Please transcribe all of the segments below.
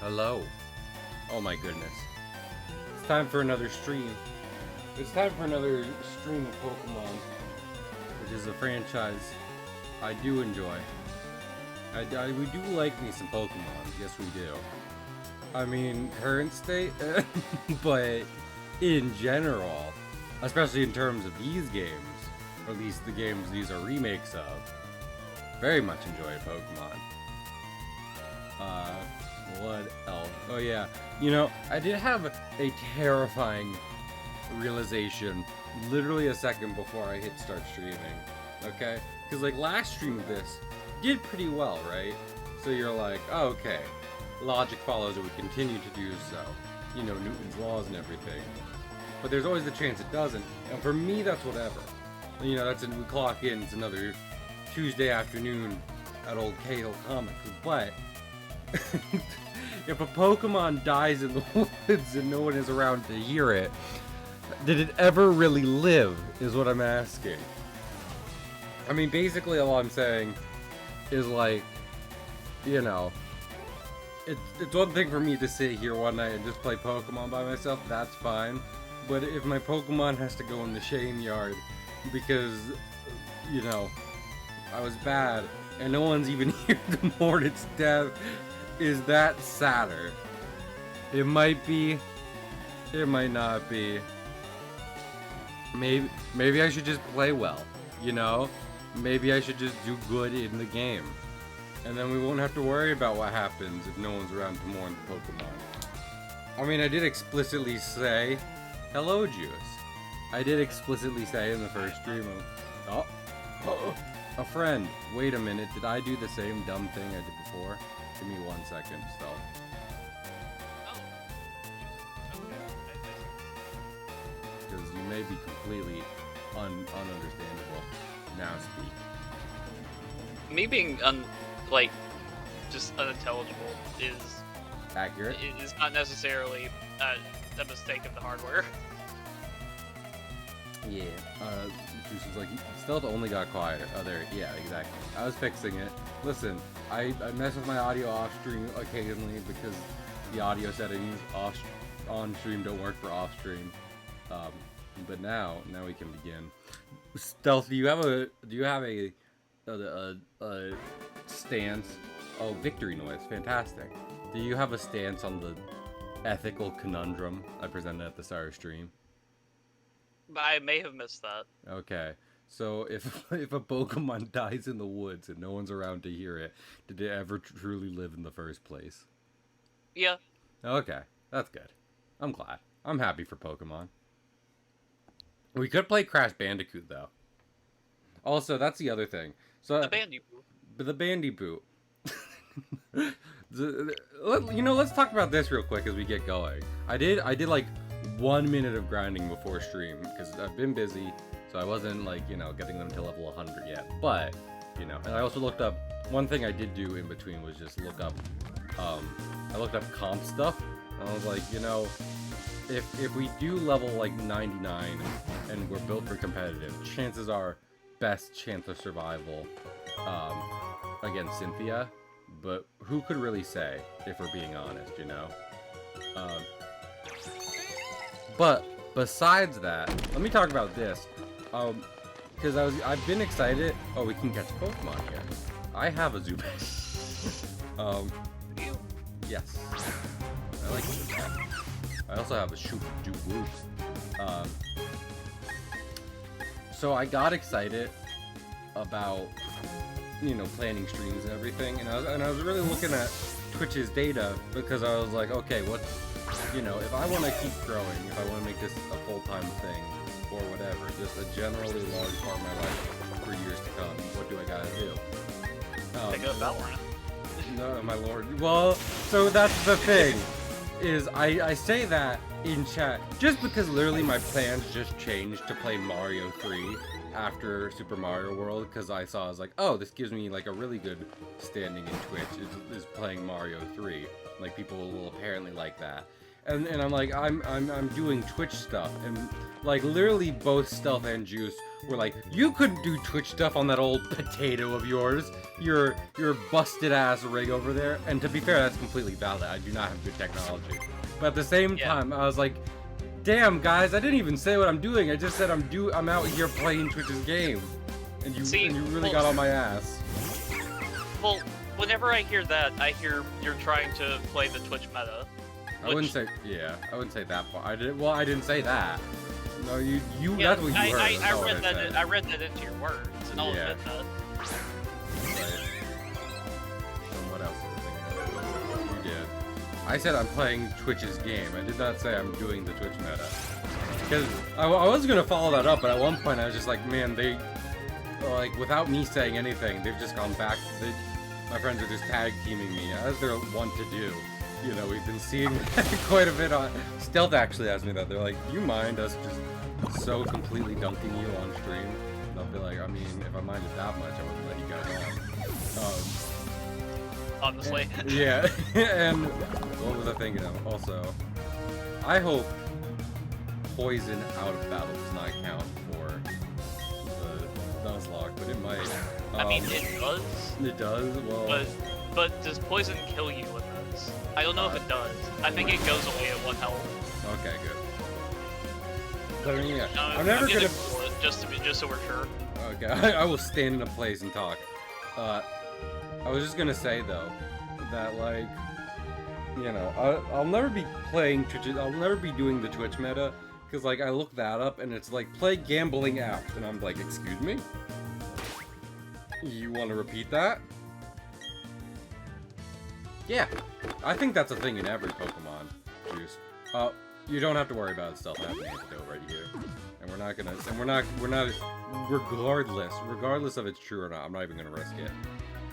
Hello. Oh my goodness. It's time for another stream. It's time for another stream of Pokemon, which is a franchise I do enjoy. We do like me some Pokemon. Yes, we do. I mean, current state, but in general, especially in terms of these games, or at least the games these are remakes of, very much enjoy Pokemon. What else? Oh yeah, you know, I did have a terrifying realization literally a second before I hit start streaming, okay? Because like last stream of this did pretty well, right? So you're like, oh, okay, logic follows it would continue to do so, you know, Newton's laws and everything. But there's always the chance it doesn't, and for me that's whatever. You know, we clock in, it's another Tuesday afternoon at old Cahill Comics, but if a Pokemon dies in the woods and no one is around to hear it, did it ever really live, is what I'm asking. I mean, basically all I'm saying is like, you know, it's one thing for me to sit here one night and just play Pokemon by myself, that's fine. But if my Pokemon has to go in the shame yard because, you know, I was bad and no one's even here to mourn its death, is that sadder? It might be, it might not be. Maybe I should just play well, you know? Maybe I should just do good in the game. And then we won't have to worry about what happens if no one's around to mourn the Pokemon. I mean, I did explicitly say, hello, Juice. I did explicitly say in the first stream, a friend. Wait a minute, did I do the same dumb thing I did before? Give me 1 second, Stealth. Because you may be completely ununderstandable. Now speak. Me being just unintelligible is accurate. Is not necessarily a mistake of the hardware. Yeah. Juice was like, Stealth only got quieter. Oh, there. Yeah, exactly. I was fixing it. Listen, I mess with my audio off stream occasionally because the audio settings on stream don't work for off stream. But now we can begin. Stealth, do you have a stance? Oh, victory noise, fantastic. Do you have a stance on the ethical conundrum I presented at the start of stream? I may have missed that. Okay, so if a Pokemon dies in the woods and no one's around to hear it, did it ever truly live in the first place? Yeah. Okay, that's good. I'm glad. I'm happy for Pokemon. We could play Crash Bandicoot though. Also, that's the other thing. So the Bandicoot. The Bandicoot. You know, let's talk about this real quick as we get going. I did like 1 minute of grinding before stream because I've been busy, so I wasn't like, you know, getting them to level 100 yet. But, you know, and I also looked up, one thing I did do in between was just look up, I looked up comp stuff, and I was like, you know, if we do level like 99 and we're built for competitive, chances are best chance of survival against Cynthia, but who could really say if we're being honest, you know? But besides that, let me talk about this. Because I've been excited. Oh, we can catch Pokemon here. I have a Zubat. Yes. I like Zubat. I also have a Shoop. So I got excited about, you know, planning streams and everything, and I was really looking at Twitch's data because I was like, okay, what's, you know, if I want to keep growing, if I want to make this a full-time thing, or whatever, just a generally large part of my life for years to come, what do I gotta do? Pick up Valorant. No, my lord. Well, so that's the thing, is I say that in chat, just because literally my plans just changed to play Mario 3 after Super Mario World, because I was like, oh, this gives me like a really good standing in Twitch, is playing Mario 3. Like, people will apparently like that. and I'm like, I'm doing Twitch stuff, and like literally both Stealth and Juice were like, you couldn't do Twitch stuff on that old potato of yours, your busted ass rig over there. And to be fair, that's completely valid. I do not have good technology, but at the same time, I was like, damn guys, I didn't even say what I'm doing. I just said I'm out here playing Twitch's game, and you really got on my ass. Well, whenever I hear that, I hear you're trying to play the Twitch meta. I wouldn't say, I wouldn't say that part. I didn't say that. No, you. Yeah, that's what you heard. I read that into your words, and I'll admit that. Right. And what else did I think? You did. I said I'm playing Twitch's game. I did not say I'm doing the Twitch meta. Because I was gonna follow that up, but at one point I was just like, man, they, like, without me saying anything, they've just gone back. My friends are just tag teaming me, as they're wont to do. You know, we've been seeing quite a bit on. Stealth actually asked me that. They're like, do you mind us just so completely dunking you on stream? And I'll be like, I mean, if I minded that much, I wouldn't let you guys on. Honestly. Yeah. And what was I thinking of? Also, I hope poison out of battle does not count for the Nuzlocke, but it might. I mean, it does. It does? Well. But does poison kill you with this? I don't know if it does. I think it goes away at 1 health. Okay, good. But I mean, yeah, I'm never gonna just so we're sure. Okay, I will stand in a place and talk. I was just gonna say though that, like, you know, I'll never be playing Twitch. I'll never be doing the Twitch meta because, like, I look that up and it's like play gambling apps, and I'm like, excuse me, you want to repeat that? Yeah, I think that's a thing in every Pokemon, Juice. You don't have to worry about Stealth happening antidote right here. And we're not, regardless of it's true or not, I'm not even gonna risk it.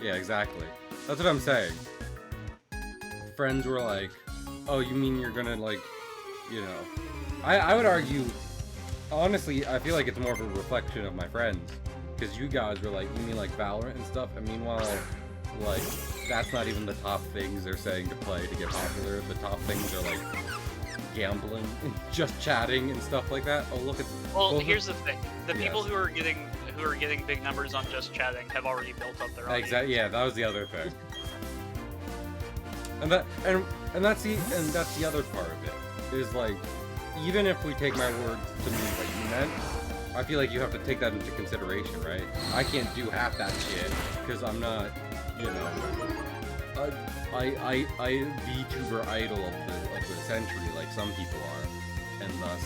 Yeah, exactly. That's what I'm saying. Friends were like, oh, you mean you're gonna, like, you know. I would argue, honestly, I feel like it's more of a reflection of my friends. Because you guys were like, you mean like Valorant and stuff? And meanwhile, like, that's not even the top things they're saying to play to get popular. The top things are like gambling and just chatting and stuff like that. Oh, look at. Well, here's the thing: the people who are getting big numbers on just chatting have already built up their audience. Exactly. Yeah, that was the other thing. And that's the other part of it is, like, even if we take my words to mean what you meant, I feel like you have to take that into consideration, right? I can't do half that shit because I'm not, you know, I VTuber idol of the century like some people are, and thus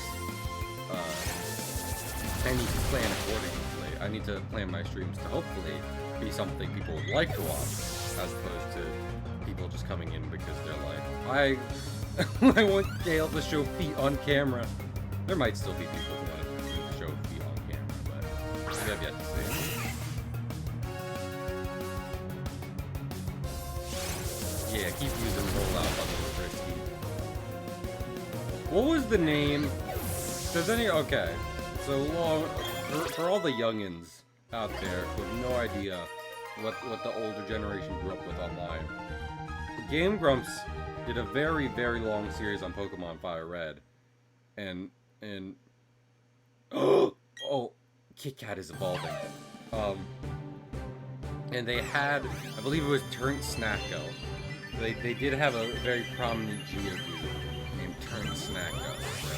I need to plan accordingly. I need to plan my streams to hopefully be something people would like to watch, as opposed to people just coming in because they're like, I want Gale to show feet on camera. There might still be people who want to show feet on camera, but we have yet to see. Yeah, keep using rollout on the risky. What was the name? Does any? Okay, so long for all the youngins out there who have no idea what the older generation grew up with online. Game Grumps did a very, very long series on Pokemon Fire Red, and oh, Kit Kat is evolving. And they had, I believe it was Turnt Snacko. They did have a very prominent Geodude named Turnt Snacko. So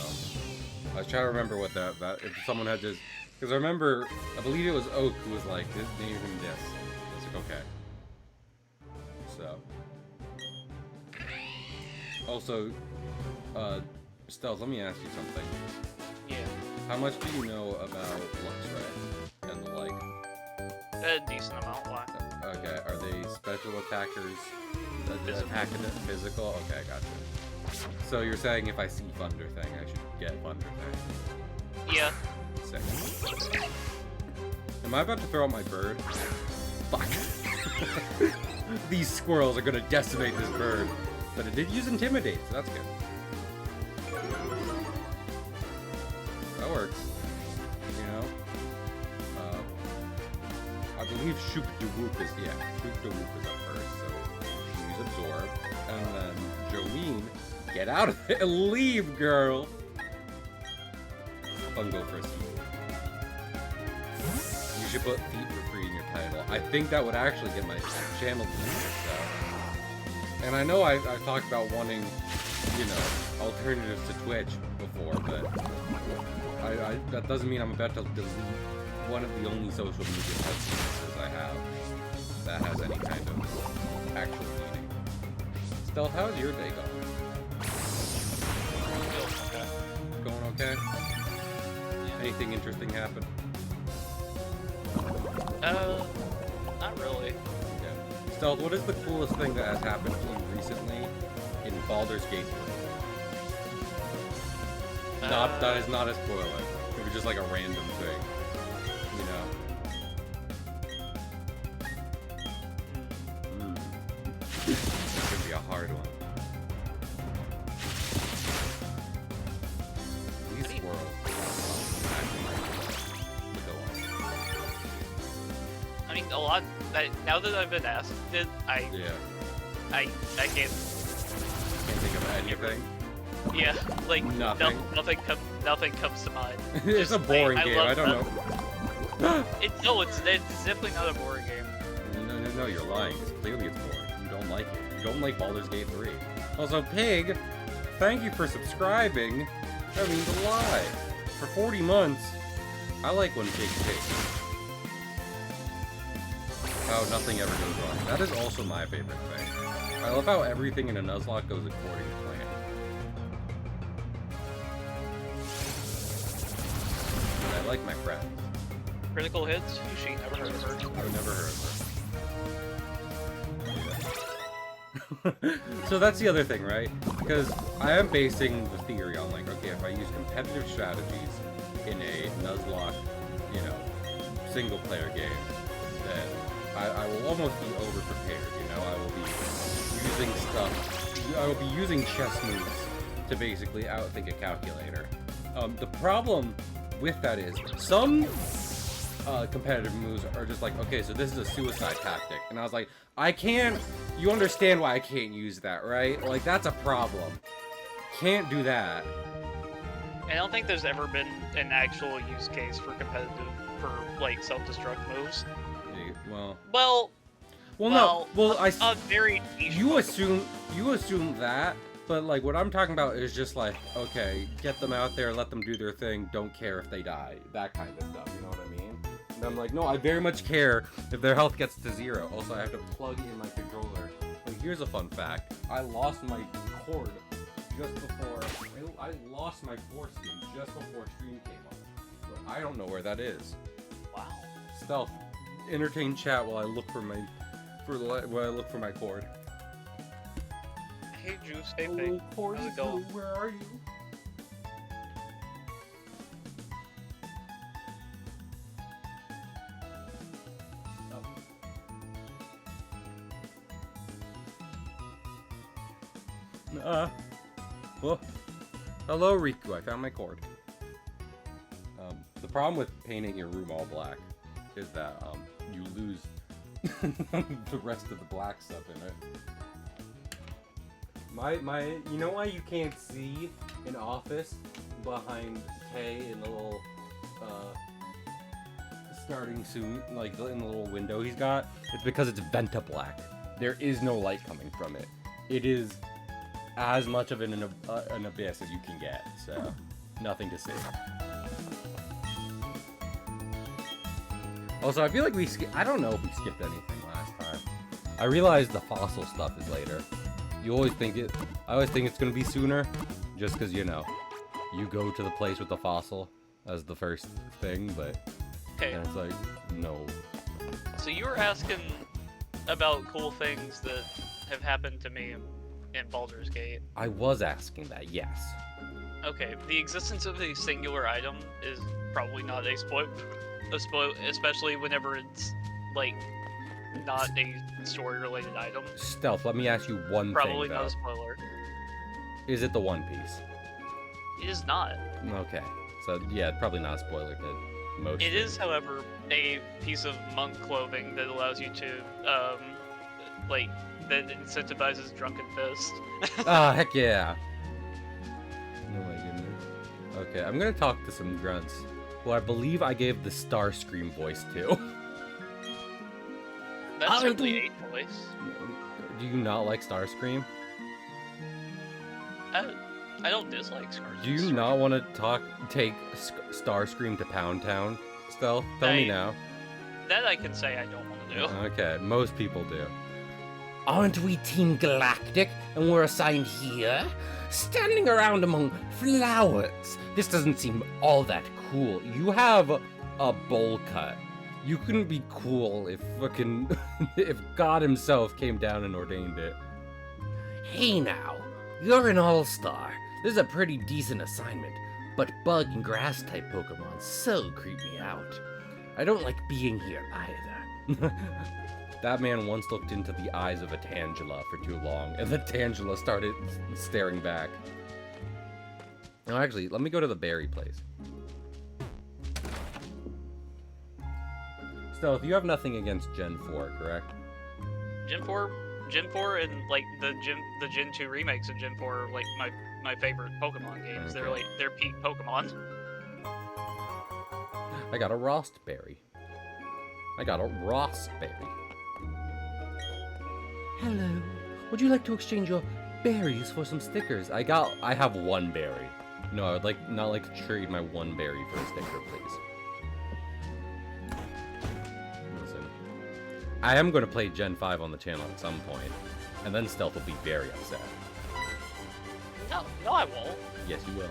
I was trying to remember what that if someone had just, because I remember, I believe it was Oak who was like, name him this. I was like, okay. So. Also, Stealth, let me ask you something. Yeah. How much do you know about Luxray and the like? A decent amount. Why? Okay, are they special attackers? Attack and physical? Okay, gotcha. So you're saying if I see Thunder Thing, I should get Thunder Thing? Yeah. Sick. Am I about to throw out my bird? Fuck. These squirrels are gonna decimate this bird. But it did use Intimidate, so that's good. That works. You know? I believe Shoop de Whoop is, Shoop de Whoop is up first, so use Absorb. And then Jolene Get out of it. Leave, girl. Bungo for a seat. You should put feet for free in your title. I think that would actually get my channel boosted, so. And I know I've talked about wanting, you know, alternatives to Twitch before, but that doesn't mean I'm about to delete one of the only social media platforms I have that has any kind of actual meaning. Stealth, how's your day going? Going okay? Yeah. Anything interesting happen? Not really. Yeah. Stealth, what is the coolest thing that has happened to you recently in Baldur's Gate 3? That is not a spoiler. It was just like a random thing. You know? This could be a hard one. These squirrels. I mean, a lot. Now that I've been asked it, I can't Think of anything. Yeah, like Nothing. nothing comes to mind. It's a boring game. I don't know. It's definitely not a boring game. No, you're lying. Clearly it's boring. You don't like it. You don't like Baldur's Gate 3. Also, Pig, thank you for subscribing. That means a lot. For 40 months, I like when pigs pig. How nothing ever goes wrong. That is also my favorite thing. I love how everything in a Nuzlocke goes according to plan. And I like my friends. Critical hits? You should never heard of her. I've never heard of her. So that's the other thing, right? Because I am basing the theory on, like, okay, if I use competitive strategies in a Nuzlocke, you know, single-player game, then I will almost be over-prepared, you know? I will be using stuff, I will be using chess moves to basically outthink a calculator. The problem with that is, some competitive moves are just like, okay, so this is a suicide tactic. And I was like, I can't, you understand why I can't use that, right? Like, that's a problem. Can't do that. I don't think there's ever been an actual use case for like, self-destruct moves. Well, a very niche you assume that, but like what I'm talking about is just like, okay, get them out there, let them do their thing, don't care if they die, that kind of stuff, you know what I mean? And I'm like, no, I very much care if their health gets to 0. Also, I have to plug in my controller. But here's a fun fact: I lost my cord just before I lost my foreskin just before stream came on. So I don't know where that is. Wow. Stealth. Entertain chat while I look for my cord. Hey Juice, hey Pig. How's it going? Where are you? Well, hello Riku, I found my cord. The problem with painting your room all black is that you lose the rest of the black stuff in it. You know why you can't see an office behind K in the little starting soon, like in the little window he's got? It's because it's Venta black. There is no light coming from it. It is as much of an abyss as you can get, so nothing to see. Also, I feel like I don't know if we skipped anything last time. I realized the fossil stuff is later. I always think it's gonna be sooner, just because, you know, you go to the place with the fossil as the first thing, but okay. And it's like, no. So you were asking about cool things that have happened to me in Baldur's Gate. I was asking that, yes. Okay, the existence of a singular item is probably not a spoil, especially whenever it's, like, not a story-related item. Stealth, let me ask you one Probably thing, not though. a spoiler. Is it the One Piece? It is not. Okay. So, yeah, probably not a spoiler to most It things. is, however, a piece of monk clothing that allows you to, like, that incentivizes Drunken Fist. Ah, heck yeah. Okay, I'm gonna talk to some grunts, who I believe I gave the Starscream voice to. That's certainly a choice. Do you not like Starscream? I don't dislike Starscream. Do you not want to take Starscream to Pound Town, Stealth? Tell me now. That I can say I don't want to do. Okay, most people do. Aren't we Team Galactic and we're assigned here? Standing around among flowers. This doesn't seem all that cool. You have a bowl cut. You couldn't be cool if fucking if God himself came down and ordained it. Hey now, you're an all-star. This is a pretty decent assignment, but bug and grass type Pokemon so creep me out. I don't like being here either. That man once looked into the eyes of a Tangela for too long, and the Tangela started staring back. No, actually, let me go to the berry place. Stealth, you have nothing against Gen 4, correct? Gen 4 and like the Gen 2 remakes of Gen 4 are like my favorite Pokemon games. Okay. They're peak Pokemon. I got a Rostberry. I got a Rossberry. Hello. Would you like to exchange your berries for some stickers? I have one berry. No, I would not like to trade my one berry for a sticker, please. Listen, I am going to play Gen 5 on the channel at some point, and then Stealth will be very upset. No, I won't. Yes, you will.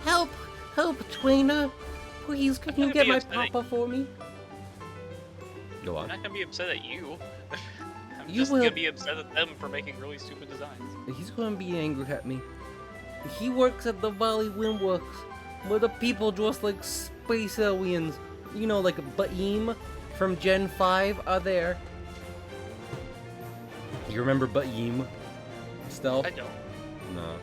Help! Help, Twainer! Please, can you get my papa for me? Go I'm on. not gonna be upset at you. I'm You just will- gonna be upset at them for making really stupid designs. He's gonna be angry at me. He works at the Valley Windworks, where the people dressed like space aliens. You know, like Baim from Gen 5 are there. You remember Baim? Stealth? I don't. No.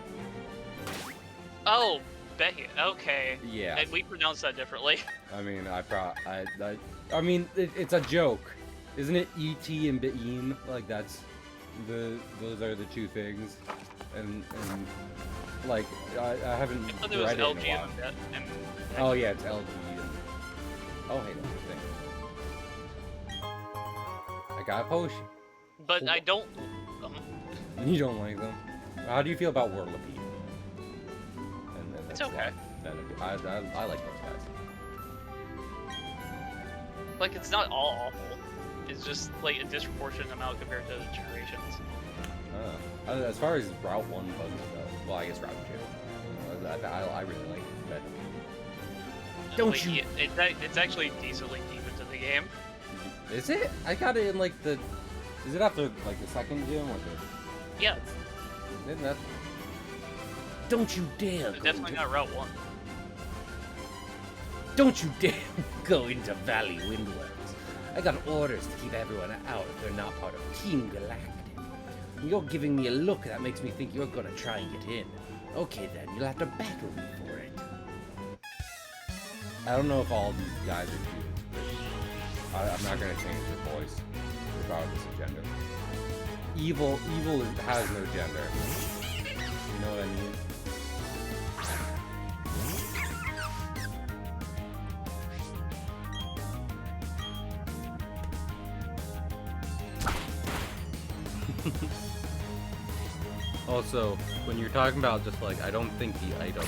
Oh, Becky. Okay. Yeah. And we pronounce that differently. I mean, I mean, it's a joke, isn't it? E.T. and Baim, like those are the two things, and like I haven't I thought it was read it in a LG while. and Oh yeah, it's LG. And... Oh hey, look, thing. I got a potion. But I don't. You don't like them? How do you feel about Whirlipede? It's okay. I like those guys. Like, it's not all awful. It's just like a disproportionate amount compared to generations. As far as Route 1 bugs go, well, I guess Route 2. I really like that. Don't Like, you- It's actually decently deep into the game. Is it? I got it in like the. Is it after like the second gym or the? Yeah, Isn't that? Don't you dare! it's definitely not Route 1. Don't you dare go into Valley Windworks. I got orders to keep everyone out if they're not part of Team Galactic. You're giving me a look that makes me think you're gonna try and get in. Okay then, you'll have to battle me for it. I don't know if all these guys are dudes, but I'm not gonna change their voice regardless of gender. Evil has no gender. You know what I mean? Also, when you're talking about just like, I don't think the item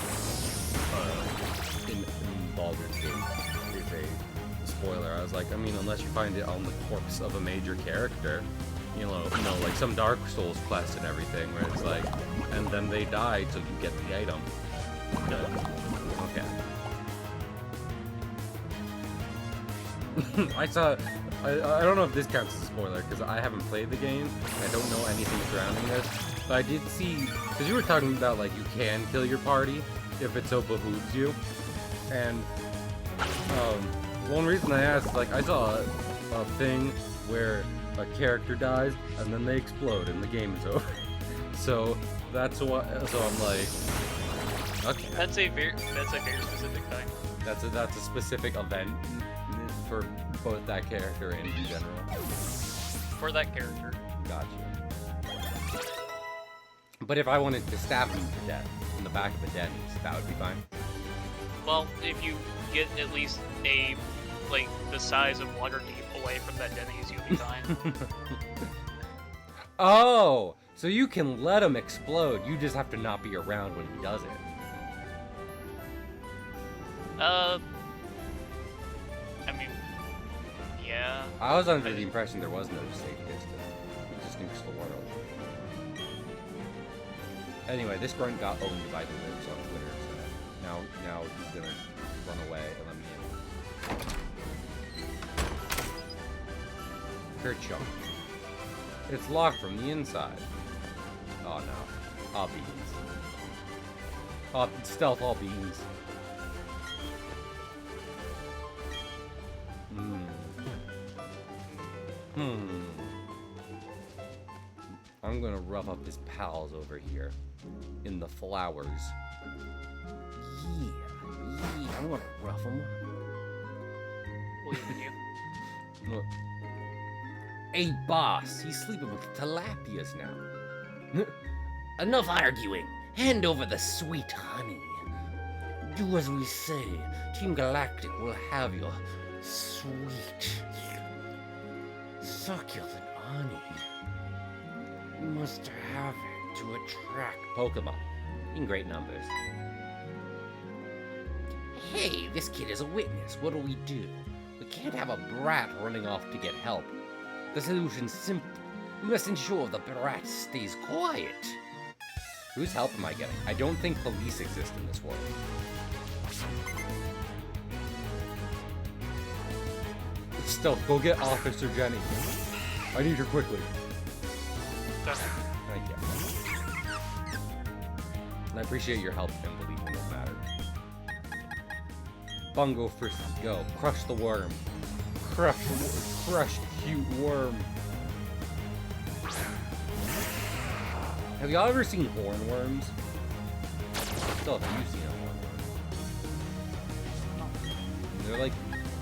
in Baldur's Gate is a spoiler. I was like, I mean, unless you find it on the corpse of a major character, you know, like some Dark Souls quest and everything, where it's like, and then they die till you get the item. Okay. I don't know if this counts as a spoiler, because I haven't played the game. I don't know anything surrounding this. But I did see, because you were talking about, like, you can kill your party if it so behooves you. And, one reason I asked, like, I saw a thing where a character dies, and then they explode, and the game is over. So, that's what, so I'm like, okay. That's a very specific thing. That's a specific event for both that character and in general. For that character. Gotcha. But if I wanted to stab him to death in the back of a Denny's, that would be fine. Well, if you get at least a, like, the size of Waterdeep away from that Denny's, you'll be fine. Oh, so you can let him explode. You just have to not be around when he does it. I mean, yeah. I was under the impression there was no safe distance. It just nukes the world. Anyway, this grunt got owned by the libs on Twitter, so now he's gonna run away and let me in. Hurt chunk. It's locked from the inside. Oh no. All beans. Oh, stealth all beans. I'm gonna rough up his pals over here in the flowers. Yeah, I'm gonna rough them. Believe in you. Look. Hey, boss, he's sleeping with tilapias now. Enough arguing. Hand over the sweet honey. Do as we say. Team Galactic will have your sweet, succulent honey. We must have it to attract Pokemon in great numbers. Hey, this kid is a witness. What do? We can't have a brat running off to get help. The solution's simple. We must ensure the brat stays quiet. Whose help am I getting? I don't think police exist in this world. Still, go get Officer Jenny. I need her quickly. Thank you. And I appreciate your help, Tim. Believe me, no matter. Bungo Frisky, go. Crush the worm. Crush cute worm. Have y'all ever seen hornworms? Still, have you seen a hornworm? They're like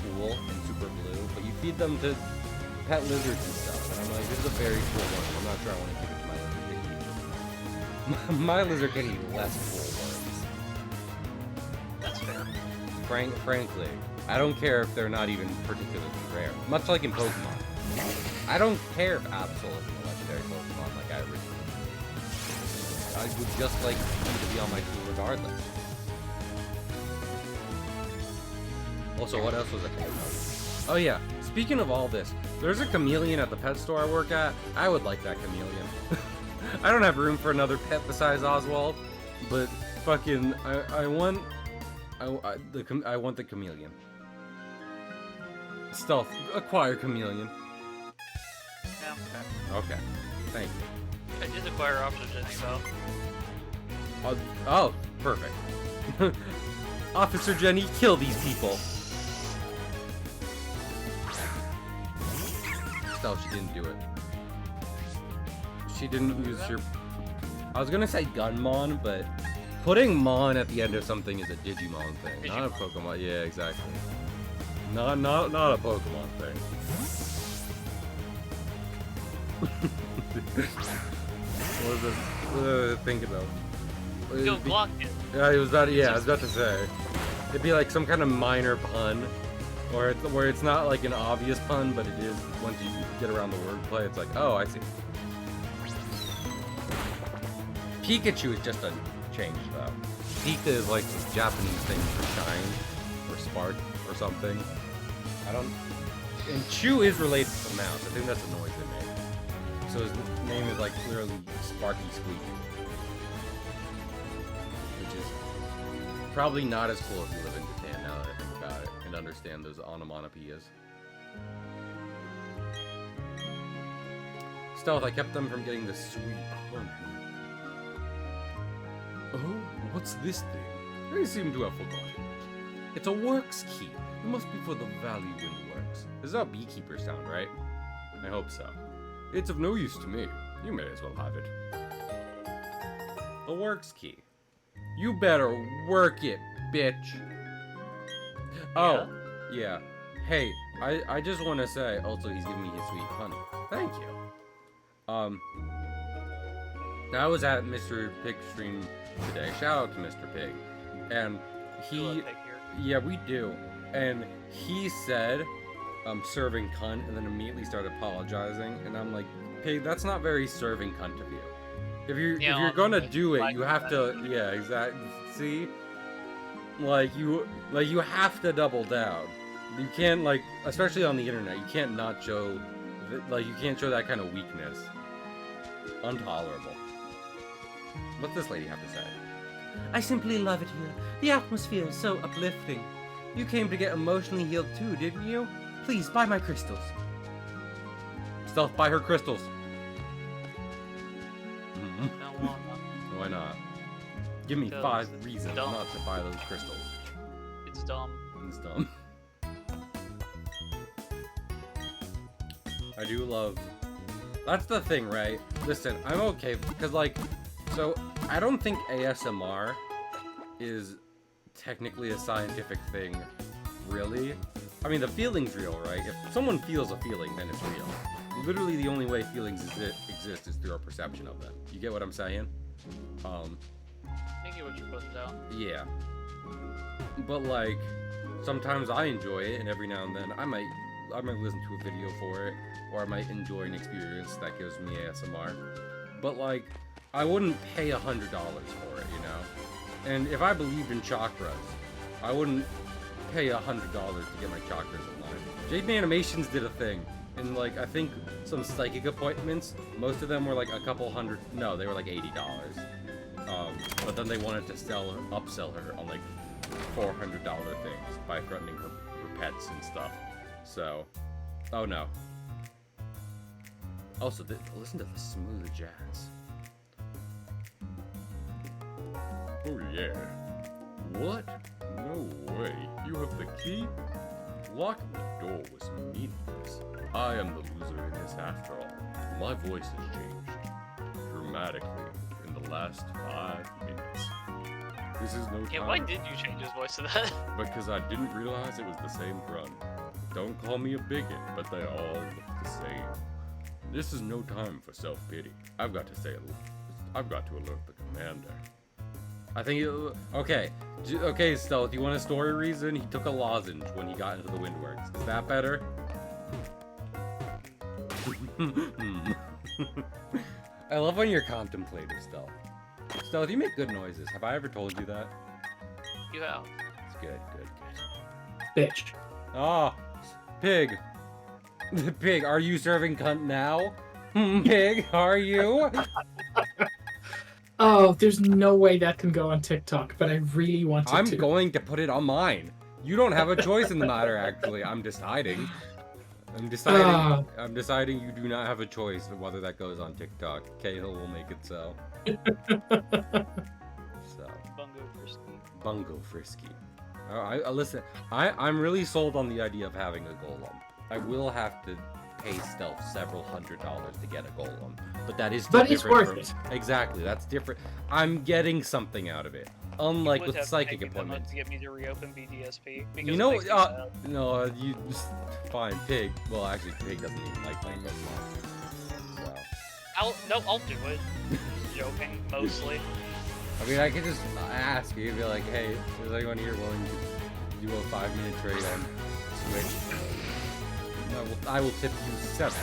cool and super blue, but you feed them to pet lizards and stuff, and I'm like, this is a very cool one. I'm not sure I want to give it to my lizard to eat. My lizard can eat less cool worms. That's fair. Frankly, I don't care if they're not even particularly rare. Much like in Pokemon. I don't care if Absol isn't a legendary Pokemon like I originally did. I would just like you to be on my team regardless. Also, what else was I talking about? Oh yeah, speaking of all this, there's a chameleon at the pet store I work at. I would like that chameleon. I don't have room for another pet besides Oswald, but fucking, I want the chameleon. Stealth, acquire chameleon. Yeah. Okay, thank you. I did acquire Officer Jenny, though. Oh, perfect. Officer Jenny, kill these people. Stealth, she didn't do it. She didn't use your... I was gonna say Gunmon, but putting Mon at the end of something is a Digimon thing, not a Pokemon. Yeah, exactly. Not a Pokemon thing. What was I thinking of? Go block it. Yeah, I was about to say. It'd be like some kind of minor pun, or where it's not like an obvious pun, but it is once you get around the wordplay. It's like, oh, I see. Pikachu is just a change, though. Pika is like the Japanese thing for shine, or spark, or something. I don't... And Chew is related to the mouse. I think that's the noise they make. So his name is like clearly Sparky Squeaky. Which is probably not as cool if you live in Japan now that I think about it, and understand those onomatopoeias. Stealth, I kept them from getting the sweet honey. Oh, what's this thing? I seem to have forgotten it. It's a works key. It must be for the Valley Wind Works. This is how beekeepers sound, right? I hope so. It's of no use to me. You may as well have it. The works key. You better work it, bitch. Oh, yeah. Hey, I just want to say, also, he's giving me his sweet honey. Thank you. I was at Mr. Pig stream today. Shout out to Mr. Pig. And he... Yeah, we do. And he said, serving cunt, and then immediately started apologizing. And I'm like, Pig, that's not very serving cunt of you. If you're gonna do it, you have to. Yeah, exactly. See, like you have to double down. You can't, like, especially on the internet, you can't not show, like, you can't show that kind of weakness. Intolerable. What's this lady have to say? I simply love it here. The atmosphere is so uplifting. You came to get emotionally healed too, didn't you? Please, buy my crystals. Stealth, buy her crystals. Why not? Give me 5 reasons not to buy those crystals. It's dumb. It's dumb. I do love... That's the thing, right? Listen, I'm okay, because, like, so, I don't think ASMR is technically a scientific thing, really. I mean, the feeling's real, right? If someone feels a feeling, then it's real. Literally, the only way feelings exist is through our perception of them. You get what I'm saying? I get what you're putting down. Yeah. But, like, sometimes I enjoy it, and every now and then I might listen to a video for it, or I might enjoy an experience that gives me ASMR. But, like, I wouldn't pay $100 for it, you know? And if I believed in chakras, I wouldn't pay $100 to get my chakras aligned. Jaden Animations did a thing, and, like, I think some psychic appointments, most of them were like a couple hundred, no, they were like $80. But then they wanted to upsell her on, like, $400 things by threatening her pets and stuff. So, oh no. Also, listen to the smooth jazz. Oh yeah. What? No way. You have the key? Locking the door was meaningless. I am the loser in this after all. My voice has changed dramatically in the last 5 minutes. This is no time. Yeah, why did you change his voice to that? Because I didn't realize it was the same grunt. Don't call me a bigot, but they all look the same. This is no time for self-pity. I've got to alert the commander. I think okay, Stealth, you want a story reason? He took a lozenge when he got into the Windworks. Is that better? I love when you're contemplative, Stealth. Stealth, you make good noises. Have I ever told you that? You have. It's good. Bitch. Ah, Pig. Pig, are you serving cunt now? Pig, are you? Oh, there's no way that can go on TikTok, but I really want it to. I'm going to put it on mine. You don't have a choice in the matter, actually. I'm deciding I'm deciding you do not have a choice of whether that goes on TikTok. Cahill will make it so. Bungo Frisky. Listen, I'm really sold on the idea of having a golem. I will have to pay Stealth several $100s to get a golem, but that is still different. But it's worth it. Exactly, that's different. I'm getting something out of it. Unlike with psychic appointments. To get me to reopen BDSP. You know, no, you fine, Pig. Well, actually, Pig doesn't even like playing Nuzlocke. So. I'll do it. Joking, mostly. I mean, I could just ask you, be like, hey, is anyone here willing to do a 5-minute trade on Switch? I will tip you $7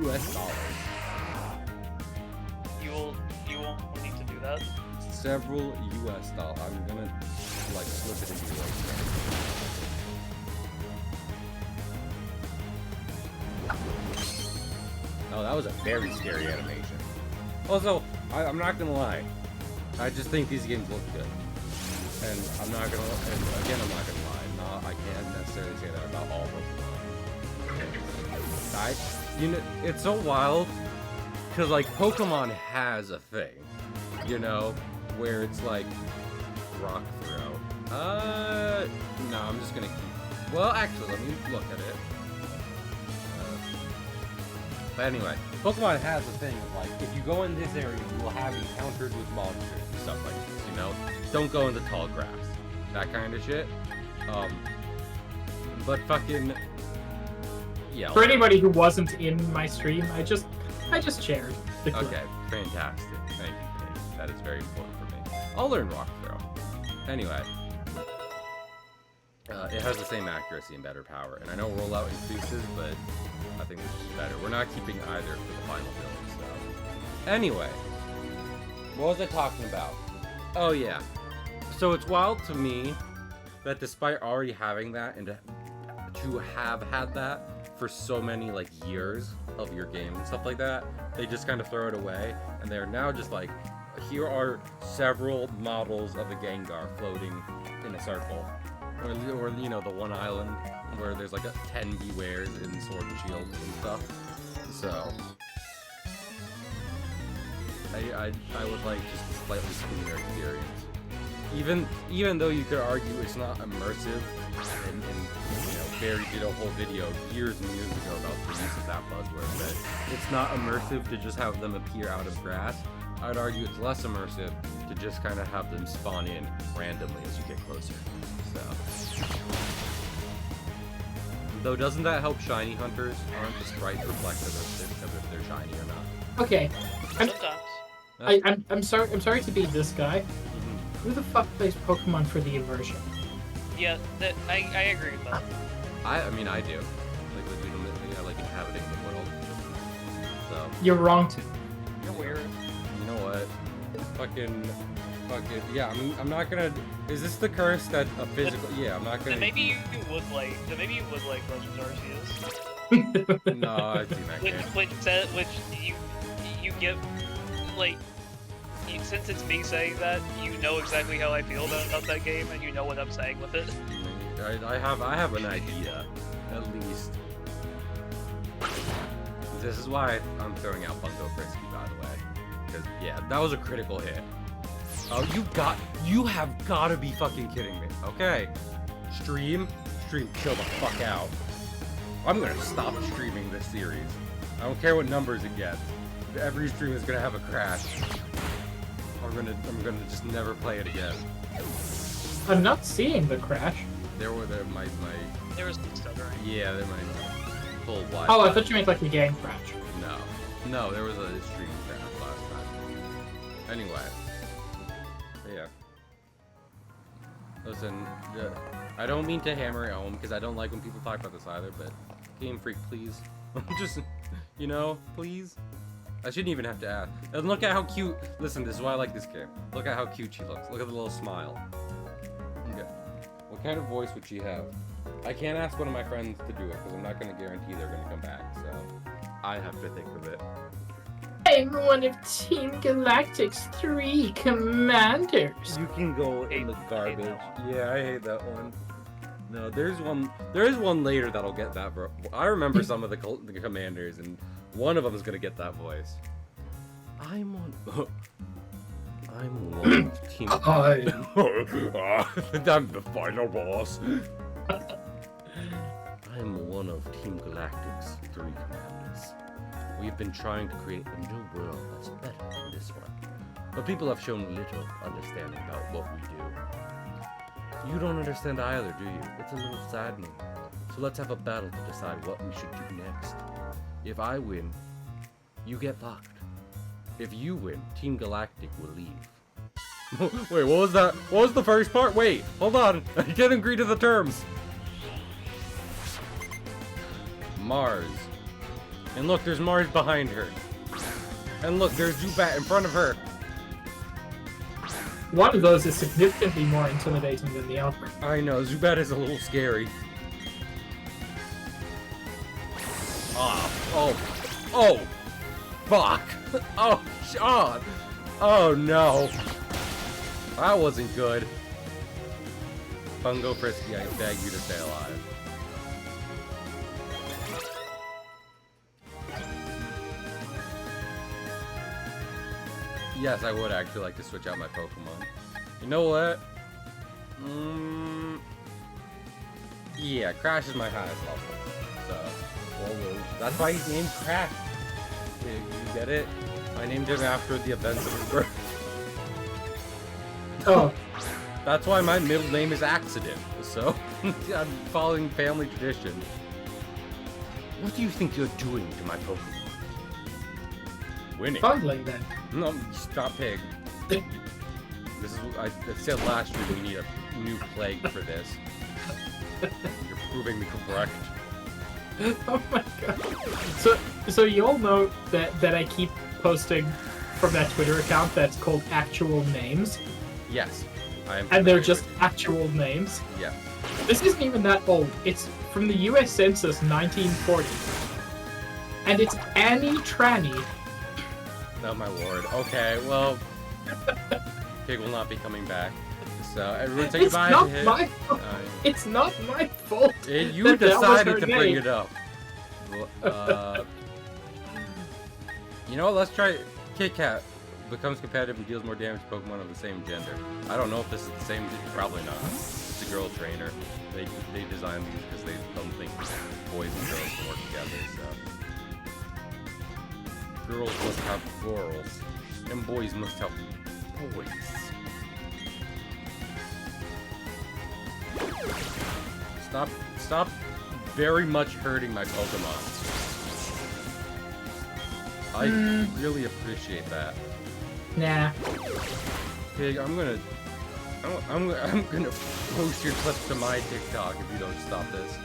US. You won't need to do that. Several US dollars. I'm gonna like slip it into your Oh, that was a very scary animation. Also, I'm not gonna lie. I just think these games look good. And I'm not gonna lie. I can't necessarily say that about all of them. You know, it's so wild, because, like, Pokemon has a thing, you know, where it's, like, rock throw. No, I'm just gonna keep, well, actually, let me look at it. But anyway, Pokemon has a thing of, like, if you go in this area, you will have encountered with monsters and stuff like this, you know? Don't go in the tall grass. That kind of shit. But fucking... Yeah, for anybody who wasn't in my stream, I just shared the clip. Okay, fantastic. Thank you, Pig. That is very important for me. I'll learn rock throw. Anyway. It has the same accuracy and better power. And I know rollout increases, but I think this is better. We're not keeping either for the final build, so. Anyway, what was I talking about? Oh yeah. So it's wild to me that despite already having that and to have had that for so many like years of your game and stuff like that, they just kind of throw it away, and they're now just like, here are several models of a Gengar floating in a circle, or you know, the one island where there's like 10 Bewares in Sword and Shield and stuff. So I would like just a slightly cleaner experience. Even though you could argue it's not immersive, and you know, Barry did a whole video years and years ago about the use of that buzzword, but it's not immersive to just have them appear out of grass. I'd argue it's less immersive to just kind of have them spawn in randomly as you get closer. So, though, doesn't that help shiny hunters? Aren't the sprites reflective of if they're shiny or not? Okay. Sometimes. I'm sorry. I'm sorry to be this guy. Mm-hmm. Who the fuck plays Pokemon for the immersion? Yeah, I agree with that. I mean, I do. Like, legitimately, I like inhabiting the world. So, You're wrong to. You're weird. you know what? Fucking, yeah, I'm not gonna, is this the curse that a physical, yeah, I'm not gonna. Then maybe you would like Legends Arceus. No, I've seen that game. Which you get, like, since it's me saying that, you know exactly how I feel about that game, and you know what I'm saying with it. I have an idea, at least. This is why I'm throwing out Bungo Frisky, by the way. Because, yeah, that was a critical hit. Oh, you have gotta be fucking kidding me. Okay. Stream, chill the fuck out. I'm gonna stop streaming this series. I don't care what numbers it gets. Every stream is gonna have a crash. I'm gonna just never play it again. I'm not seeing the crash. There was stuttering. Yeah, there might full wide. Oh, I thought you meant like the game crash. No, there was a stream crash last time. Anyway, yeah. Listen, I don't mean to hammer it home because I don't like when people talk about this either, but Game Freak, please. Just, you know, please. I shouldn't even have to ask. And look at how cute. Listen, this is why I like this game. Look at how cute she looks. Look at the little smile. Okay. What kind of voice would she have? I can't ask one of my friends to do it because I'm not going to guarantee they're going to come back. So I have to think of it. I'm one of Team Galactic's 3 commanders. You can go in the garbage. Yeah, I hate that one. No, there is one later that'll get that, bro. I remember some of the commanders, and one of them is gonna get that voice. I'm one of Team. I'm the final boss. I'm one of Team Galactic's 3 commanders. We've been trying to create a new world that's better than this one, but people have shown little understanding about what we do. You don't understand either, do you? It's a little saddening. So let's have a battle to decide what we should do next. If I win, you get locked. If you win, Team Galactic will leave. Wait, what was that? What was the first part? Wait, hold on. I can't agree to the terms. Mars. And look, there's Mars behind her. And look, there's Zubat in front of her. One of those is significantly more intimidating than the other. I know, Zubat is a little scary. Oh, fuck. Oh, Sean. Oh, no. That wasn't good. Bungo Frisky, I beg you to stay alive. Yes, I would actually like to switch out my Pokemon. You know what? Yeah, Crash is my highest level. So, that's why he's named Crash. You get it? I named him after the events of his birth. Oh. That's why my middle name is Accident. So, I'm following family tradition. What do you think you're doing to my Pokemon? Winning. Fondling then. No, stop pig. This is I said last year we need a new plague for this. You're proving me correct. Oh my god. So you all know that I keep posting from that Twitter account that's called Actual Names, Yes, I am. and they're familiar just with actual names. you. Yeah. This isn't even that old. It's from the U.S. Census 1940, and it's Annie Tranny. Oh my lord. Okay, well, Pig will not be coming back. So everyone say It's goodbye not to him. my. It's not my fault. You that was decided her to bring name. it up. Well, you know what? Let's try Kit Kat. Becomes competitive and deals more damage to Pokemon of the same gender. I don't know if this is the same. Probably not. It's a girl trainer. They designed these because they don't think boys and girls can work together. So girls must have girls, and boys must have boys. Stop very much hurting my Pokemon. I really appreciate that. Nah. Pig, I'm gonna post your clips to my TikTok if you don't stop this.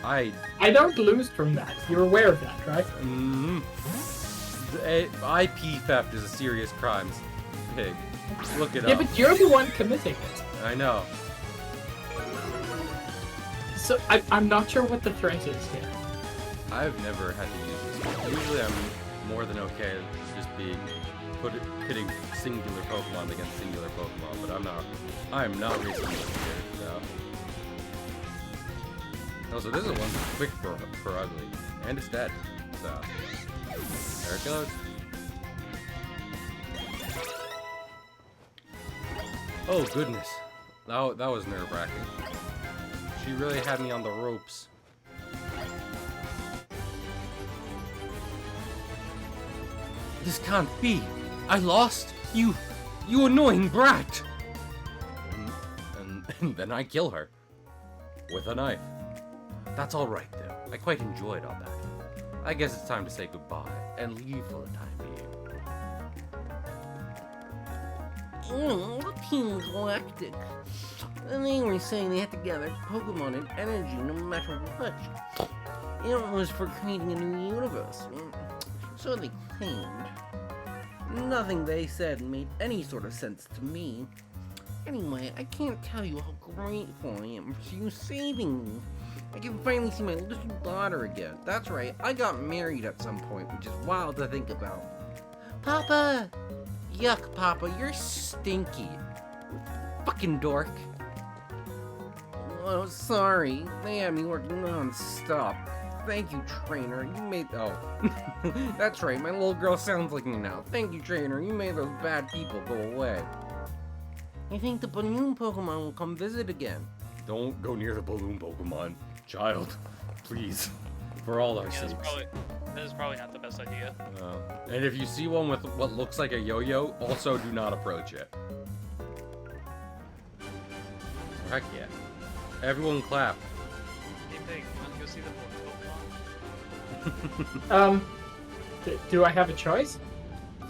I don't lose from that. You're aware of that, right? IP theft is a serious crime, Pig. Look it Yeah, up. but you're the one committing it. I know. So I'm not sure what the threat is here. I've never had to use this. Usually I'm more than okay just pitting singular Pokemon against singular Pokemon, but I am not racing this here, so. Also, this is one quick for ugly. And it's dead. So there it goes. Oh goodness. That was nerve-wracking. She really had me on the ropes. This can't be. I lost? You annoying brat! And then I kill her. With a knife. That's alright though. I quite enjoyed all that. I guess it's time to say goodbye and leave for the time being. The Team Galactic. And they were saying they had to gather Pokemon and energy no matter what. It was for creating a new universe. So they claimed. Nothing they said made any sort of sense to me. Anyway, I can't tell you how grateful I am for you saving me. I can finally see my little daughter again. That's right, I got married at some point, which is wild to think about. Papa! Yuck, Papa, you're stinky. Fucking dork. Oh, sorry. They had me working non-stop. Thank you, trainer. You made... Oh. That's right, my little girl sounds like me now. Thank you, trainer. You made those bad people go away. I think the balloon Pokemon will come visit again. Don't go near the balloon Pokemon. Child. Please. For all our sakes. That is probably not the best idea. And if you see one with what looks like a yo-yo, also do not approach it. Heck yeah. Everyone clap. Hey, Pig, want to go see the Pokemon? Do I have a choice?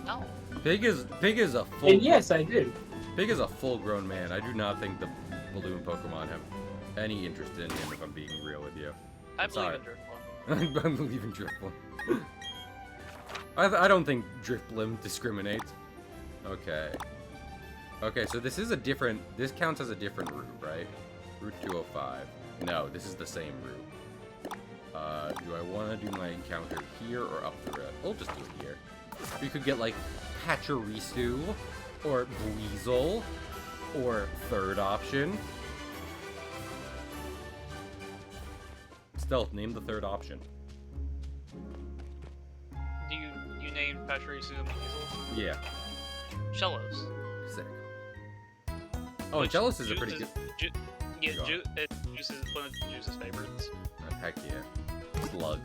No. Pig is a full. And yes, I do. Pig is a full-grown man. I do not think the balloon Pokemon have any interest in him. If I'm being real with you. I believe Sorry. in Drifloon. I believe in Drifblim. I don't think Drifblim discriminates. Okay. Okay, so this is a different... This counts as a different route, right? Route 205. No, this is the same route. Do I want to do my encounter here or up the road? We'll just do it here. We could get, like, Pachirisu, or Weasel, or third option. Stealth, name the third option. Do you name Pachirisu and Weasel? Yeah. Shellos. Sick. Oh, Jealous is a pretty good... Yeah, Go on. Juice is one of Juice's favorites. Heck yeah. Slug.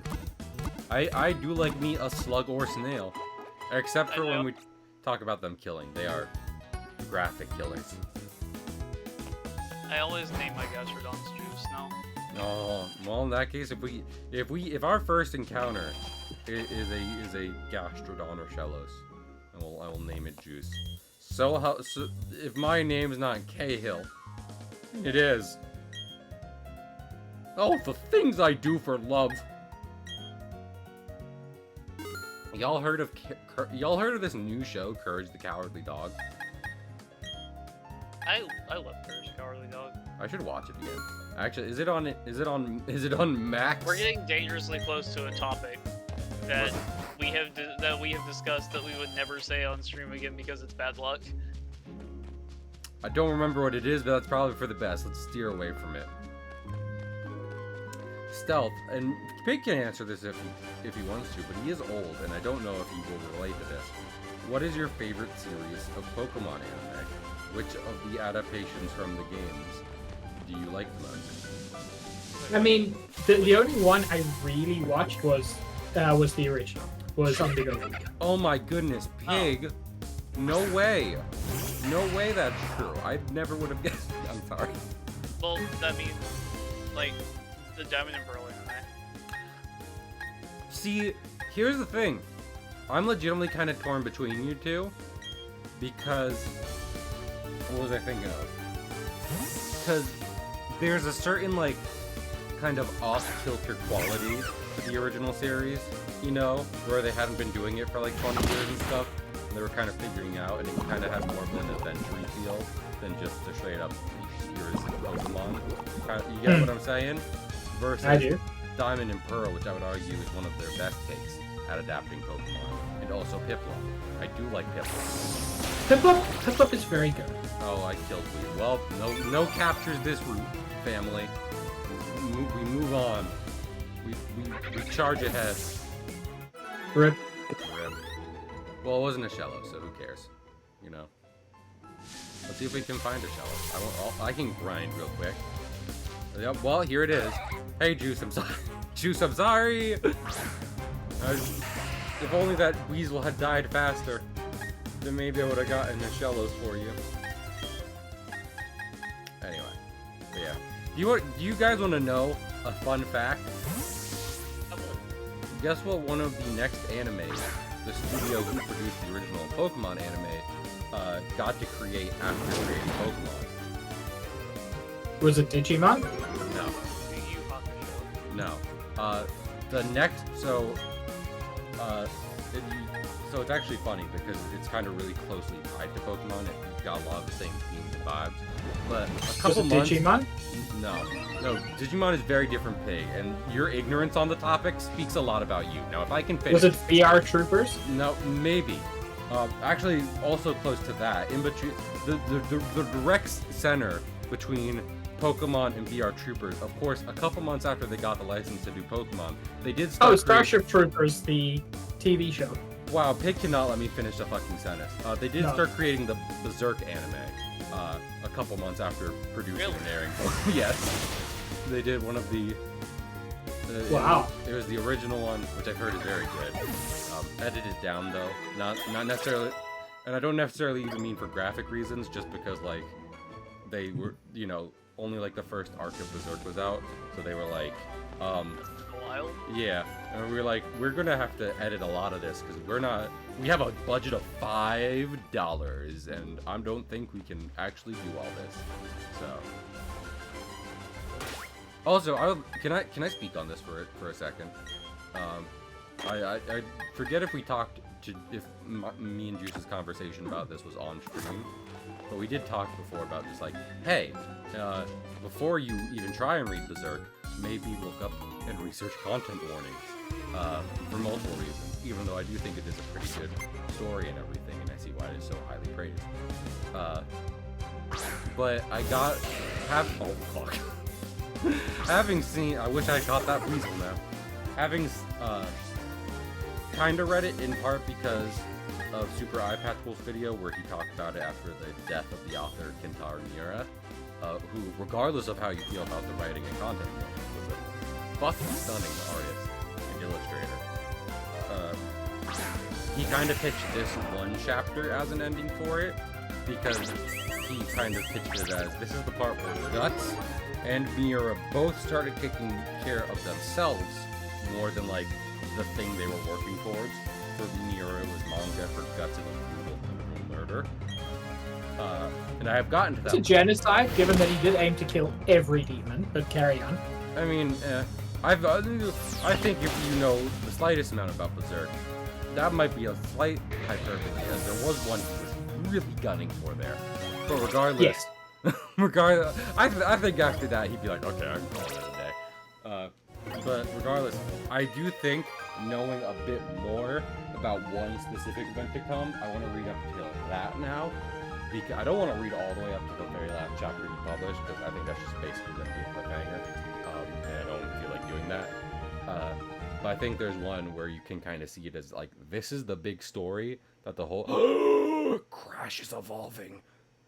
I do like me a slug or snail. Except for when we talk about them killing. They are graphic killers. I always name my Gastrodons Juice now. Oh, well in that case, if our first encounter is a Gastrodon or Shellos, I will name it Juice. So if my name is not Cahill, it is. Oh, the things I do for love. Y'all heard of this new show, Courage the Cowardly Dog? I love Courage the Cowardly Dog. I should watch it again. Actually, is it on Max? We're getting dangerously close to a topic that we have discussed that we would never say on stream again because it's bad luck. I don't remember what it is, but that's probably for the best. Let's steer away from it. Stealth, and Pig can answer this if he wants to, but he is old, and I don't know if he will relate to this. What is your favorite series of Pokemon anime? Which of the adaptations from the games do you like the most? I mean, the only one I really watched was the original. Was Indigo League. Oh my goodness, Pig! No way! No way that's true. I never would have guessed. I'm sorry. Well, that means, like, the Diamond and Pearl anime. See, here's the thing. I'm legitimately kind of torn between you two. Because... what was I thinking of? Because there's a certain, like, kind of off-kilter quality to the original series, you know? Where they hadn't been doing it for, like, 20 years and stuff. And they were kind of figuring out, and it kind of had more of an adventure feel than just a straight-up here's Pokemon. You get what I'm saying? Versus I do. Diamond and Pearl, which I would argue is one of their best takes at adapting Pokemon. And also Piplup. I do like Piplup. Piplup is very good. Oh, I killed Weed. Well, no captures this route, family. We move on. We charge ahead. Rip. Rip. Well, it wasn't a Shello, so who cares? You know. Let's see if we can find a Shello. I can grind real quick. Yep, well, here it is. Hey, Juice, I'm sorry. Juice, I'm sorry! If only that Weasel had died faster, then maybe I would have gotten the Shellos for you. Anyway, but yeah. Do you guys want to know a fun fact? Guess what one of the next animes, the studio who produced the original Pokemon anime, got to create after creating Pokemon? Was it Digimon? No. No. The next, so it's actually funny because it's kind of really closely tied to Pokemon. It's got a lot of the same themes and vibes. But a couple months. Digimon? No, Digimon is very different, Pig, and your ignorance on the topic speaks a lot about you. Now, if I can finish... Was it VR Troopers? No, maybe. Actually, also close to that. In between, the direct center between Pokemon and VR Troopers, of course, a couple months after they got the license to do Pokemon, they did start... Oh, Starship Troopers, the TV show. Wow, Pig cannot let me finish the fucking sentence. They did start creating the Berserk anime a couple months after producing and airing. Yes, they did one of the... wow. It was the original one, which I've heard is very good. Edited down, though. Not necessarily... And I don't necessarily even mean for graphic reasons, just because, like, they were, you know, only, like, the first arc of Berserk was out, so they were like, Wild? yeah, and we were like, we're gonna have to edit a lot of this, because we have a budget of $5, and I don't think we can actually do all this, so. Also, can I speak on this for a second? I forget if we talked if me and Juice's conversation about this was on stream, but we did talk before about just like, hey, before you even try and read Berserk, maybe look up and research content warnings for multiple reasons, even though I do think it is a pretty good story and everything, and I see why it is so highly praised. But I oh fuck. Having seen, I wish I caught that weasel now. Having kind of read it in part because of Super Eye Patch Wolf's video where he talked about it after the death of the author Kentaro Miura, who, regardless of how you feel about the writing and content, was a fucking stunning artist and illustrator. He kind of pitched this one chapter as an ending for it because he kind of pitched it as, this is the part where Guts and Miura both started taking care of themselves more than, like, the thing they were working towards. For Miura, it was manga. For Guts, it was brutal murder. And I have gotten to that. It's a genocide, given that he did aim to kill every demon, but carry on. I mean, I think if you know the slightest amount about Berserk, that might be a slight hyperbole, as there was one he was really gunning for there. But regardless, Yes. I think after that he'd be like, okay, I can call it a day. But regardless, I do think knowing a bit more about one specific event to come, I want to read up till that now. Because I don't want to read all the way up to the very last chapter he published, because I think that's just basically going to be a cliffhanger, and I don't feel like doing that. But I think there's one where you can kind of see it as like, this is the big story that the whole Crash is evolving,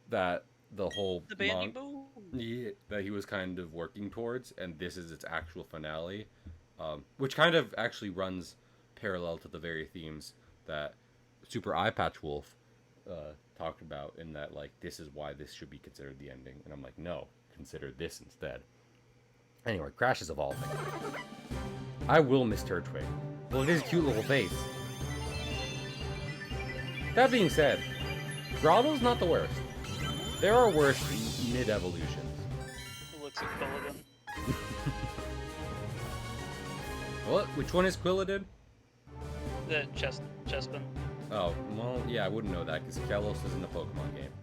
that the whole The Bandy Boom. yeah, that he was kind of working towards, and this is its actual finale, which kind of actually runs parallel to the very themes that Super Eye Patch Wolf talked about, in that, like, this is why this should be considered the ending, and I'm like, no, consider this instead. Anyway, Crash is evolving. I will miss Turtwig. Well, his cute little face. That being said, Grotto's not the worst. There are worse mid-evolutions. Who looks like Quilladin. What? Which one is Quilladin? The Chespin. Oh, well, yeah, I wouldn't know that, because Kalos isn't a Pokemon game.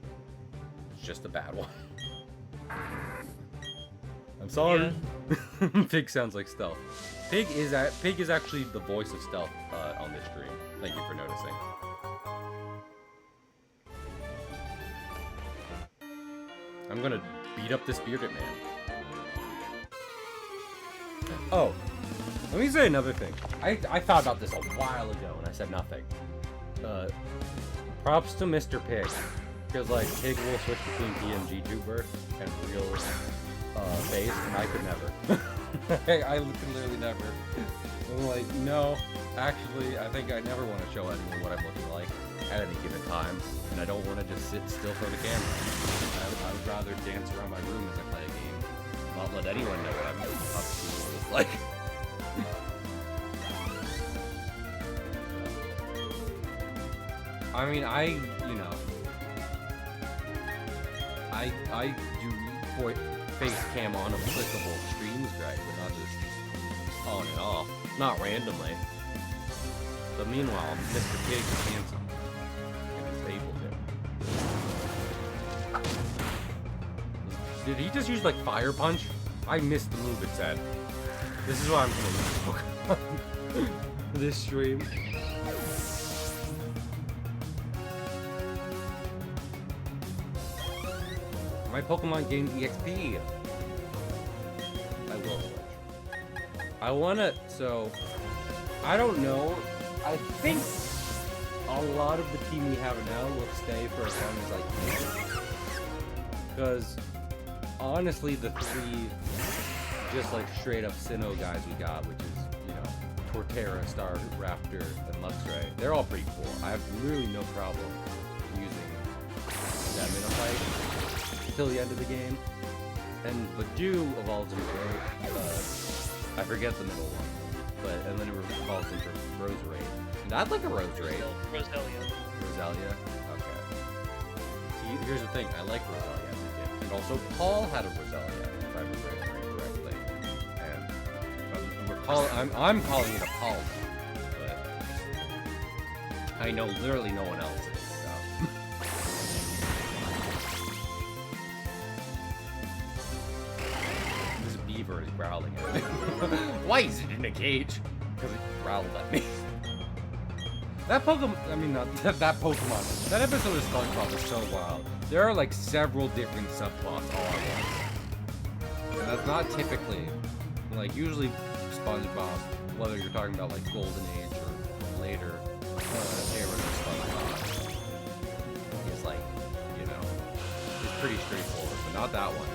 It's just a bad one. I'm sorry. Pig sounds like Stealth. Pig is actually the voice of Stealth on this stream. Thank you for noticing. I'm gonna beat up this bearded man. Oh, let me say another thing. I thought about this a while ago and I said nothing. Props to Mr. Pig. Because, like, Pig will switch between PNG tuber and real face, and I could never. I could literally never. I'm like, no, actually, I think I never want to show anyone what I'm looking like at any given time, and I don't want to just sit still for the camera. I would rather dance around my room as I play a game, not let anyone know what I'm up to, like. I mean, I do face cam on applicable streams, right, but not just on and off, not randomly. But meanwhile, Mr. Pig is handsome and disabled him. Did he just use like Fire Punch? I missed the move it said. This is why I'm gonna use Pokemon this stream. My Pokemon gained EXP. I will switch. I wanna, so, I don't know. I think a lot of the team we have now will stay for as long as I can. Because, honestly, the three, just like straight up Sinnoh guys we got, which is, you know, Torterra, Star Raptor, and Luxray, they're all pretty cool. I have really no problem using them in a fight till the end of the game. And Badoo evolves into I forget the middle one, but and then it evolves into Roserade. And I'd like a Roserade. Roselia? Okay. See, here's the thing, I like Roselia as a kid. And also Paul had a Roselia, if I remember correctly. And I'm calling it a Paul, but I know literally no one else is, so. Beaver is growling at me. Why is it in a cage? Because it growled at me. That Pokemon, I mean, not that Pokemon. That episode of SpongeBob is so wild. There are like several different subplots all at once. And that's not typically, like, usually SpongeBob, whether you're talking about like Golden Age or later era of SpongeBob, is like, you know, it's pretty straightforward, but not that one.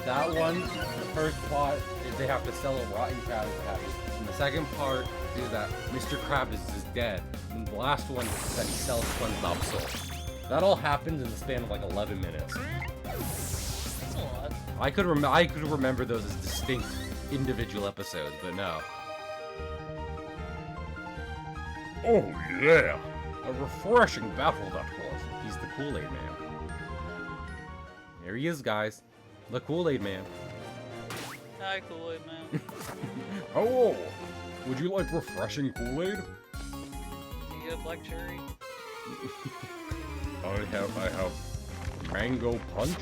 That one, the first plot is they have to sell a rotten Krabby Patty. And the second part is that Mr. Krabs is dead. And the last one is that he sells SpongeBob's soul. That all happens in the span of like 11 minutes. That's a lot. I could remember those as distinct individual episodes, but no. Oh yeah! A refreshing battle that was. He's the Kool-Aid Man. There he is, guys. The Kool-Aid Man. Hi, Kool-Aid Man. Hello! Would you like refreshing Kool-Aid? Do you have black cherry? I have mango punch.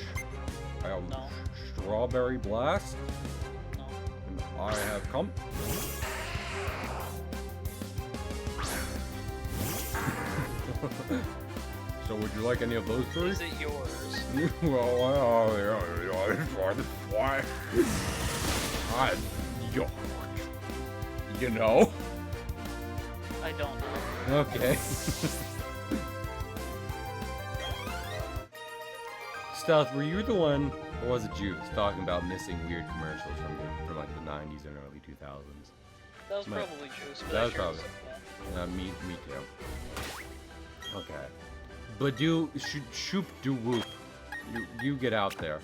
I have No. strawberry blast. No. And I have So would you like any of those three? Is it yours? Why? You know? I don't know. Okay. Stealth, were you the one, or was it you, talking about missing weird commercials from like the 90s and early 2000s? That was Right. probably Juice. That was probably. Me too. Okay. Badoo, shoop doo whoop. You get out there.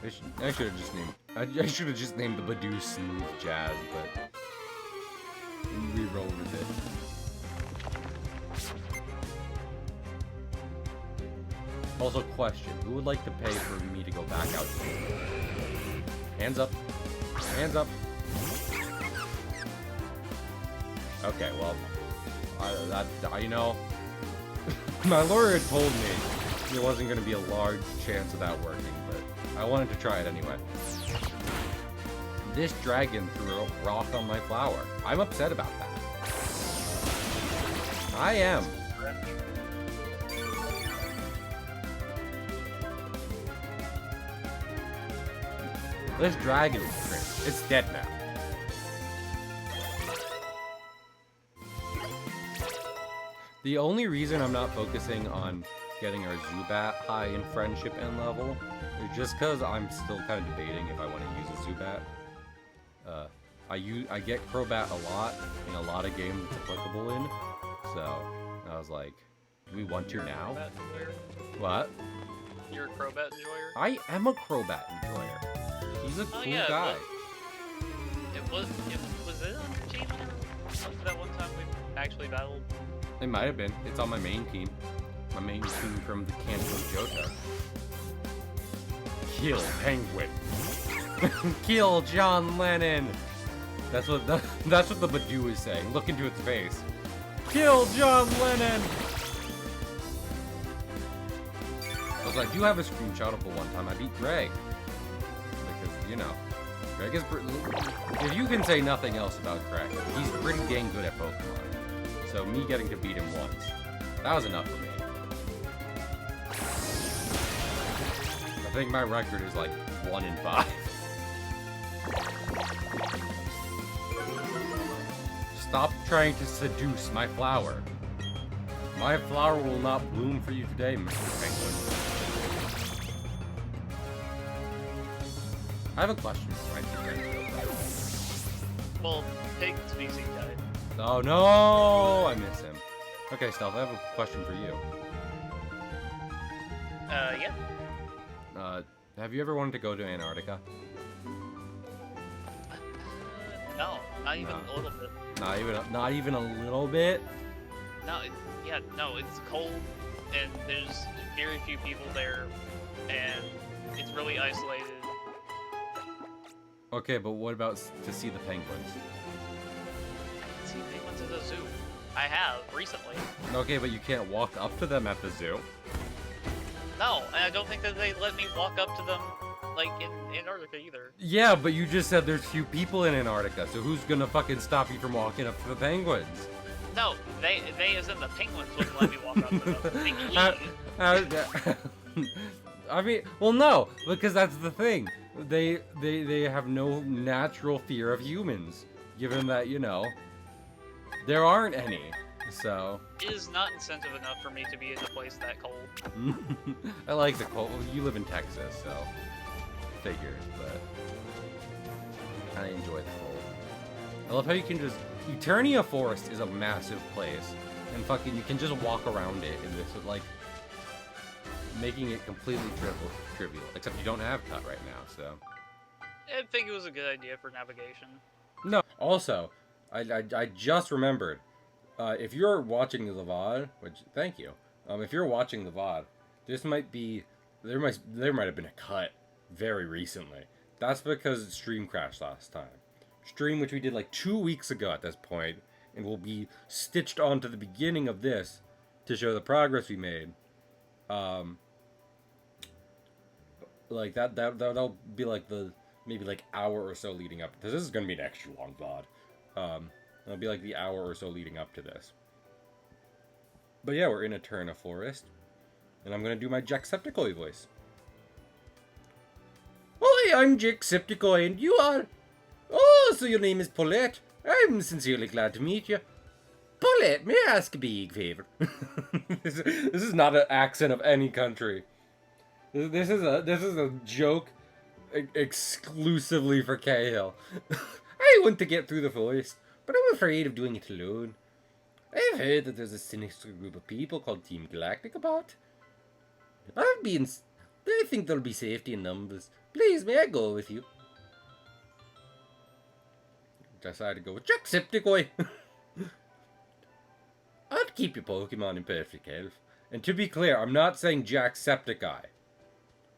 I should have just named. I should have just named the Badoo Smooth Jazz, but we roll with it. Also, question: who would like to pay for me to go back out? Hands up! Hands up! Okay, well, you know, my lawyer had told me there wasn't going to be a large chance of that working, but I wanted to try it anyway. This dragon threw a rock on my flower. I'm upset about that. I am. This dragon is crazy. It's dead now. The only reason I'm not focusing on getting our Zubat high in friendship and level is just because I'm still kind of debating if I want to use a Zubat. I get Crobat a lot in a lot of games it's applicable in, so I was like, do we want to now? What? You're a Crobat enjoyer? I am a Crobat enjoyer. He's a cool yeah, guy. Was it on your team whenever that one time we actually battled? It might have been. It's on my main team. My main team from the Kanto Johto. Kill Penguin. Kill John Lennon. That's what the Badoo is saying. Look into its face. Kill John Lennon. I was like, do you have a screenshot of the one time I beat Greg? Because, you know, Greg is... If you can say nothing else about Greg, he's pretty dang good at Pokemon. So me getting to beat him once, that was enough for me. I think my record is like 1 in 5. Stop trying to seduce my flower. My flower will not bloom for you today, Mr. Penguin. I have a question for my Well, pig species died. Oh no! I miss him. Okay, Stealth, I have a question for you. Yeah. Have you ever wanted to go to Antarctica? No, not even No. a little bit. Not even a little bit? No, no, it's cold, and there's very few people there, and it's really isolated. Okay, but what about to see the penguins? See, they went to the zoo. I have, recently. Okay, but you can't walk up to them at the zoo. No, and I don't think that they let me walk up to them, like, in Antarctica either. Yeah, but you just said there's few people in Antarctica, so who's gonna fucking stop you from walking up to the penguins? No, they as in the penguins wouldn't let me walk up to them. I mean, well, no, because that's the thing. They have no natural fear of humans, given that, you know, there aren't any. So It is not incentive enough for me to be in a place that cold. I like the cold. You live in Texas, so figures, but I enjoy the cold. I love how you can just Eternia Forest is a massive place, and fucking you can just walk around it in this like making it completely trivial. Except you don't have cut right now, so. I think it was a good idea for navigation. No. Also, I just remembered. If you're watching the VOD, which thank you. If you're watching the VOD, there might have been a cut very recently. That's because stream crashed last time. Stream, which we did like 2 weeks ago at this point, and will be stitched onto the beginning of this to show the progress we made. Like that'll be like the maybe like hour or so leading up. This is gonna be an extra long VOD. It'll be like the hour or so leading up to this. But yeah, we're in Eterna Forest, and I'm gonna do my Jacksepticeye voice. Hi, I'm Jacksepticeye, and you are... Oh, so your name is Paulette. I'm sincerely glad to meet you. Paulette, may I ask a big favor? This is not an accent of any country. This is a joke exclusively for Cahill. I want to get through the forest, but I'm afraid of doing it alone. I've heard that there's a sinister group of people called Team Galactic about. I think there'll be safety in numbers. Please, may I go with you? Decided to go with Jacksepticeye. I'd keep your Pokemon in perfect health. And to be clear, I'm not saying Jacksepticeye.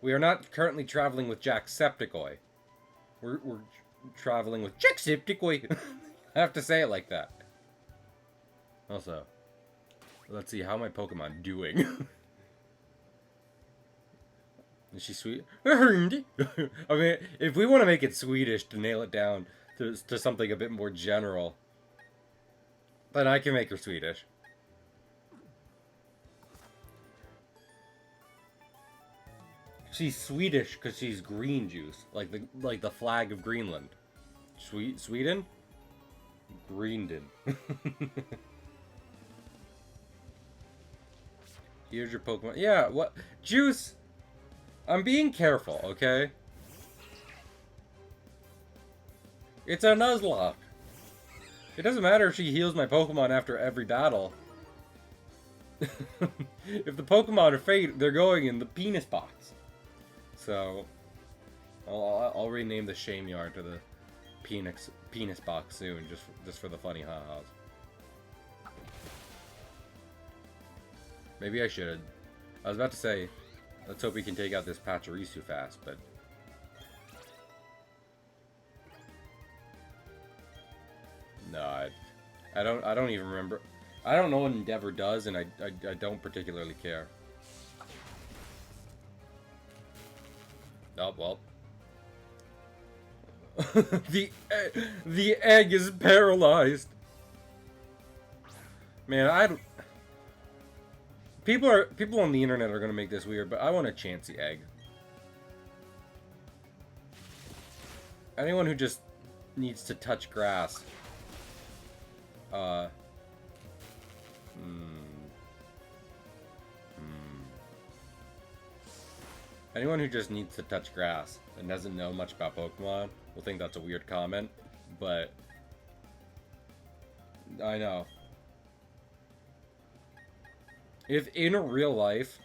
We are not currently traveling with Jacksepticeye. We're traveling with Jacksepticeye. I have to say it like that. Also, let's see, how my Pokemon doing? Is she sweet? I mean, if we want to make it Swedish to nail it down to something a bit more general, then I can make her Swedish. She's Swedish because she's green juice, like the flag of Greenland. Sweden? Greendon. Here's your Pokemon. Yeah, what? Juice! I'm being careful, okay? It's a Nuzlocke. It doesn't matter if she heals my Pokemon after every battle. If the Pokemon are fate, they're going in the penis box. So, I'll rename the Shame Yard to the penis box soon, just for the funny ha-has. Maybe I should. I was about to say, let's hope we can take out this Pachirisu fast, but... No, I don't even remember. I don't know what Endeavor does, and I don't particularly care. Oh, well. the egg is paralyzed. Man, people on the internet are gonna make this weird, but I want a Chansey egg. Anyone who just needs to touch grass. Anyone who just needs to touch grass and doesn't know much about Pokemon will think that's a weird comment, but I know. If in real life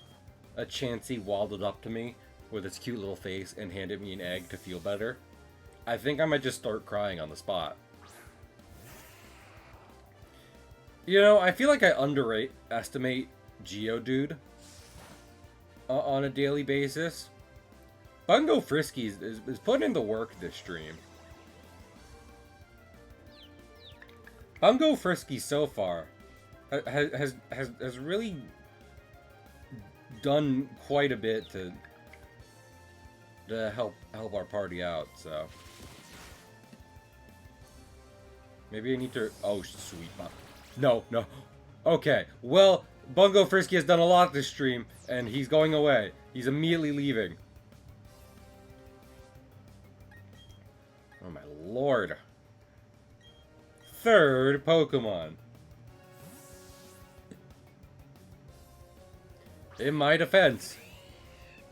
a Chansey waddled up to me with its cute little face and handed me an egg to feel better, I think I might just start crying on the spot. You know, I feel like I underestimate Geodude on a daily basis. Bungo Frisky is putting in the work this stream. Bungo Frisky so far has really done quite a bit to help our party out, so maybe I need to... Oh, sweet. No. Okay, well, Bungo Frisky has done a lot this stream, and he's going away. He's immediately leaving. Oh my lord. Third Pokemon. In my defense,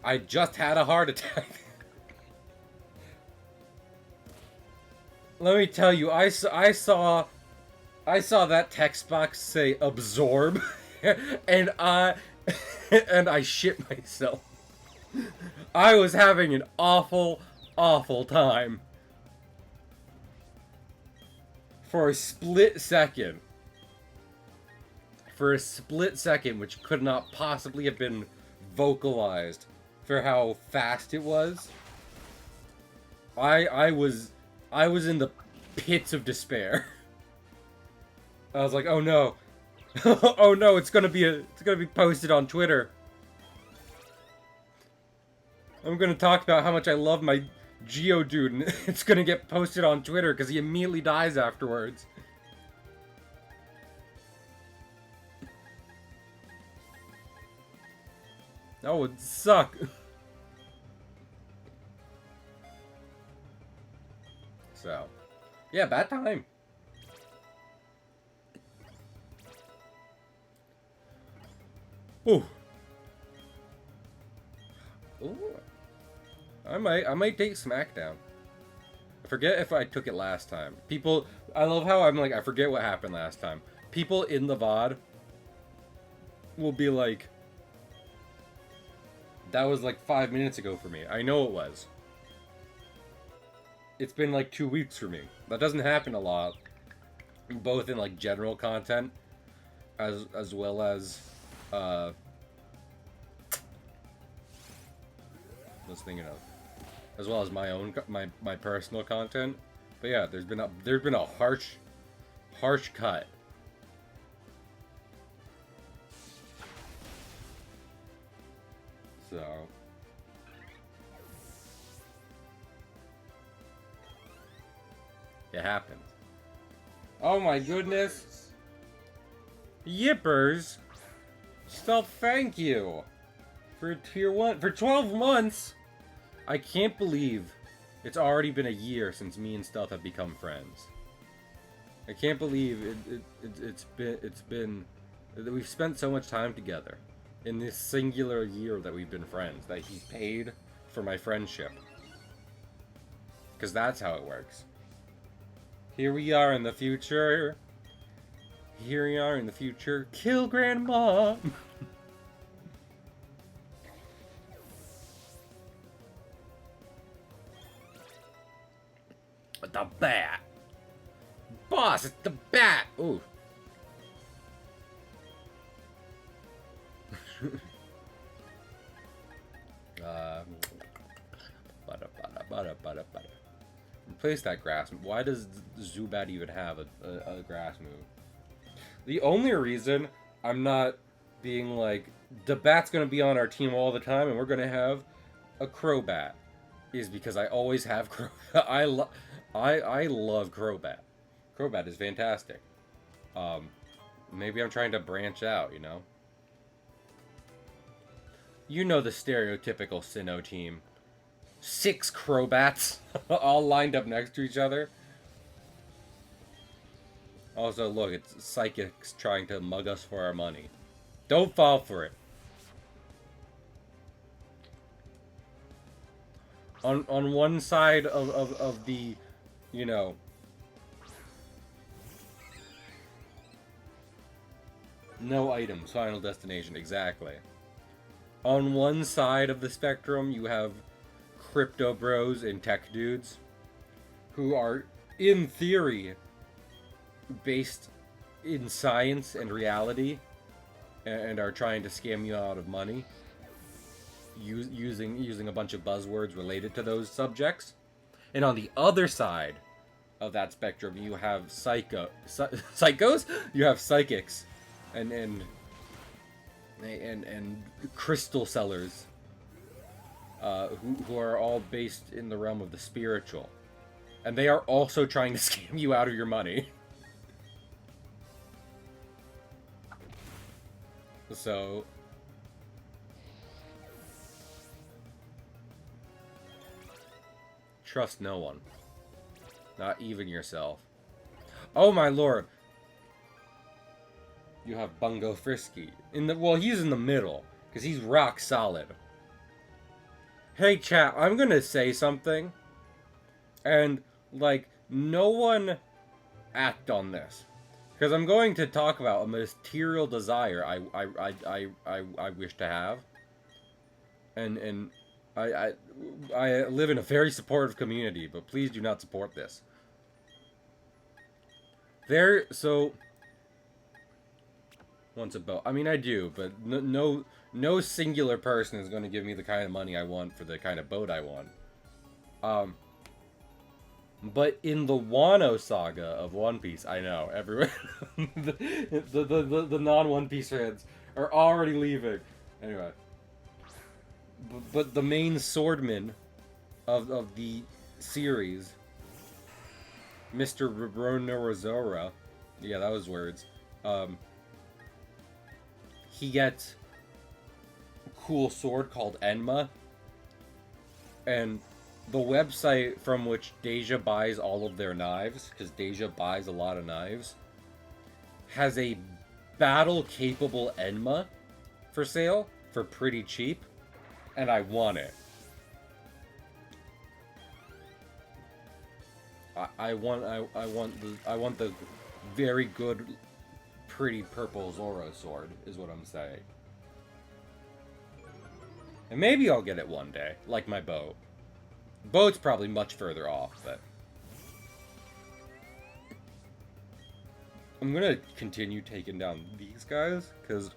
I just had a heart attack. Let me tell you, I saw that text box say absorb, and I shit myself. I was having an awful time. For a split second, which could not possibly have been vocalized for how fast it was, I was in the pits of despair. I was like, oh no. Oh no, it's gonna be posted on Twitter. I'm gonna talk about how much I love my Geodude, and it's gonna get posted on Twitter because he immediately dies afterwards. That would suck. So, yeah, bad time. Ooh. Ooh. I might take SmackDown. I forget if I took it last time. People, I love how I'm like, I forget what happened last time. People in the VOD will be like, that was like 5 minutes ago for me. I know it was. It's been like 2 weeks for me. That doesn't happen a lot. Both in like general content as well as I was thinking of, as well as my own my personal content. But yeah, there's been a harsh cut. So it happens. Oh my goodness. Yippers. Still thank you for tier 1 for 12 months. I can't believe it's already been a year since me and Stealth have become friends. I can't believe it's been we've spent so much time together in this singular year that we've been friends, that he's paid for my friendship. Because that's how it works. Here we are in the future. Here we are in the future. Kill Grandma! The bat! Boss, it's the bat! Ooh. Replace that grass. Why does Zubat even have a grass move? The only reason I'm not being like, the bat's gonna be on our team all the time and we're gonna have a Crobat is because I always have I love Crobat. Crobat is fantastic. Maybe I'm trying to branch out, you know? You know the stereotypical Sinnoh team. 6 Crobats all lined up next to each other. Also, look, it's psychics trying to mug us for our money. Don't fall for it. On one side of the, you know, no items, final destination, exactly. On one side of the spectrum, you have crypto bros and tech dudes who are, in theory, based in science and reality and are trying to scam you out of money using a bunch of buzzwords related to those subjects. And on the other side of that spectrum, you have psychos? You have psychics and crystal sellers who are all based in the realm of the spiritual. And they are also trying to scam you out of your money. So trust no one. Not even yourself. Oh my lord. You have Bungo Frisky. Well, he's in the middle, because he's rock solid. Hey chat, I'm gonna say something. And, like, no one act on this. Because I'm going to talk about a material desire I wish to have. And I live in a very supportive community, but please do not support this. So wants a boat. I mean, I do, but no singular person is going to give me the kind of money I want for the kind of boat I want. But in the Wano saga of One Piece, I know everyone, the non One Piece fans are already leaving. Anyway, but the main swordman of the series, Mr. Roronorazora, yeah, that was words. He gets a cool sword called Enma, and the website from which Deja buys all of their knives, because Deja buys a lot of knives, has a battle-capable Enma for sale for pretty cheap, and I want it. I want the very good, pretty purple Zoro sword, is what I'm saying. And maybe I'll get it one day, like my boat. Boat's probably much further off, but I'm gonna continue taking down these guys, because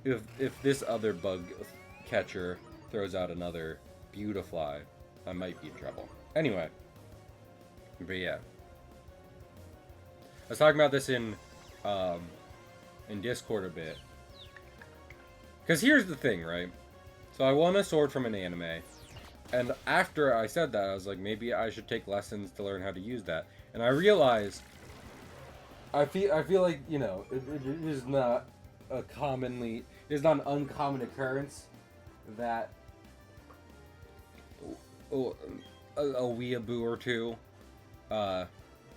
if this other bug catcher throws out another Beautifly, I might be in trouble. Anyway, but yeah, I was talking about this in Discord a bit, because here's the thing, right? So I won a sword from an anime. And after I said that, I was like, maybe I should take lessons to learn how to use that. And I realized, I feel like, you know, it is not a commonly, it is not an uncommon occurrence that a weeaboo or two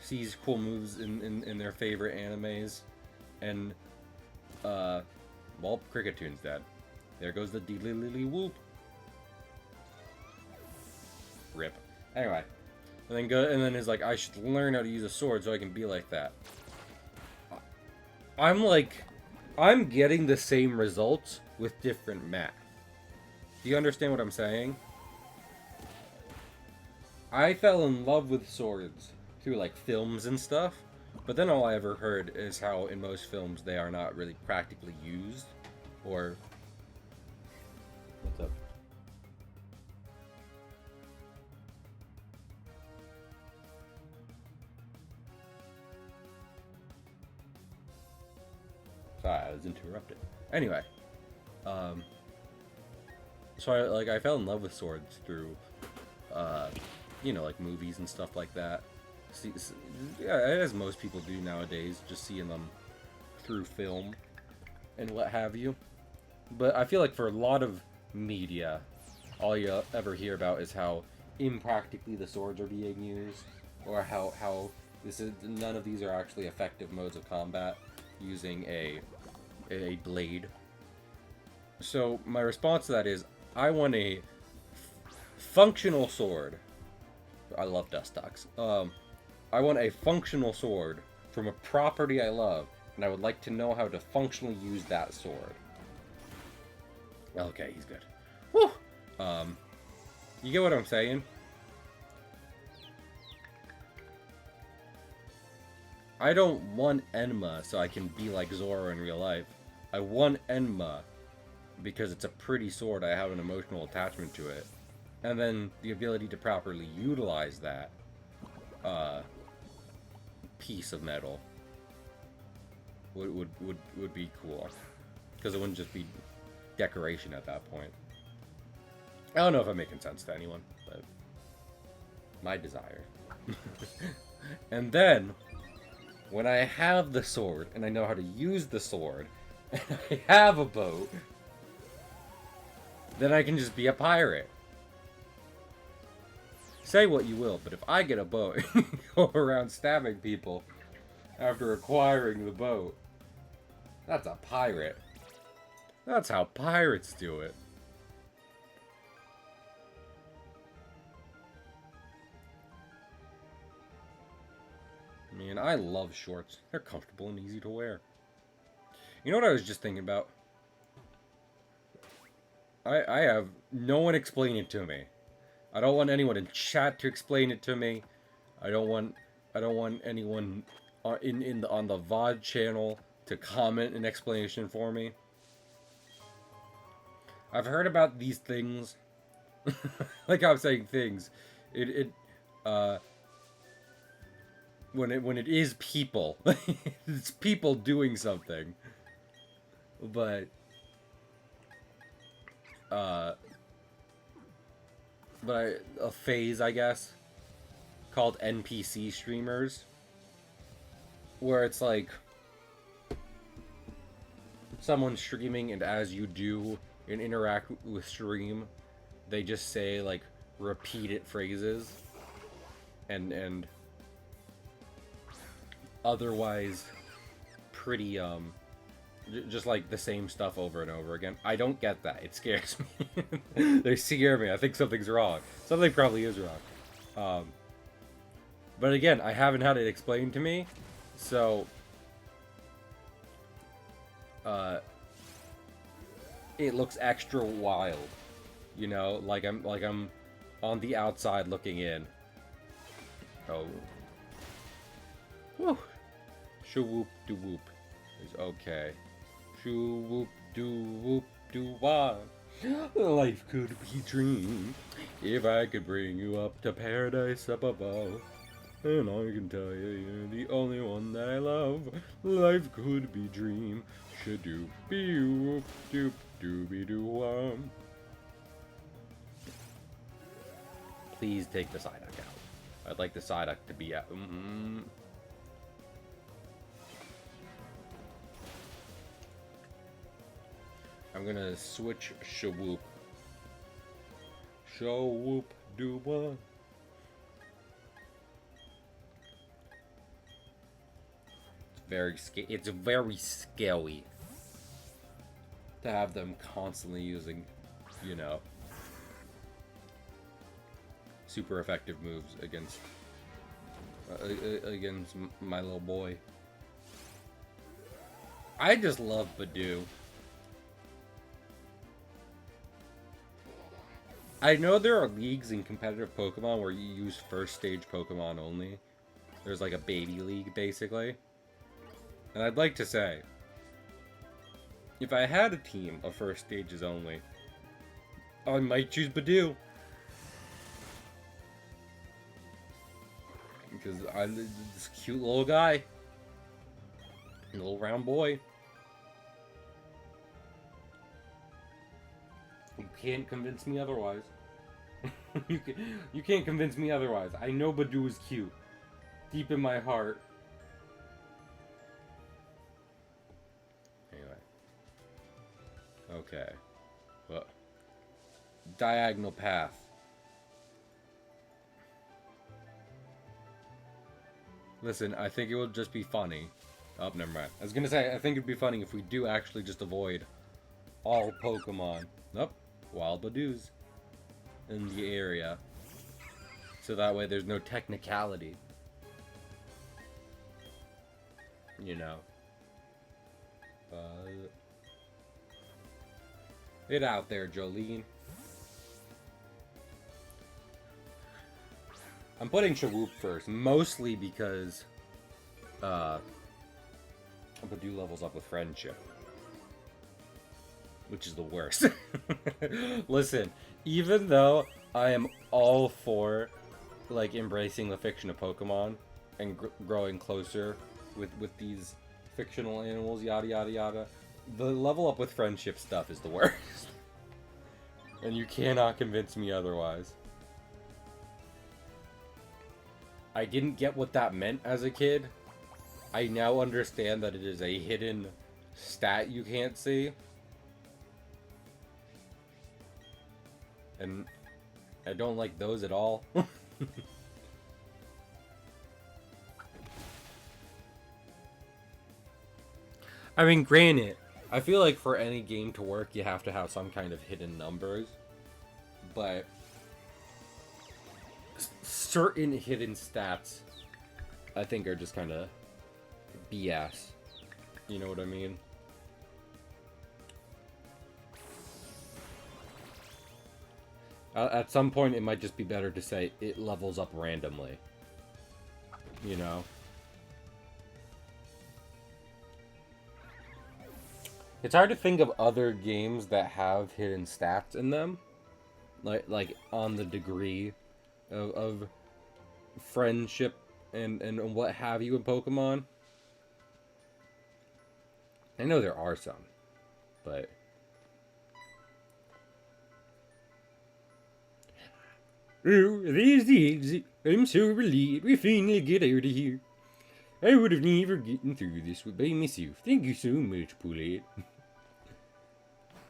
sees cool moves in their favorite animes, and well, Cricket Tune's dead. There goes the deedly whoop. Rip. Anyway, and then he's like, I should learn how to use a sword so I can be like that. I'm getting the same results with different math. Do you understand what I'm saying? I fell in love with swords through like films and stuff, but then all I ever heard is how in most films they are not really practically used, or what's up? Sorry, I was interrupted. Anyway, so I fell in love with swords through, you know, like movies and stuff like that. Yeah, as most people do nowadays, just seeing them through film and what have you. But I feel like for a lot of media, all you ever hear about is how impractically the swords are being used, or how none of these are actually effective modes of combat using a blade. So my response to that is, I want a functional sword. I love dust dogs. I want a functional sword from a property I love, and I would like to know how to functionally use that sword. Okay, he's good. Whew! You get what I'm saying? I don't want Enma so I can be like Zoro in real life. I want Enma because it's a pretty sword, I have an emotional attachment to it. And then the ability to properly utilize that piece of metal would be cool. Because it wouldn't just be decoration at that point. I don't know if I'm making sense to anyone, but my desire. And then, when I have the sword, and I know how to use the sword, and I have a boat, then I can just be a pirate. Say what you will, but if I get a boat and go around stabbing people after acquiring the boat, that's a pirate. That's how pirates do it. Man, I love shorts. They're comfortable and easy to wear. You know what I was just thinking about? I have no one explain it to me. I don't want anyone in chat to explain it to me. I don't want anyone on the VOD channel to comment an explanation for me. I've heard about these things. Like I'm saying things. when it is people. It's people doing something. But a phase, I guess, called NPC streamers, where it's like someone streaming, and as you do and interact with stream, they just say like repeated phrases and otherwise pretty just like the same stuff over and over again. I don't get that. It scares me. They scare me. I think something's wrong. Something probably is wrong. But again, I haven't had it explained to me, so it looks extra wild, you know, like I'm on the outside looking in. Oh, whew. Shoo-whoop doo whoop is okay. Shoo-whoop doo whoop doo wah. Life could be a dream if I could bring you up to paradise up above. And I can tell you, you're the only one that I love. Life could be dream. Shadoo be whoop doop dooby doo. Please take the Psyduck out. I'd like the Psyduck to be out. I'm gonna switch Shawhoop. Shawhoop dooba. It's very scary to have them constantly using, you know, super effective moves against my little boy. I just love Badoo. I know there are leagues in competitive Pokemon where you use first stage Pokemon only. There's like a baby league, basically. And I'd like to say, if I had a team of first stages only, I might choose Badoo. Because I'm this cute little guy. Little round boy. You can't convince me otherwise. You can't convince me otherwise. I know Badoo is cute. Deep in my heart. Anyway. Okay. Well, diagonal path. Listen, I think it will just be funny. Oh, never mind. I was gonna say, I think it'd be funny if we do actually just avoid all Pokemon. Nope. Wild Badoos in the area. So that way there's no technicality. You know. Get out there, Jolene. I'm putting Shawhoop first, mostly because Badoo levels up with friendship. Which is the worst. Listen, even though I am all for like embracing the fiction of Pokemon and growing closer with these fictional animals, yada yada yada, the level up with friendship stuff is the worst. And you cannot convince me otherwise. I didn't get what that meant as a kid. I now understand that it is a hidden stat you can't see. And I don't like those at all. I mean, granted, I feel like for any game to work, you have to have some kind of hidden numbers. But certain hidden stats, I think, are just kind of BS. You know what I mean? At some point, it might just be better to say it levels up randomly. You know? It's hard to think of other games that have hidden stats in them. Like on the degree of friendship and what have you in Pokemon. I know there are some, but oh, there's the exit. I'm so relieved we finally get out of here. I would have never gotten through this by myself. Thank you so much, Poulet.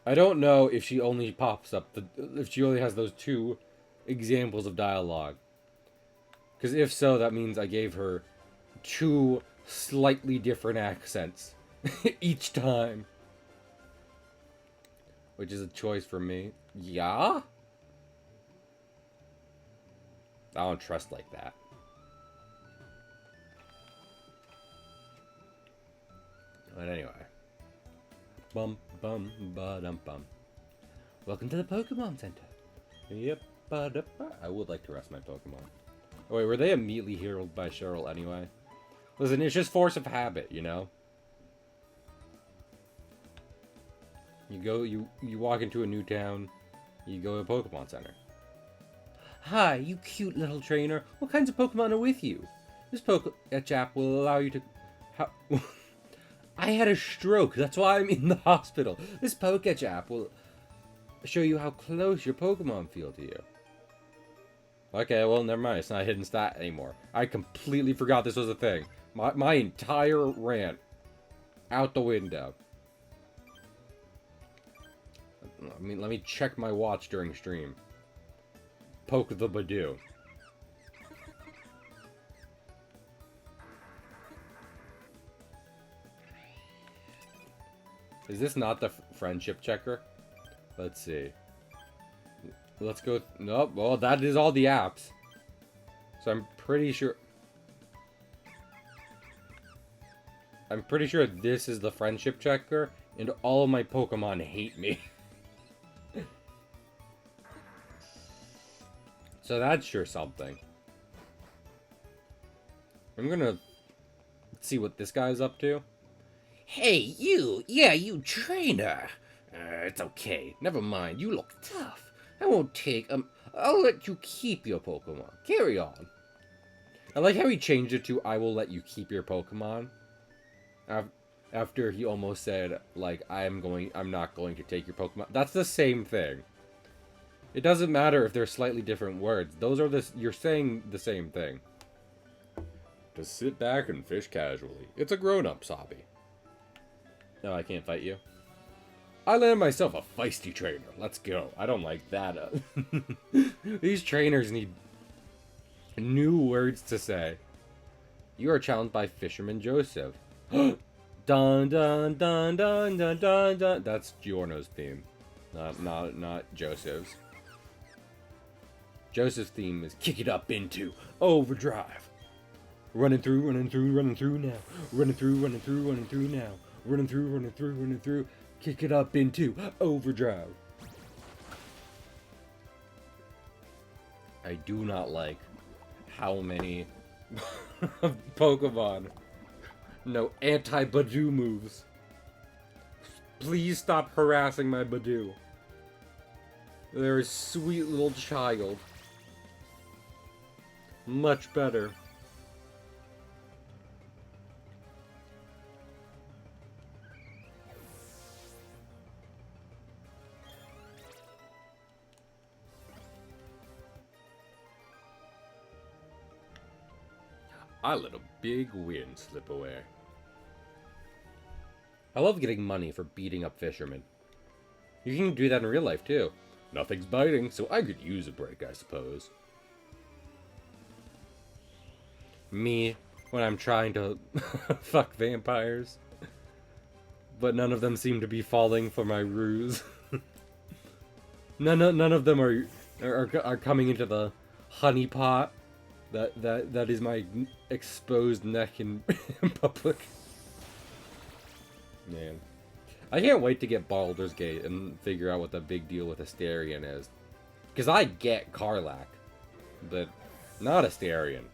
I don't know if she only pops up if she only has those 2 examples of dialogue. Because if so, that means I gave her 2 slightly different accents each time. Which is a choice for me. Yeah? I don't trust like that. But anyway. Bum bum ba dum bum. Welcome to the Pokemon Center. Yep, I would like to rest my Pokemon. Oh wait, were they immediately healed by Cheryl anyway? Listen, it's just force of habit, you know? You walk into a new town, you go to a Pokemon Center. Hi, you cute little trainer. What kinds of Pokemon are with you? This Pokechap will allow you to... I had a stroke, that's why I'm in the hospital. This Pokechap will show you how close your Pokemon feel to you. Okay, well, never mind. It's not a hidden stat anymore. I completely forgot this was a thing. My entire rant out the window. I mean, let me check my watch during stream. Poke the Badoo. Is this not the friendship checker? Let's see. Let's go. Nope. Well, that is all the apps. So I'm pretty sure. I'm pretty sure this is the friendship checker, and all of my Pokemon hate me. So that's sure something. I'm gonna see what this guy's up to. Hey, you! Yeah, you trainer! It's okay. Never mind. You look tough. I won't take, I'll let you keep your Pokemon. Carry on. I like how he changed it to, I will let you keep your Pokemon. After he almost said, like, I'm not going to take your Pokemon. That's the same thing. It doesn't matter if they're slightly different words. Those are you're saying the same thing. Just sit back and fish casually. It's a grown-up's hobby. No, I can't fight you. I landed myself a feisty trainer. Let's go. I don't like that. These trainers need new words to say. You are challenged by Fisherman Joseph. Dun dun dun dun dun dun dun. That's Giorno's theme, not Joseph's. Joseph's theme is kick it up into overdrive. Running through now. Running through now. Running through. Kick it up into overdrive. I do not like how many Pokemon know anti-Badoo moves. Please stop harassing my Badoo. They're a sweet little child. Much better. I let a big win slip away. I love getting money for beating up fishermen. You can do that in real life, too. Nothing's biting, so I could use a break, I suppose. Me, when I'm trying to fuck vampires. But none of them seem to be falling for my ruse. none of them are coming into the honey pot. That is my exposed neck in public. Man. I can't wait to get Baldur's Gate and figure out what the big deal with Asterion is. Because I get Karlach, but not Asterion.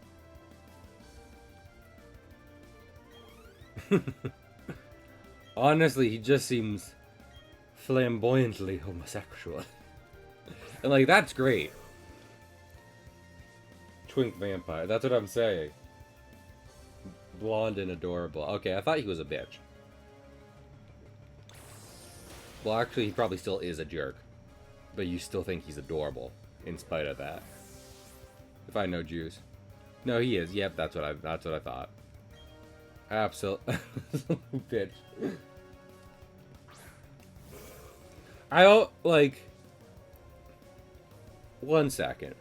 Honestly, he just seems flamboyantly homosexual. And like, that's great. Twink vampire, that's what I'm saying. Blonde and adorable. Okay, I thought he was a bitch. Well, actually, he probably still is a jerk. But you still think he's adorable, in spite of that. If I know Juice. No, he is. Yep, that's what I thought. Absolutely. Bitch. I don't, like... One second.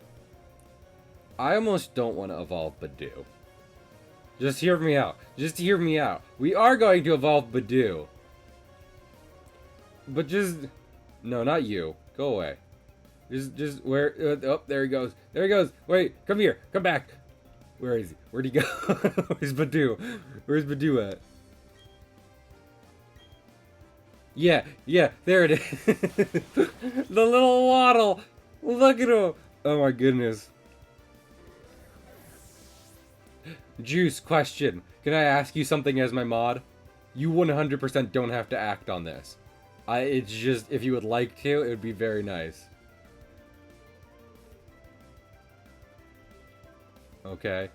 I almost don't want to evolve Badoo. Just hear me out. Just hear me out. We are going to evolve Badoo. But just... No, not you. Go away. Just where... oh, there he goes. There he goes. Wait, come here. Come back. Where is he? Where'd he go? Where's Badoo? Where's Badoo at? Yeah, there it is. The little waddle. Look at him. Oh my goodness. Juice, question. Can I ask you something as my mod? You 100% don't have to act on this. It's just, if you would like to, it would be very nice. Okay.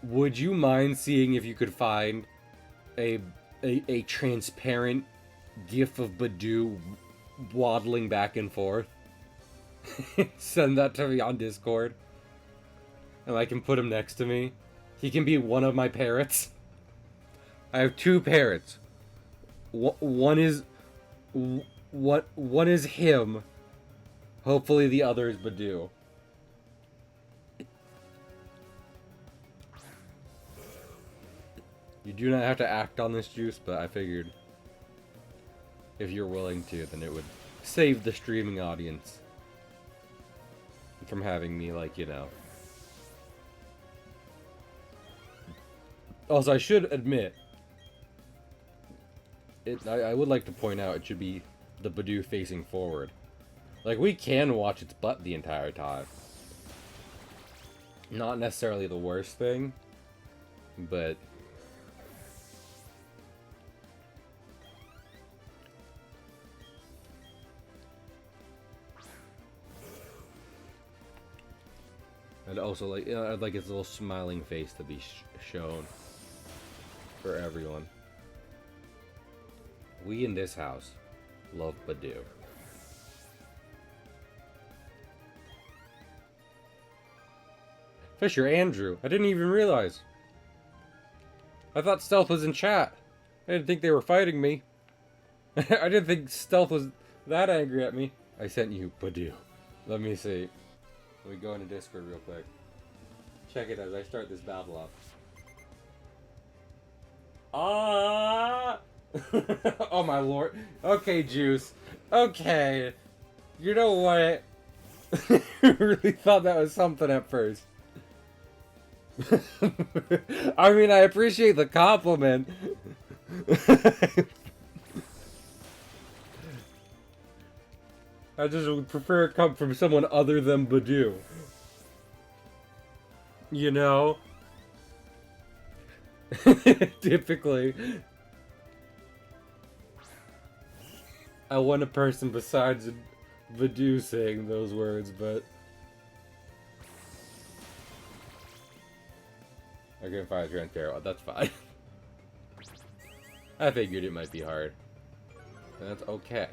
Would you mind seeing if you could find a transparent gif of Badoo waddling back and forth? Send that to me on Discord. And I can put him next to me. He can be one of my parrots. I have 2 parrots. One is him. Hopefully the other is Badoo. You do not have to act on this, Juice, but I figured if you're willing to, then it would save the streaming audience from having me, like, you know. Also, I should admit, I would like to point out it should be the Badoo facing forward. Like, we can watch its butt the entire time. Not necessarily the worst thing, but... I'd also like, I'd like its little smiling face to be shown for everyone. We in this house love Badoo. Fisher Andrew, I didn't even realize. I thought Stealth was in chat. I didn't think they were fighting me. I didn't think Stealth was that angry at me. I sent you Badoo. Let me see. Let me go into Discord real quick. Check it as I start this battle up. Ah! Oh my lord. Okay, Juice. Okay. You know what? I really thought that was something at first. I mean, I appreciate the compliment. I just would prefer it come from someone other than Badoo. You know? Typically. I want a person besides Badoo saying those words, but... I can find a transparent. That's fine. I figured it might be hard. And that's okay.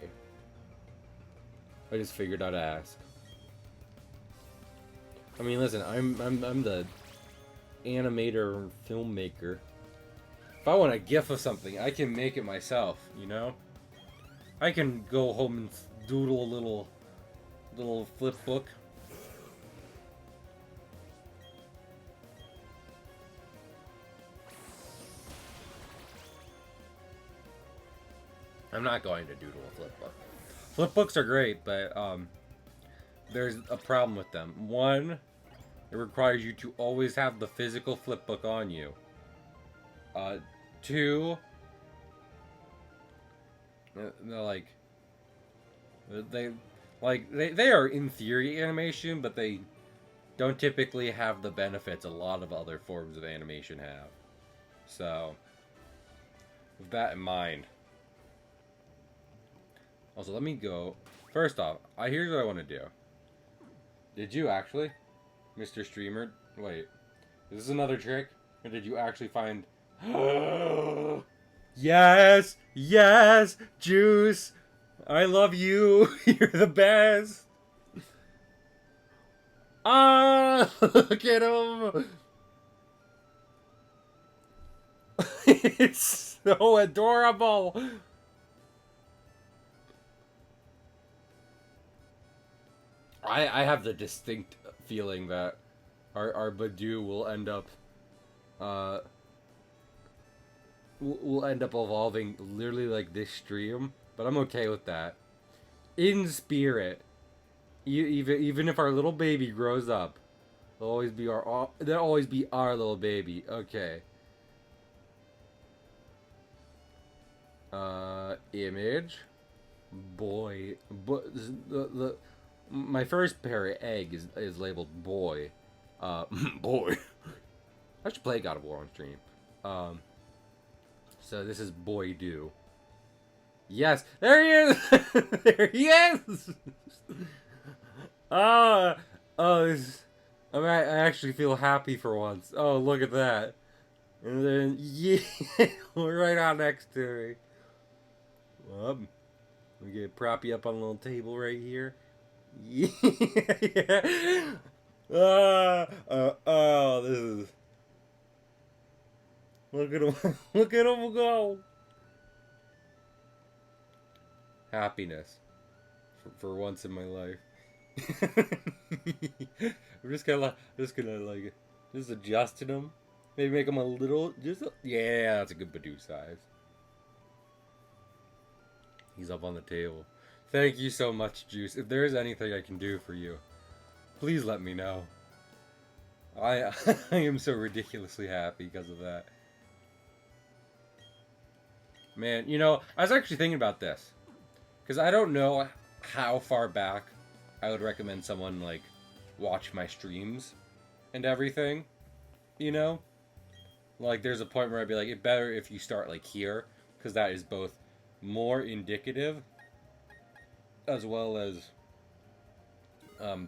I just figured I'd ask. I mean, listen, I'm the animator, filmmaker. If I want a GIF of something, I can make it myself. You know, I can go home and doodle a little flip book. I'm not going to doodle a flip book. Flip books are great, but there's a problem with them. One, it requires you to always have the physical flip book on you. Two, they're they are in theory animation, but they don't typically have the benefits a lot of other forms of animation have. So, with that in mind. Also, let me go. First off, here's what I want to do. Did you actually, Mr. Streamer? Wait, is this another trick? Or did you actually find Yes! Yes! Juice! I love you! You're the best! Ah! Look at him! It's so adorable! I have the distinct feeling that our Badoo will end up will end up evolving literally like this stream, but I'm okay with that. In spirit, even if our little baby grows up, they'll always be our little baby. Okay. Image, boy, but the my first pair of egg is labeled boy. Boy. I should play God of War on stream. So this is Boy Do. Yes, there he is. There he is. Oh, I actually feel happy for once. Oh, look at that. And then yeah, right on next to me. Well, we get prop you up on a little table right here. Yeah. Oh, this is. Look at him! Look at him go! Happiness, for once in my life. I'm just adjusting him. Maybe make him a little, yeah, that's a good Badoo size. He's up on the table. Thank you so much, Juice. If there is anything I can do for you, please let me know. I am so ridiculously happy because of that. Man, you know, I was actually thinking about this. Because I don't know how far back I would recommend someone, like, watch my streams and everything. You know? Like, there's a point where I'd be like, it's better if you start, like, here. Because that is both more indicative as well as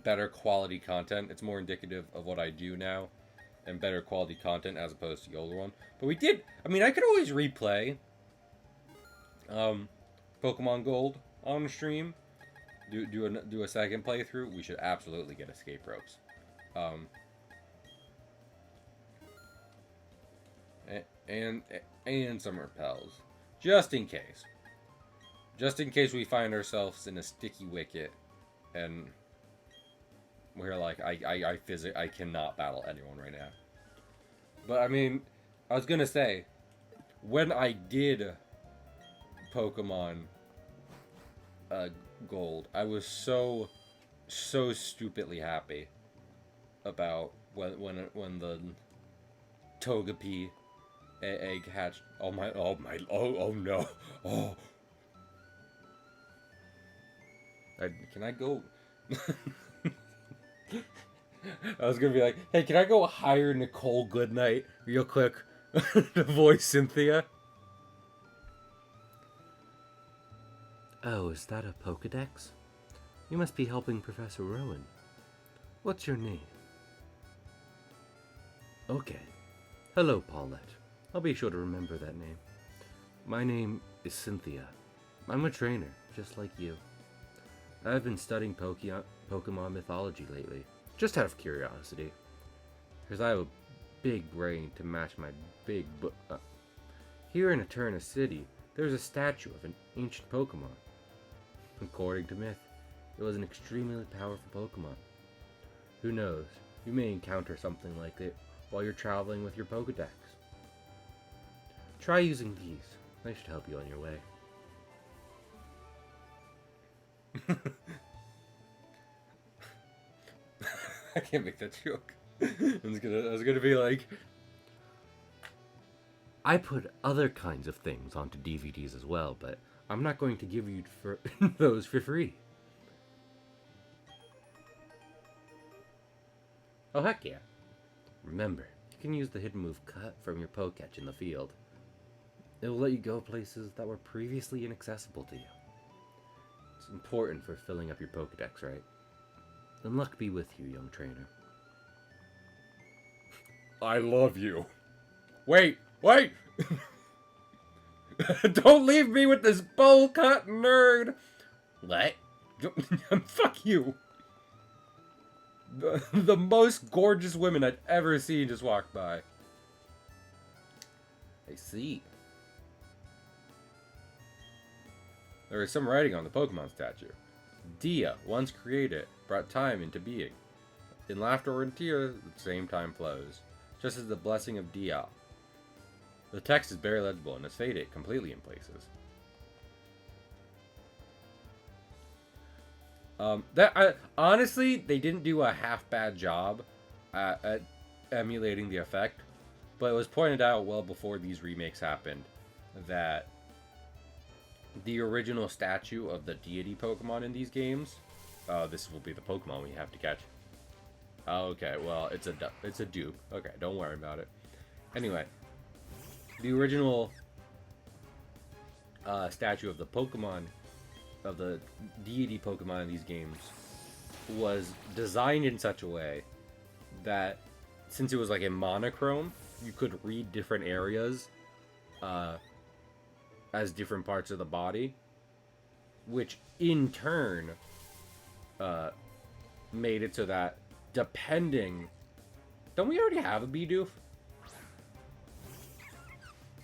better quality content. It's more indicative of what I do now and better quality content as opposed to the older one. But we did, I mean, I could always replay Pokemon Gold on stream. Do a second playthrough. We should absolutely get escape ropes. And some repels. Just in case. Just in case we find ourselves in a sticky wicket and we're like, I cannot battle anyone right now. But I mean, I was gonna say, when I did Pokemon Gold, I was so stupidly happy about when the Togepi egg hatched. Oh no. Oh. Can I go? I was gonna be like, hey, can I go hire Nicole Goodnight real quick to voice Cynthia? Oh, is that a Pokedex? You must be helping Professor Rowan. What's your name? Okay. Hello, Paulette. I'll be sure to remember that name. My name is Cynthia. I'm a trainer, just like you. I've been studying Pokemon mythology lately, just out of curiosity. Because I have a big brain to match my big Here in Eterna City, there's a statue of an ancient Pokemon. According to myth, it was an extremely powerful Pokemon. Who knows, you may encounter something like it while you're traveling with your Pokedex. Try using these. They should help you on your way. I can't make that joke. I was gonna be like, I put other kinds of things onto DVDs as well, but I'm not going to give you those for free. Oh, heck yeah. Remember, you can use the hidden move Cut from your Poketch in the field. It will let you go places that were previously inaccessible to you. It's important for filling up your Pokedex, right? And luck be with you, young trainer. I love you. Wait! Don't leave me with this bowl cut nerd! What? Fuck you! The most gorgeous women I've ever seen just walked by. I see. There is some writing on the Pokemon statue. Dia, once created, brought time into being. In laughter or in tears, the same time flows, just as the blessing of Dia. The text is barely legible and is faded completely in places. Honestly, they didn't do a half bad job at emulating the effect, but it was pointed out well before these remakes happened that the original statue of the deity Pokemon in these games, this will be the Pokemon we have to catch. Oh, okay, well, it's a dupe. Okay, don't worry about it. Anyway, the original statue of the Pokemon, of the deity Pokemon in these games, was designed in such a way that, since it was like in monochrome, you could read different areas as different parts of the body, which in turn made it so that depending... Don't we already have a Bidoof?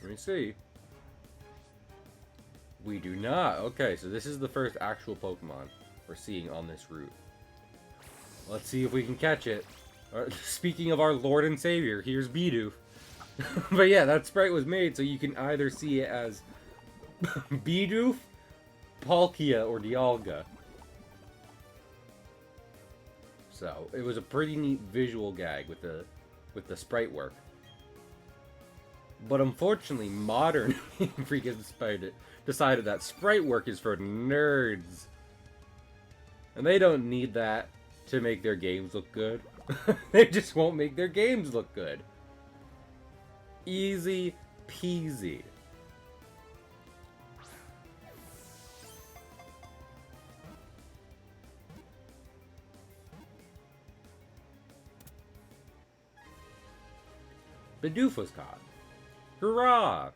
Let me see. We do not. Okay, so this is the first actual Pokemon we're seeing on this route. Let's see if we can catch it. Speaking of our Lord and Savior, here's Bidoof. But yeah, that sprite was made so you can either see it as Bidoof, Palkia, or Dialga. So it was a pretty neat visual gag with the sprite work. But unfortunately, modern Freak has decided that sprite work is for nerds. And they don't need that to make their games look good. They just won't make their games look good. Easy peasy. Bidoof was caught. Hurrah!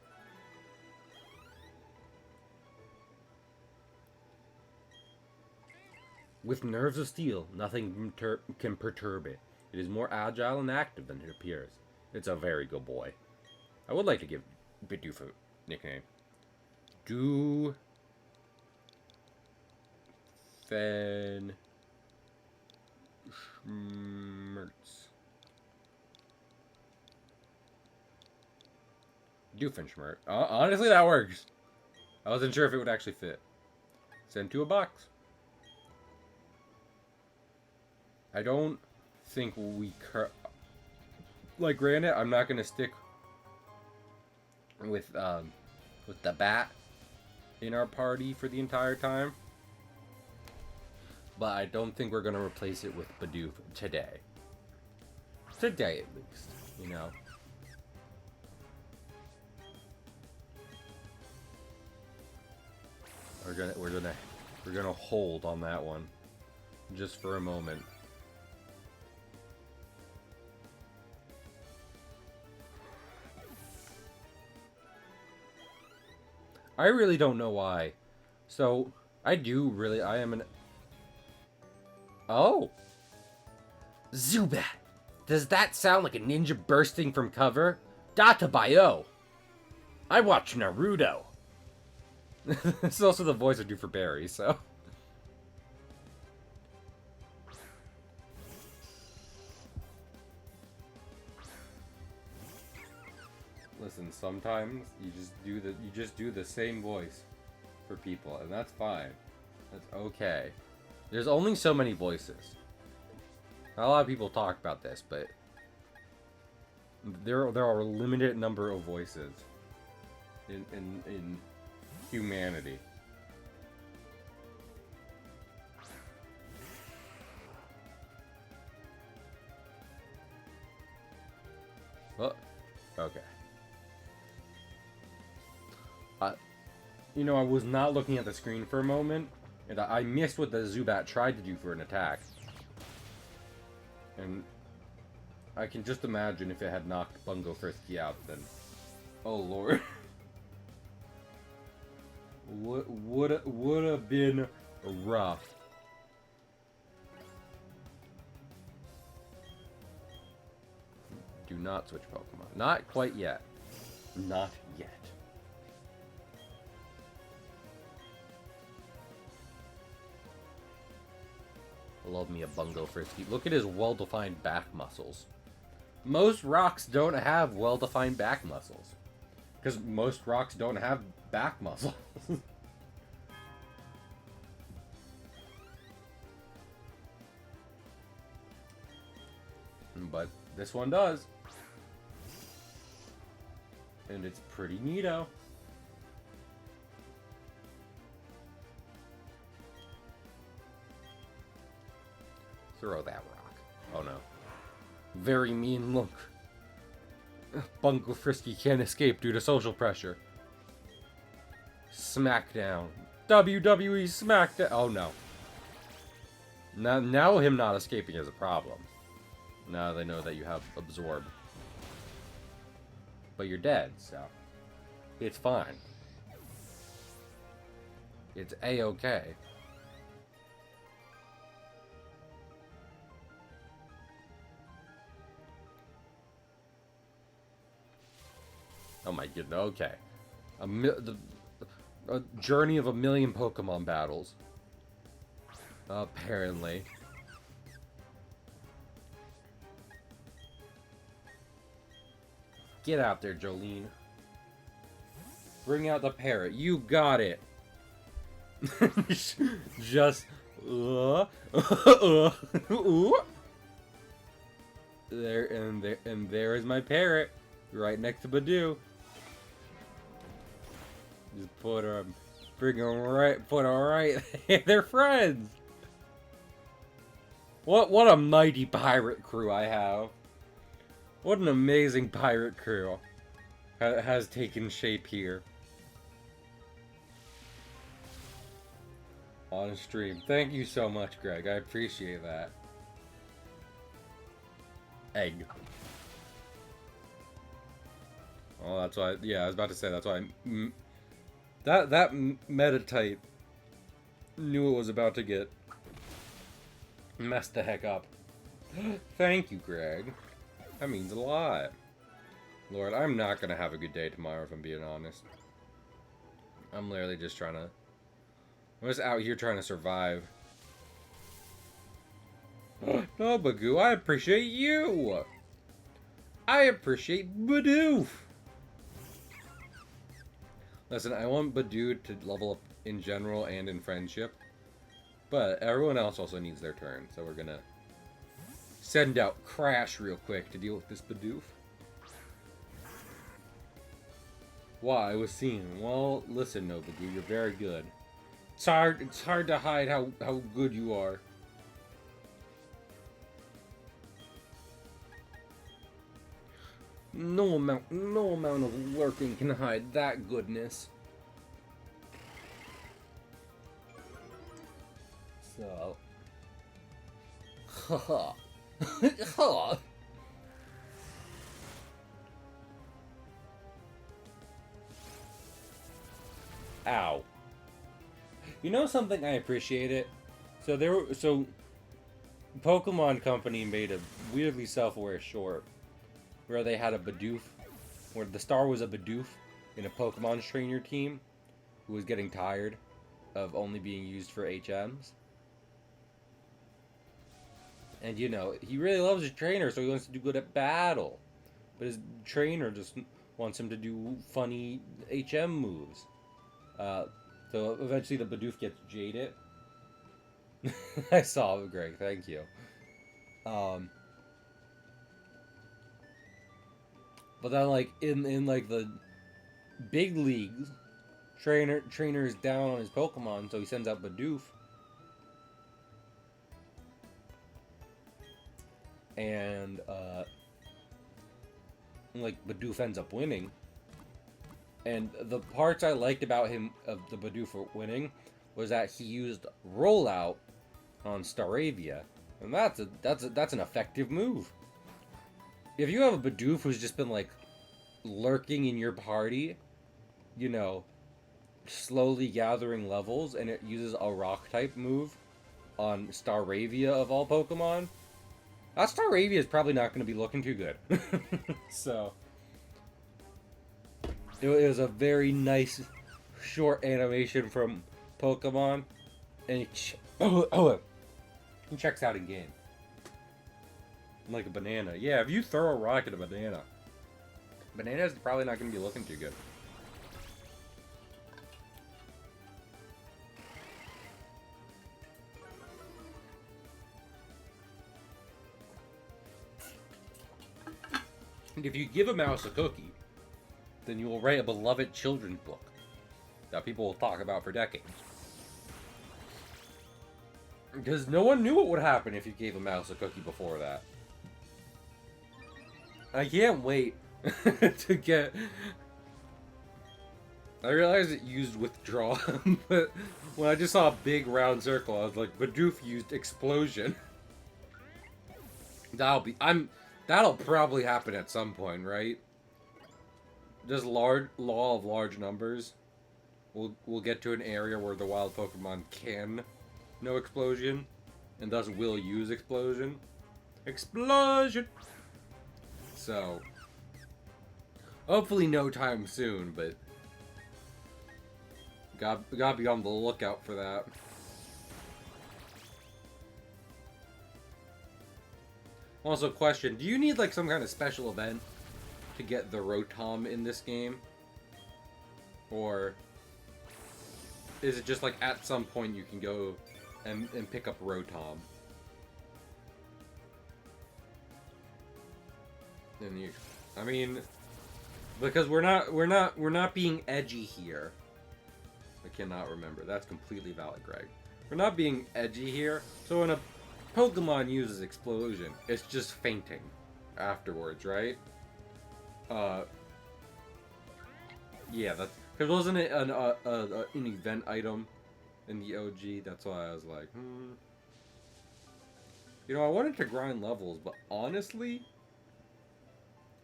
With nerves of steel, nothing can perturb it. It is more agile and active than it appears. It's a very good boy. I would like to give Bidoof a nickname. Do... Fen... Schmertz. Doofenshmirtz. Honestly, that works. I wasn't sure if it would actually fit. Send to a box. I don't think we... Like, granted, I'm not going to stick with the bat in our party for the entire time. But I don't think we're going to replace it with Bidoof today. Today, at least. You know? We're gonna hold on that one just for a moment. I really don't know why. So I am an... Oh! Zubat! Does that sound like a ninja bursting from cover? Databayo! I watch Naruto! This is also the voice I do for Barry, so... Listen, sometimes you just do the same voice for people, and that's fine. That's okay. There's only so many voices. Not a lot of people talk about this, but there are a limited number of voices in humanity. Oh, okay. You know, I was not looking at the screen for a moment, and I missed what the Zubat tried to do for an attack. And I can just imagine if it had knocked Bungo Frisky out, then Oh lord. Would have been rough. Do not switch Pokemon. Not quite yet. Not yet. Love me a Bungo Frisky. Look at his well-defined back muscles. Most rocks don't have well-defined back muscles. Because most rocks don't have back muscles. But this one does. And it's pretty neato. Throw that rock. Oh no. Very mean look. Bungo Frisky can't escape due to social pressure. Smackdown. WWE Smackdown. Oh no. Now him not escaping is a problem. Now they know that you have Absorb. But you're dead, so it's fine. It's A-okay. Oh my goodness, okay. A journey of 1,000,000 Pokemon battles. Apparently. Get out there, Jolene. Bring out the parrot. You got it. Just... There, and there is my parrot. Right next to Badoo. Just put them... Bring them right... Put them right... They're friends! What a mighty pirate crew I have. What an amazing pirate crew has taken shape here. On stream. Thank you so much, Greg. I appreciate that. Egg. Oh, that's why... Yeah, I was about to say, that's why... That meta-type knew it was about to get messed the heck up. Thank you, Greg. That means a lot. Lord, I'm not gonna have a good day tomorrow, if I'm being honest. I'm literally just trying to... I'm just out here trying to survive. No, Bagoo, I appreciate you! I appreciate Badoo! Listen, I want Badoo to level up in general and in friendship. But everyone else also needs their turn, so we're gonna send out Crash real quick to deal with this Badoof. Why? I was seen. Well, listen, Nobagoo, you're very good. It's hard to hide how good you are. No amount of lurking can hide that goodness. So, haha. Ow. You know something, I appreciate it. So Pokemon Company made a weirdly self-aware short where they had a Bidoof, where the star was a Bidoof in a Pokemon trainer team who was getting tired of only being used for HMs. And you know, he really loves his trainer, so he wants to do good at battle. But his trainer just wants him to do funny HM moves. So eventually the Bidoof gets jaded. I saw it, Greg, thank you. But then, like, in like the big leagues, trainer is down on his Pokemon, so he sends out Bidoof. And like Bidoof ends up winning. And the parts I liked about him of the Bidoof winning was that he used Rollout on Staravia, and that's an effective move. If you have a Bidoof who's just been like lurking in your party, you know, slowly gathering levels, and it uses a rock type move on Staravia of all Pokemon, that Staravia is probably not going to be looking too good. So, it was a very nice short animation from Pokemon, and it checks out in game. Like a banana. Yeah, if you throw a rock at a banana, banana's probably not going to be looking too good. And if you give a mouse a cookie, then you will write a beloved children's book that people will talk about for decades. Because no one knew what would happen if you gave a mouse a cookie before that. I can't wait to get... I realized it used withdraw, but when I just saw a big round circle, I was like, Bidoof used explosion. That'll probably happen at some point, right? Just law of large numbers. We'll get to an area where the wild Pokemon can know explosion, and thus will use explosion. Explosion! So, hopefully no time soon, but gotta be on the lookout for that. Also, question, do you need like some kind of special event to get the Rotom in this game? Or is it just like at some point you can go and pick up Rotom? And you, I mean, because we're not being edgy here. I cannot remember. That's completely valid, Greg. We're not being edgy here. So when a Pokemon uses explosion, it's just fainting afterwards, right? Yeah, that's because wasn't it an event item in the OG? That's why I was like, You know, I wanted to grind levels, but honestly,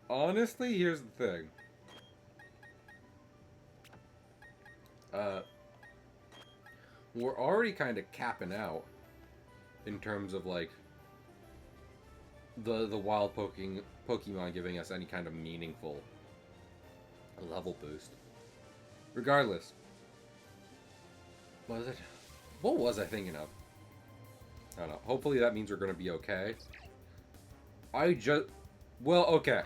here's the thing. We're already kind of capping out in terms of like the wild Pokemon giving us any kind of meaningful level boost. Regardless, what was I thinking of? I don't know. Hopefully that means we're gonna be okay. Well, okay.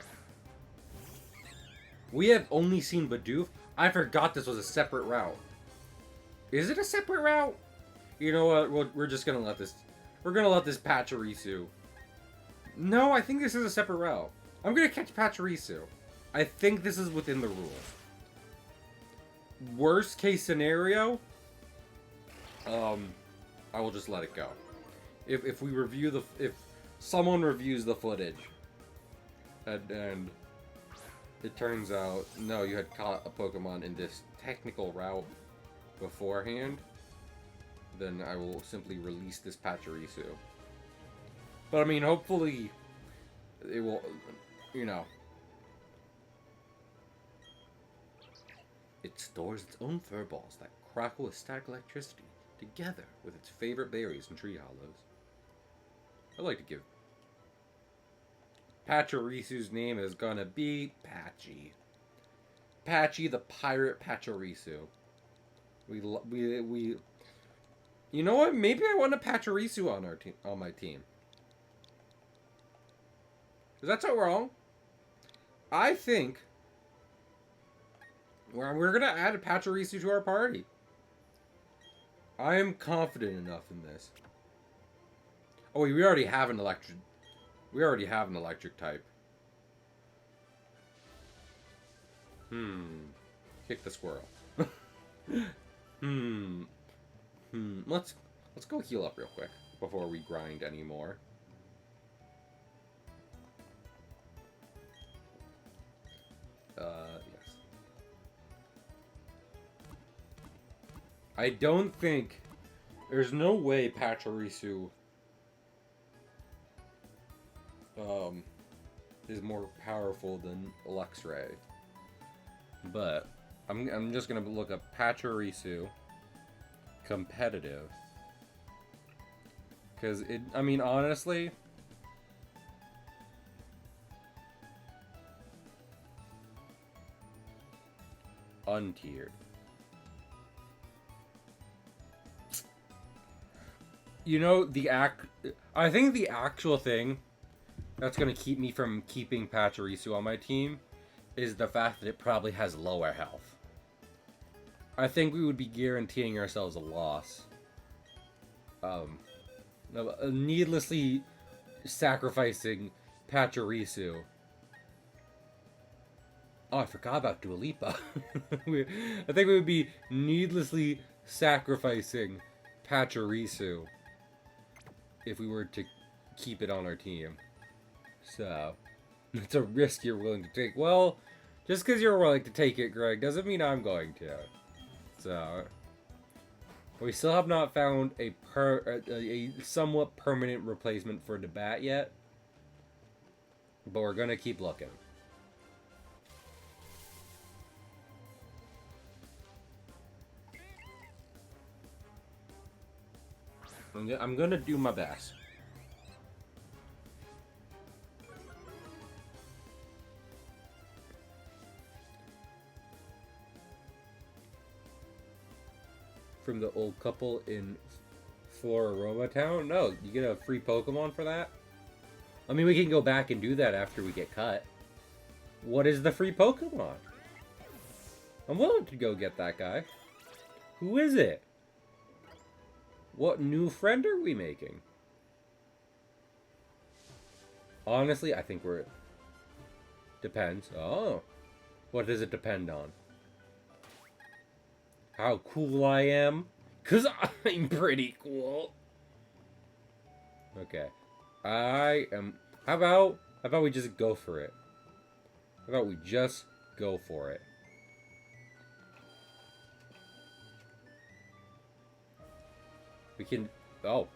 We have only seen Bidoof. I forgot this was a separate route. Is it a separate route? You know what? We're just gonna let this. We're gonna let this Pachirisu. No, I think this is a separate route. I'm gonna catch Pachirisu. I think this is within the rules. Worst case scenario, I will just let it go. If we review if someone reviews the footage, and it turns out no, you had caught a Pokemon in this technical route beforehand, then I will simply release this Pachirisu. But I mean, hopefully, it will, you know. It stores its own fur balls that crackle with static electricity together with its favorite berries and tree hollows. I'd like to give Pachirisu's name is gonna be Patchy. Patchy the Pirate Pachirisu. We you know what? Maybe I want a Pachirisu on our team, on my team. Is that so wrong? I think we're gonna add a Pachirisu to our party. I am confident enough in this. Oh wait, we already have an electric. We already have an electric type. Kick the squirrel. Let's go heal up real quick before we grind anymore. Yes. I don't think there's no way Pachirisu is more powerful than Luxray. But I'm just gonna look up Pachirisu competitive. Cause I mean honestly, untiered. You know, I think the actual thing that's gonna keep me from keeping Pachirisu on my team is the fact that it probably has lower health. I think we would be guaranteeing ourselves a loss. Needlessly sacrificing Pachirisu. Oh, I forgot about Dua Lipa. I think we would be needlessly sacrificing Pachirisu if we were to keep it on our team. So, it's a risk you're willing to take. Well, just because you're willing to take it, Greg, doesn't mean I'm going to. So, we still have not found a somewhat permanent replacement for the bat yet. But we're going to keep looking. I'm going to do my best. From the old couple in Floraroma Town? No, you get a free Pokemon for that? I mean, we can go back and do that after we get cut. What is the free Pokemon? I'm willing to go get that guy. Who is it? What new friend are we making? Honestly, I think we're... Depends. Oh. What does it depend on? How cool I am? 'Cause I'm pretty cool. Okay. I am... How about we just go for it? How about we just go for it? We can... Oh.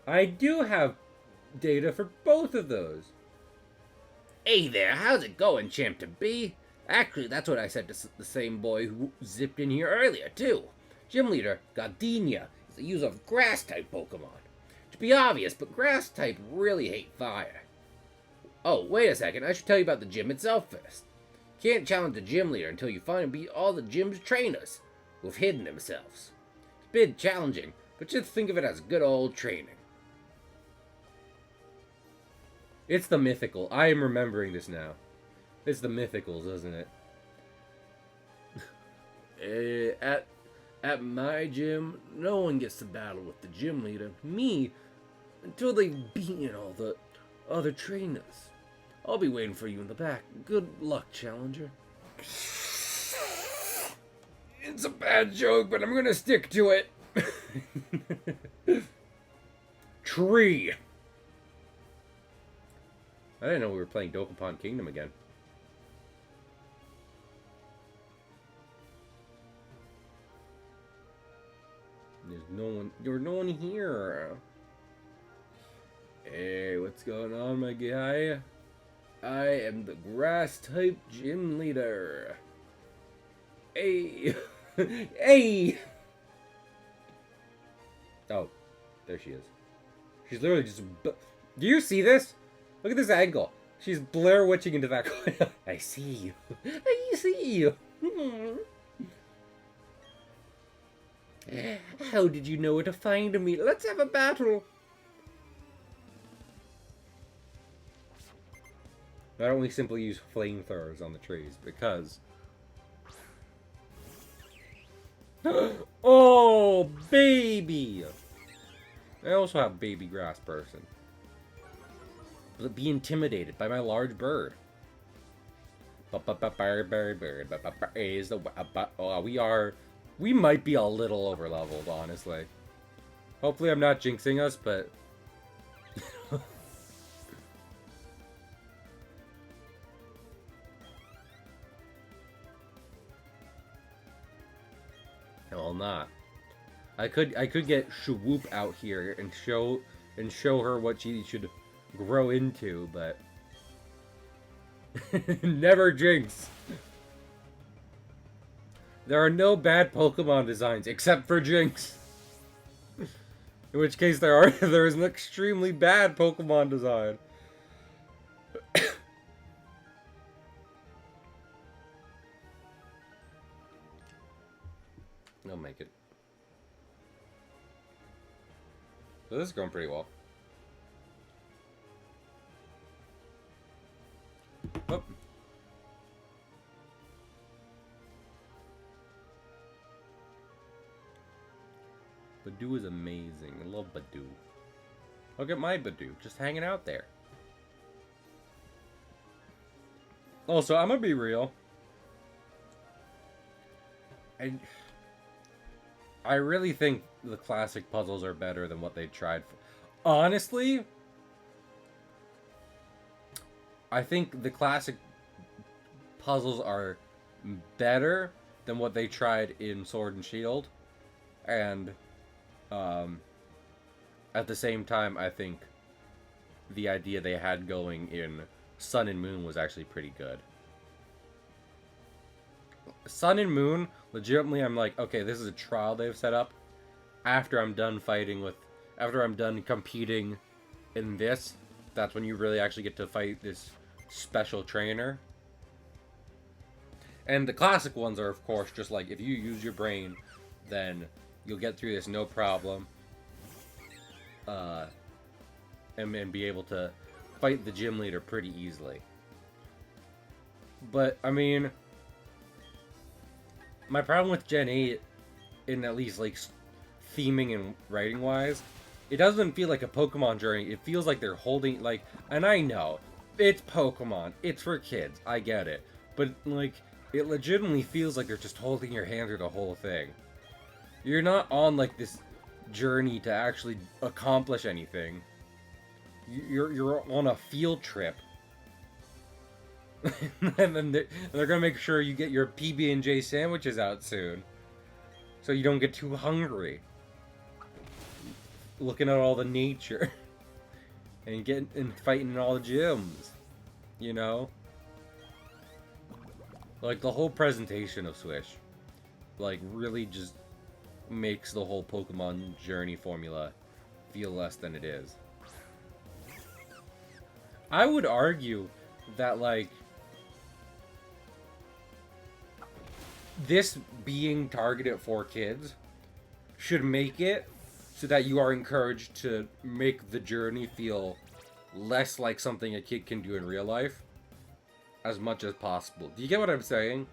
I do have data for both of those. Hey there, how's it going, Champ to be? Actually, that's what I said to the same boy who zipped in here earlier, too. Gym leader, Gardenia, is a user of Grass-type Pokemon. To be obvious, but Grass-type really hate fire. Oh, wait a second, I should tell you about the gym itself first. You can't challenge the gym leader until you find and beat all the gym's trainers, who've hidden themselves. It's a bit challenging, but just think of it as good old training. It's the mythical. I am remembering this now. It's the mythicals, isn't it? At my gym, no one gets to battle with the gym leader, me, until they've beaten all the other trainers. I'll be waiting for you in the back. Good luck, challenger. It's a bad joke, but I'm gonna stick to it. Tree. I didn't know we were playing Dokapon Kingdom again. There's no one here. Hey, what's going on, my guy? I am the Grass-type gym leader. Hey! Hey! Oh, there she is. She's literally just... Do you see this? Look at this angle. She's Blair Witching into that corner. I see you. I see you. How did you know where to find me? Let's have a battle. I only simply use flamethrowers on the trees because... Oh, baby! I also have baby grass person. But be intimidated by my large bird. We might be a little over leveled, honestly. Hopefully I'm not jinxing us, but... Hell not. I could get Shwoop out here and show her what she should grow into, but Never jinx. There are no bad Pokemon designs except for Jinx. In which case there is an extremely bad Pokemon design. I'll make it. So this is going pretty well. Oh. Badoo is amazing. I love Badoo. Look at my Badoo, just hanging out there. Also, I'm gonna be real. I really think the classic puzzles are better than what they tried for. Honestly, I think the classic puzzles are better than what they tried in Sword and Shield. And at the same time, I think the idea they had going in Sun and Moon was actually pretty good. Sun and Moon, legitimately, I'm like, okay, this is a trial they've set up. After I'm done competing in this, that's when you really actually get to fight this special trainer. And the classic ones are, of course, just like, if you use your brain, then you'll get through this no problem. And be able to fight the gym leader pretty easily. But, I mean, my problem with Gen 8, in at least, like, theming and writing-wise, it doesn't feel like a Pokemon journey. It feels like they're holding, like, and I know, it's Pokemon, it's for kids, I get it. But, like, it legitimately feels like they're just holding your hand through the whole thing. You're not on, like, this journey to actually accomplish anything. You're on a field trip. And then they're gonna make sure you get your PB&J sandwiches out soon, so you don't get too hungry. Looking at all the nature and fighting in all the gyms, you know. Like the whole presentation of Swish, like really just makes the whole Pokemon journey formula feel less than it is. I would argue that, like, this being targeted for kids should make it so that you are encouraged to make the journey feel less like something a kid can do in real life as much as possible. Do you get what I'm saying?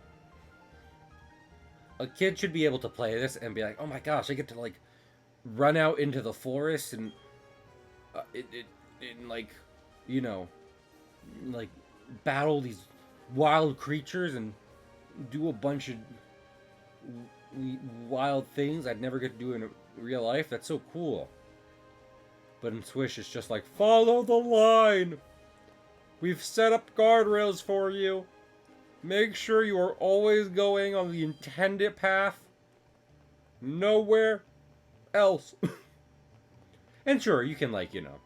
A kid should be able to play this and be like, oh my gosh, I get to, like, run out into the forest and like, you know, like, battle these wild creatures and do a bunch of wild things I'd never get to do in real life. That's so cool. But in Swish, it's just like, follow the line. We've set up guardrails for you. Make sure you are always going on the intended path. Nowhere else. And sure, you can, like, you know,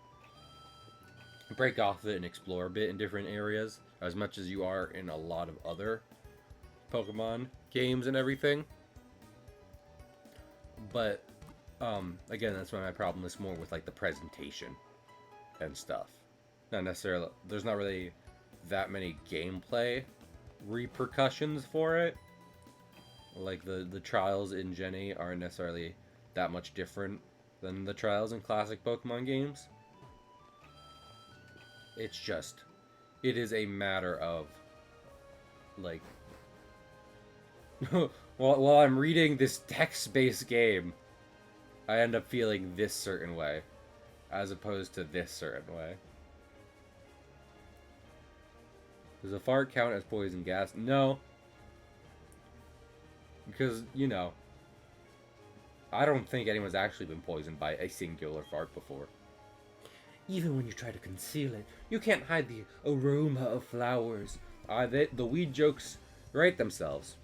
break off it and explore a bit in different areas, as much as you are in a lot of other Pokemon games and everything. But, again, that's why my problem is more with, like, the presentation and stuff. Not necessarily, there's not really that many gameplay repercussions for it. Like, the trials in Gen 8 aren't necessarily that much different than the trials in classic Pokemon games. It's just, it is a matter of, like, while I'm reading this text-based game, I end up feeling this certain way, as opposed to this certain way. Does a fart count as poison gas? No. Because, you know, I don't think anyone's actually been poisoned by a singular fart before. Even when you try to conceal it, you can't hide the aroma of flowers. The weed jokes write themselves.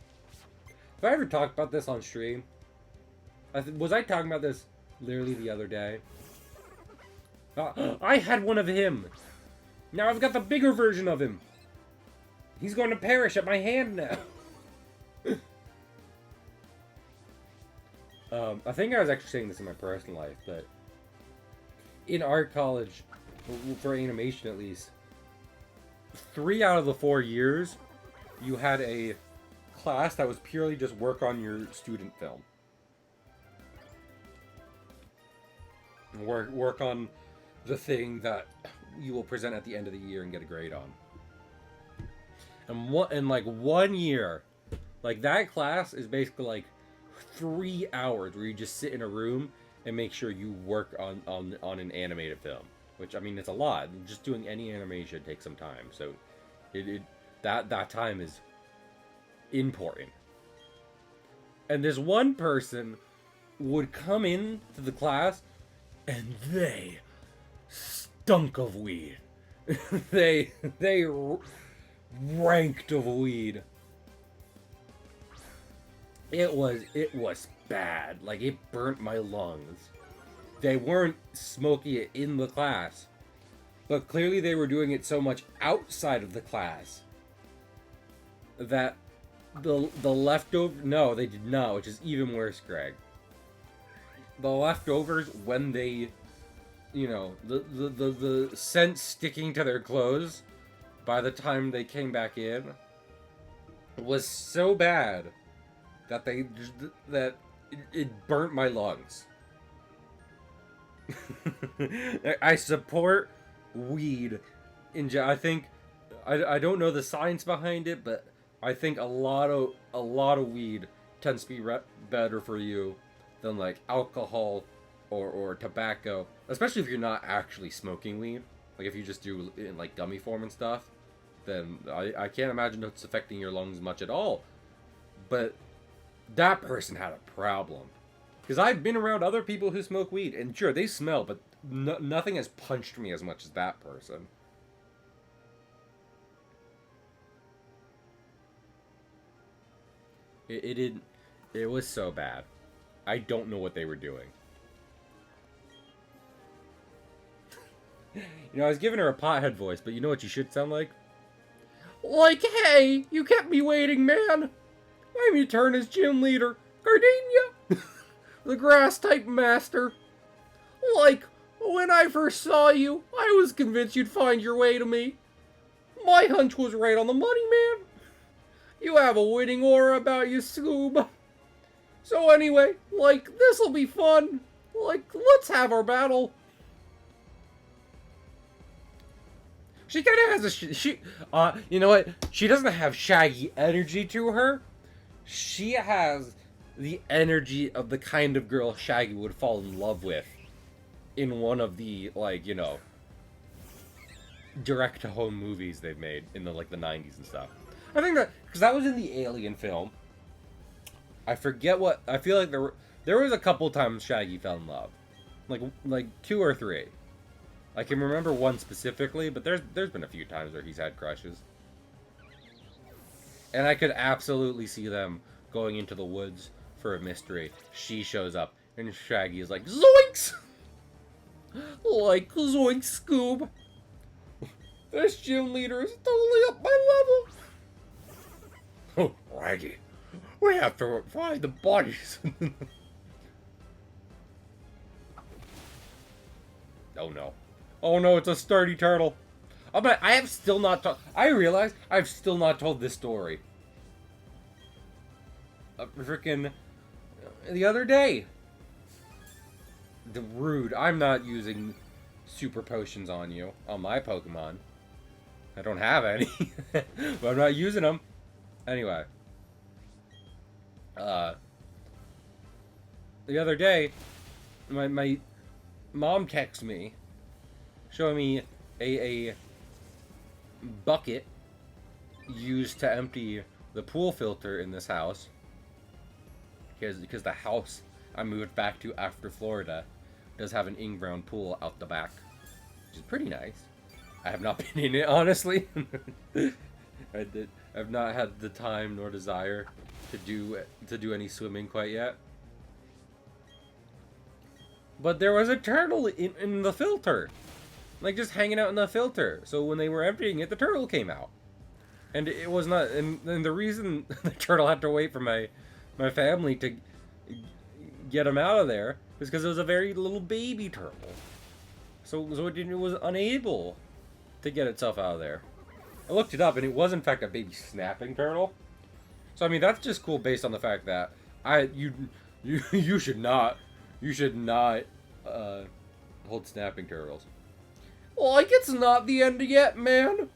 Have I ever talked about this on stream? Was I talking about this literally the other day? I had one of him! Now I've got the bigger version of him! He's going to perish at my hand now. I think I was actually saying this in my personal life, but in art college, for animation at least, 3 out of the 4 years, you had a class that was purely just work on your student film. Work on the thing that you will present at the end of the year and get a grade on. And in like 1 year, like that class is basically like 3 hours where you just sit in a room and make sure you work on an animated film. Which, I mean, it's a lot. Just doing any animation takes some time. So that time is important. And this one person would come in to the class and they stunk of weed. they ranked of weed. It was bad. Like, it burnt my lungs. They weren't smoking it in the class, but clearly they were doing it so much outside of the class that the leftover... No, they did not, which is even worse, Greg. The leftovers, when they, you know, the scent sticking to their clothes by the time they came back in was so bad that it burnt my lungs. I support weed I think I don't know the science behind it, but I think a lot of weed tends to be better for you than like alcohol or tobacco, especially if you're not actually smoking weed. Like if you just do it in like gummy form and stuff, then I can't imagine it's affecting your lungs much at all. But that person had a problem. Because I've been around other people who smoke weed, and sure, they smell, but nothing has punched me as much as that person. It was so bad. I don't know what they were doing. You know, I was giving her a pothead voice, but you know what you should sound like? Like, hey, you kept me waiting, man. I'm your turn as gym leader, Gardenia. The grass type master. Like, when I first saw you, I was convinced you'd find your way to me. My hunch was right on the money, man. You have a winning aura about you, Scoob. So anyway, like, this'll be fun. Like, let's have our battle. She kind of has a... you know what? She doesn't have Shaggy energy to her. She has the energy of the kind of girl Shaggy would fall in love with in one of the, like, you know, direct-to-home movies they've made in the, like, the 90s and stuff. I think that, because that was in the Alien film. I forget what, I feel like there was a couple times Shaggy fell in love. Like 2 or 3. I can remember one specifically, but there's been a few times where he's had crushes. And I could absolutely see them going into the woods for a mystery. She shows up, and Shaggy is like, zoinks! Like, zoinks, Scoob. This gym leader is totally up my level. Oh, Raggy, we have to find the bodies. Oh no. Oh no, it's a sturdy turtle. I have still not told... I realize I've still not told this story. Frickin' the other day. The rude. I'm not using super potions on you, on my Pokemon. I don't have any. But I'm not using them. Anyway. The other day, my mom texted me, showing me a bucket used to empty the pool filter in this house. Because the house I moved back to after Florida does have an in-ground pool out the back, which is pretty nice. I have not been in it, honestly. I've not had the time nor desire to do any swimming quite yet. But there was a turtle in the filter, like just hanging out in the filter. So when they were emptying it, the turtle came out, And it was not, and the reason the turtle had to wait for my family to get him out of there is because it was a very little baby turtle. So it was unable to get itself out of there. I looked it up, and it was in fact a baby snapping turtle. So I mean, that's just cool based on the fact that you should not hold snapping turtles. Like it's not the end yet, man.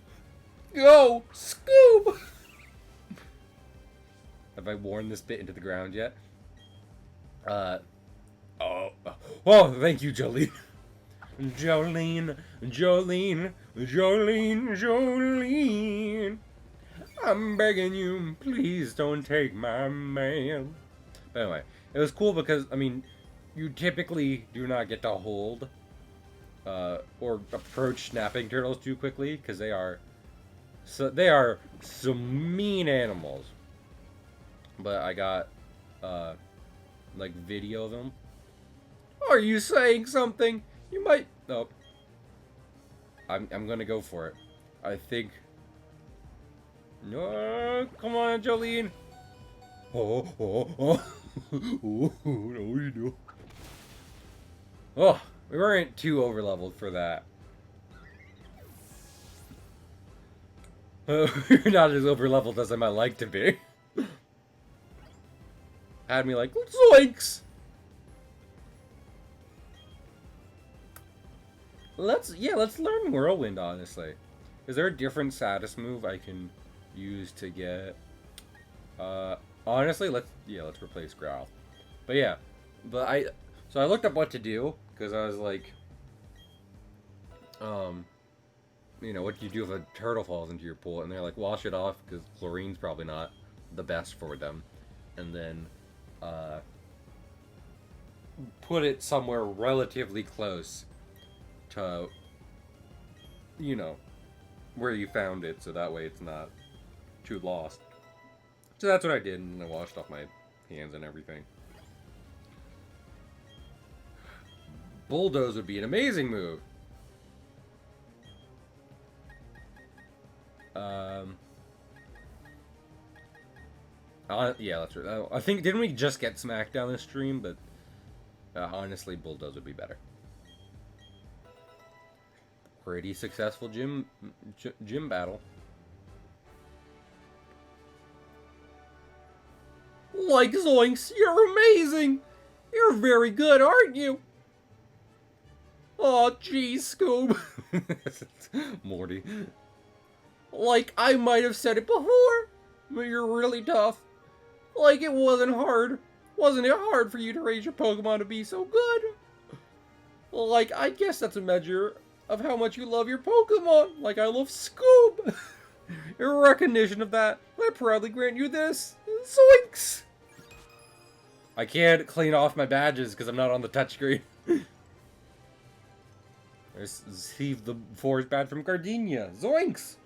Go, Scoob! Have I worn this bit into the ground yet? Oh, thank you, Jolene. Jolene. I'm begging you, please don't take my man. But anyway, it was cool because, I mean, you typically do not get to hold or approach snapping turtles too quickly because they are some mean animals. But I got like video of them. Are you saying something? You might. Nope. I'm gonna go for it. I think. No, come on, Jolene. Oh. No, you do. Oh, we weren't too overleveled for that. You're not as overleveled as I might like to be. Had me like, zoinks! Let's learn Whirlwind, honestly. Is there a different status move I can use to get... honestly, let's replace Growl. But yeah, so I looked up what to do, because I was like, you know, what do you do if a turtle falls into your pool? And they're like, wash it off, because chlorine's probably not the best for them. And then, put it somewhere relatively close to, you know, where you found it, so that way it's not too lost. So that's what I did, and I washed off my hands and everything. Bulldoze would be an amazing move. Yeah, that's right. I think, didn't we just get Smackdown this stream? But honestly, Bulldoze would be better. Pretty successful gym battle. Like Zoinks, you're amazing! You're very good, aren't you? Aw, geez, Scoob. Morty. Like, I might have said it before, but you're really tough. Like, it wasn't hard. Wasn't it hard for you to raise your Pokemon to be so good? Like, I guess that's a measure of how much you love your Pokemon. Like I love Scoob. In recognition of that, I proudly grant you this. Zoinks! I can't clean off my badges because I'm not on the touchscreen. I received the forest badge from Gardenia. Zoinks!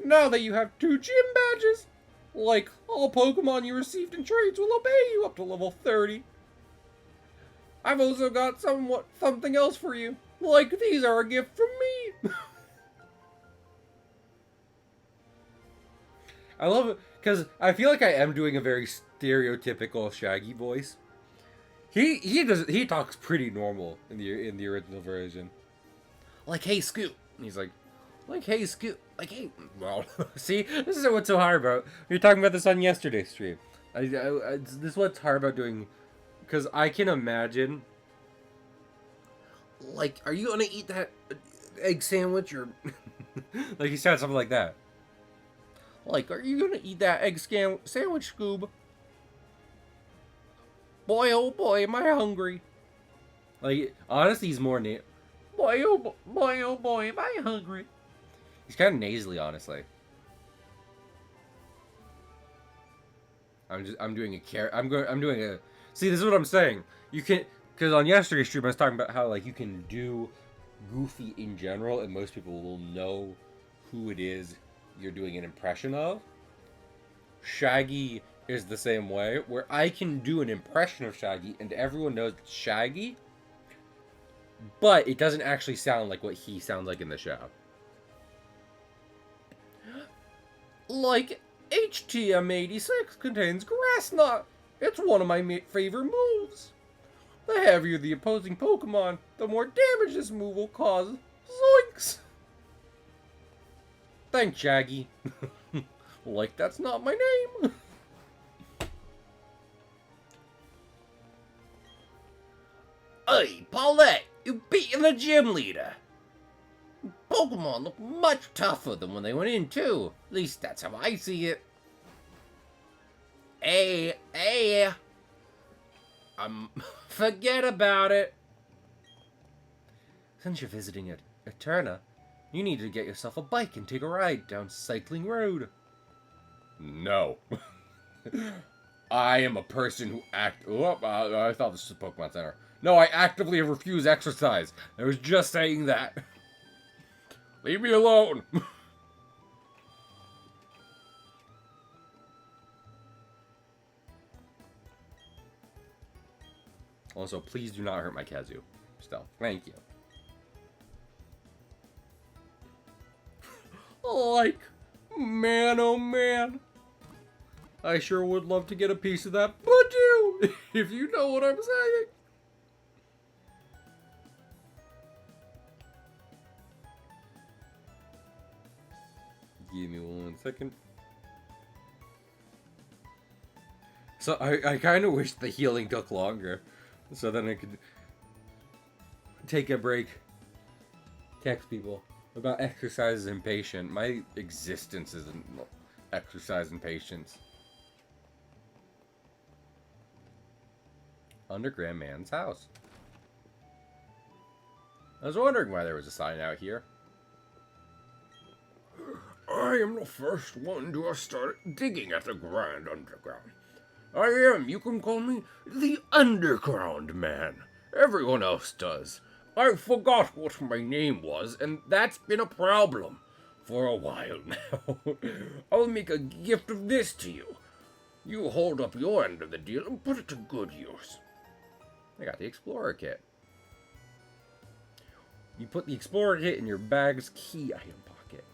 Now that you have 2 gym badges, like all Pokemon you received in trades will obey you up to level 30. I've also got something else for you. Like, these are a gift from me. I love it, because I feel like I am doing a very stereotypical Shaggy voice. He talks pretty normal in the original version. Like, hey, Scoot. And he's like, hey, Scoot. Like, hey. Well, see, this is what's so hard about. We were talking about this on yesterday's stream. This is what's hard about doing. Because I can imagine, like, are you gonna eat that egg sandwich, or like he said something like that. Like, are you gonna eat that egg sandwich, Scoob? Boy, oh boy, am I hungry. Like, honestly, he's more boy, oh boy, am I hungry. He's kind of nasally, honestly. I'm doing a. See, this is what I'm saying. You can, because on yesterday's stream I was talking about how, like, you can do Goofy in general, and most people will know who it is you're doing an impression of. Shaggy is the same way, where I can do an impression of Shaggy, and everyone knows it's Shaggy. but it doesn't actually sound like what he sounds like in the show. Like HTM86 contains grass knot. It's one of my favorite moves. The heavier the opposing Pokemon, the more damage this move will cause. Zoinks! Thanks, Shaggy. Like that's not my name. Hey, Paulette, you've beaten the gym leader. Pokemon look much tougher than when they went in, too. At least that's how I see it. Hey. Forget about it. Since you're visiting at Eterna, you need to get yourself a bike and take a ride down Cycling Road. No. I am a person who I thought this was a Pokemon Center. No, I actively refuse exercise. I was just saying that. Leave me alone. Also, please do not hurt my Kazu. Still, thank you. Like, man, oh man. I sure would love to get a piece of that Badoo, if you know what I'm saying. Give me 1 second. So I kind of wish the healing took longer, so then I could take a break, text people about exercise and patience. My existence isn't exercise and patience. Underground man's house. I was wondering why there was a sign out here. I am the first one to have started digging at the Grand Underground. You can call me the Underground Man. Everyone else does. I forgot what my name was, and that's been a problem for a while now. I'll make a gift of this to you. You hold up your end of the deal and put it to good use. I got the Explorer Kit. You put the Explorer Kit in your bag's key item pocket.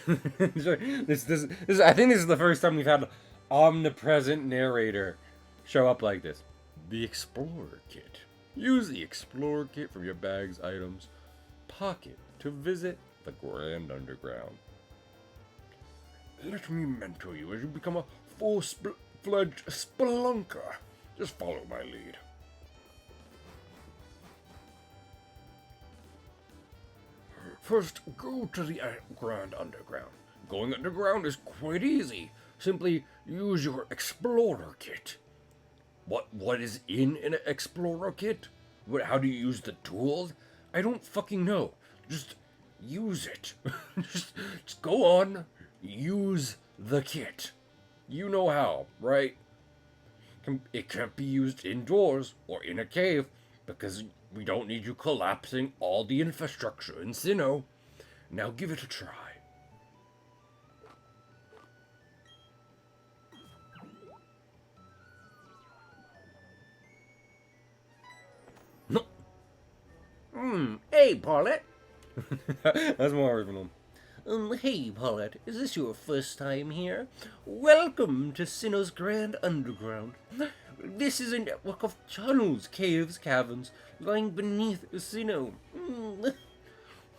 I think this is the first time we've had omnipresent narrator show up like this. The Explorer Kit. Use the Explorer Kit from your bag's items pocket to visit the Grand Underground. Let me mentor you as you become a full-fledged spelunker. Just follow my lead. First, go to the Grand Underground. Going underground is quite easy. Simply use your Explorer Kit. What is in an Explorer Kit? How do you use the tools? I don't fucking know. Just use it. just go on, use the kit. You know how, right? It can't be used indoors or in a cave because we don't need you collapsing all the infrastructure in Sinnoh. Now give it a try. Hey, Paulette. That's more original. Hey, Paulette, is this your first time here? Welcome to Sinnoh's Grand Underground. This is a network of tunnels, caves, caverns, lying beneath Sinnoh.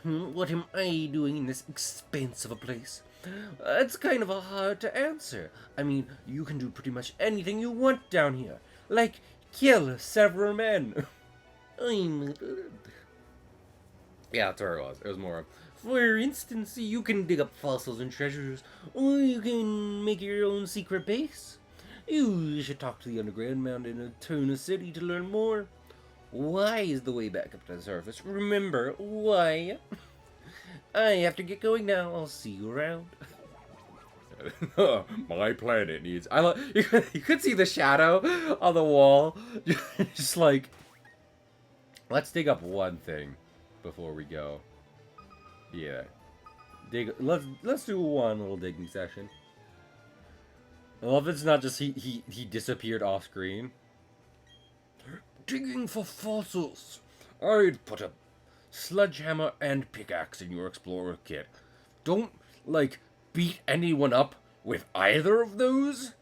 What am I doing in this expanse of a place? It's kind of hard to answer. I mean, you can do pretty much anything you want down here. Like, kill several men. Yeah, that's where it was. It was more. For instance, you can dig up fossils and treasures, or you can make your own secret base. You should talk to the Underground Man in Eterna City to learn more. Y is the way back up to the surface. Remember, Y. I have to get going now. I'll see you around. My planet needs. You could see the shadow on the wall. Just like. Let's dig up one thing before we go. Yeah. Let's do one little digging session. I love it's not just he disappeared off screen. Digging for fossils. I'd put a sledgehammer and pickaxe in your explorer kit. Don't, like, beat anyone up with either of those.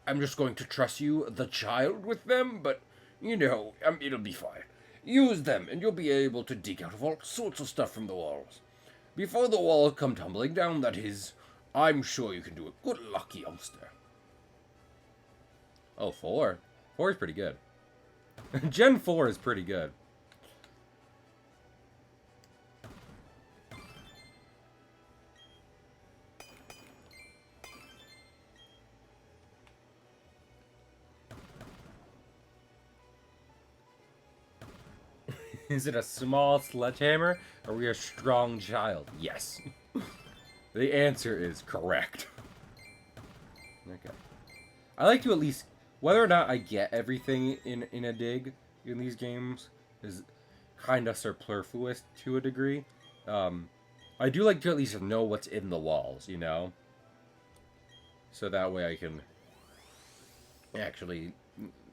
I'm just going to trust you, the child, with them, but, you know, it'll be fine. Use them, and you'll be able to dig out of all sorts of stuff from the walls. Before the walls come tumbling down, that is. I'm sure you can do it. Good luck, youngster. Oh, 4. 4 is pretty good. Gen 4 is pretty good. Is it a small sledgehammer? Are we a strong child? Yes. The answer is correct. Okay. I like to at least, whether or not I get everything in a dig in these games is kind of superfluous to a degree. I do like to at least know what's in the walls, you know? So that way I can actually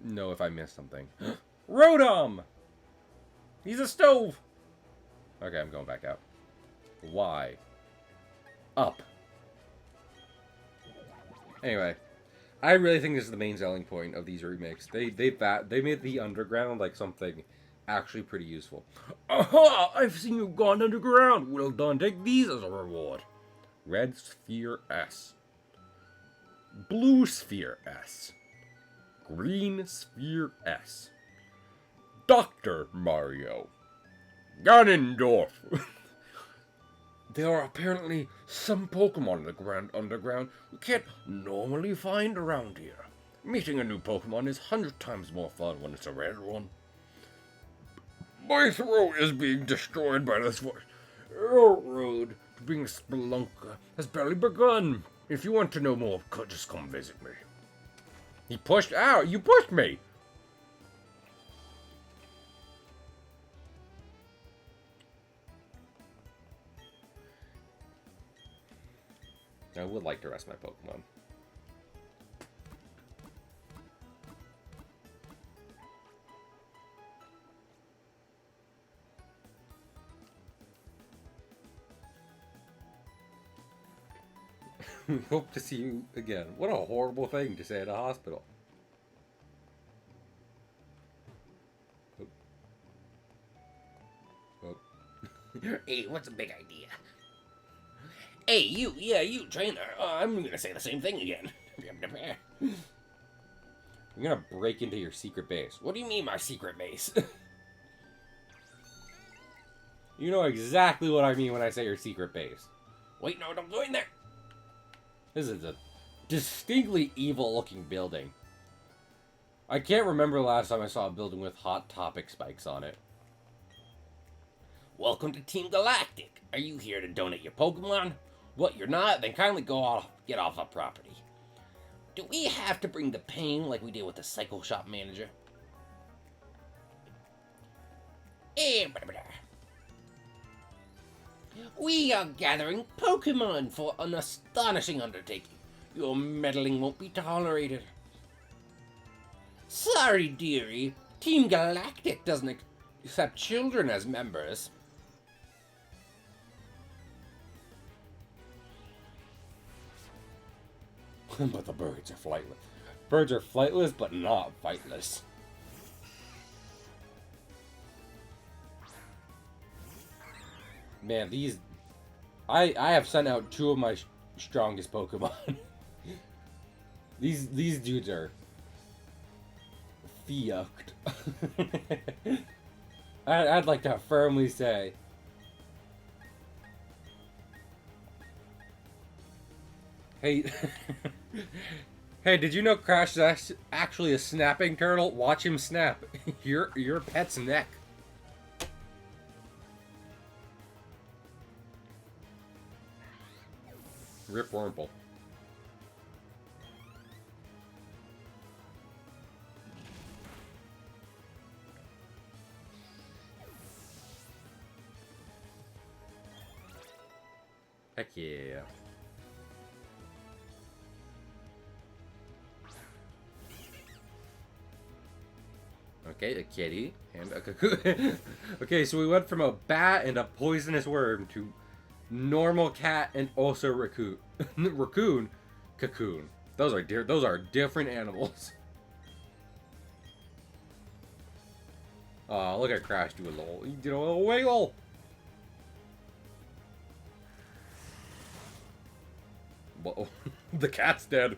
know if I missed something. Rotom! He's a stove! Okay, I'm going back out. Why? Up. Anyway, I really think this is the main selling point of these remakes. They made the underground like something actually pretty useful. Aha! I've seen you gone underground! Well done, take these as a reward. Red Sphere S. Blue Sphere S. Green Sphere S. Dr. Mario. Ganondorf. There are apparently some Pokemon in the Grand Underground we can't normally find around here. Meeting a new Pokemon is 100 times more fun when it's a rare one. My throat is being destroyed by this voice. Your road to being a spelunker has barely begun. If you want to know more, just come visit me. He pushed out. You pushed me. I would like to rest my Pokemon. We hope to see you again. What a horrible thing to say at a hospital. Oh. Hey, what's a big idea? Hey, you, trainer. I'm gonna say the same thing again. I'm gonna break into your secret base. What do you mean, my secret base? You know exactly what I mean when I say your secret base. Wait, no, don't go in there. This is a distinctly evil-looking building. I can't remember the last time I saw a building with Hot Topic spikes on it. Welcome to Team Galactic. Are you here to donate your Pokemon? What, you're not? Then kindly get off our property. Do we have to bring the pain like we did with the Cycle Shop manager? We are gathering Pokemon for an astonishing undertaking. Your meddling won't be tolerated. Sorry, dearie. Team Galactic doesn't accept children as members. But the birds are flightless. Birds are flightless, but not fightless. Man, these... I have sent out 2 of my strongest Pokemon. These dudes are... fucked. I'd like to firmly say... Hey... Hey, did you know Crash is actually a snapping turtle? Watch him snap. Your pet's neck. Rip Wurmple. Heck yeah. Okay, a kitty and a cocoon. Okay, so we went from a bat and a poisonous worm to normal cat and also raccoon. Raccoon, cocoon. Those are different animals. Oh, look at Crash do a little wiggle. Whoa, the cat's dead.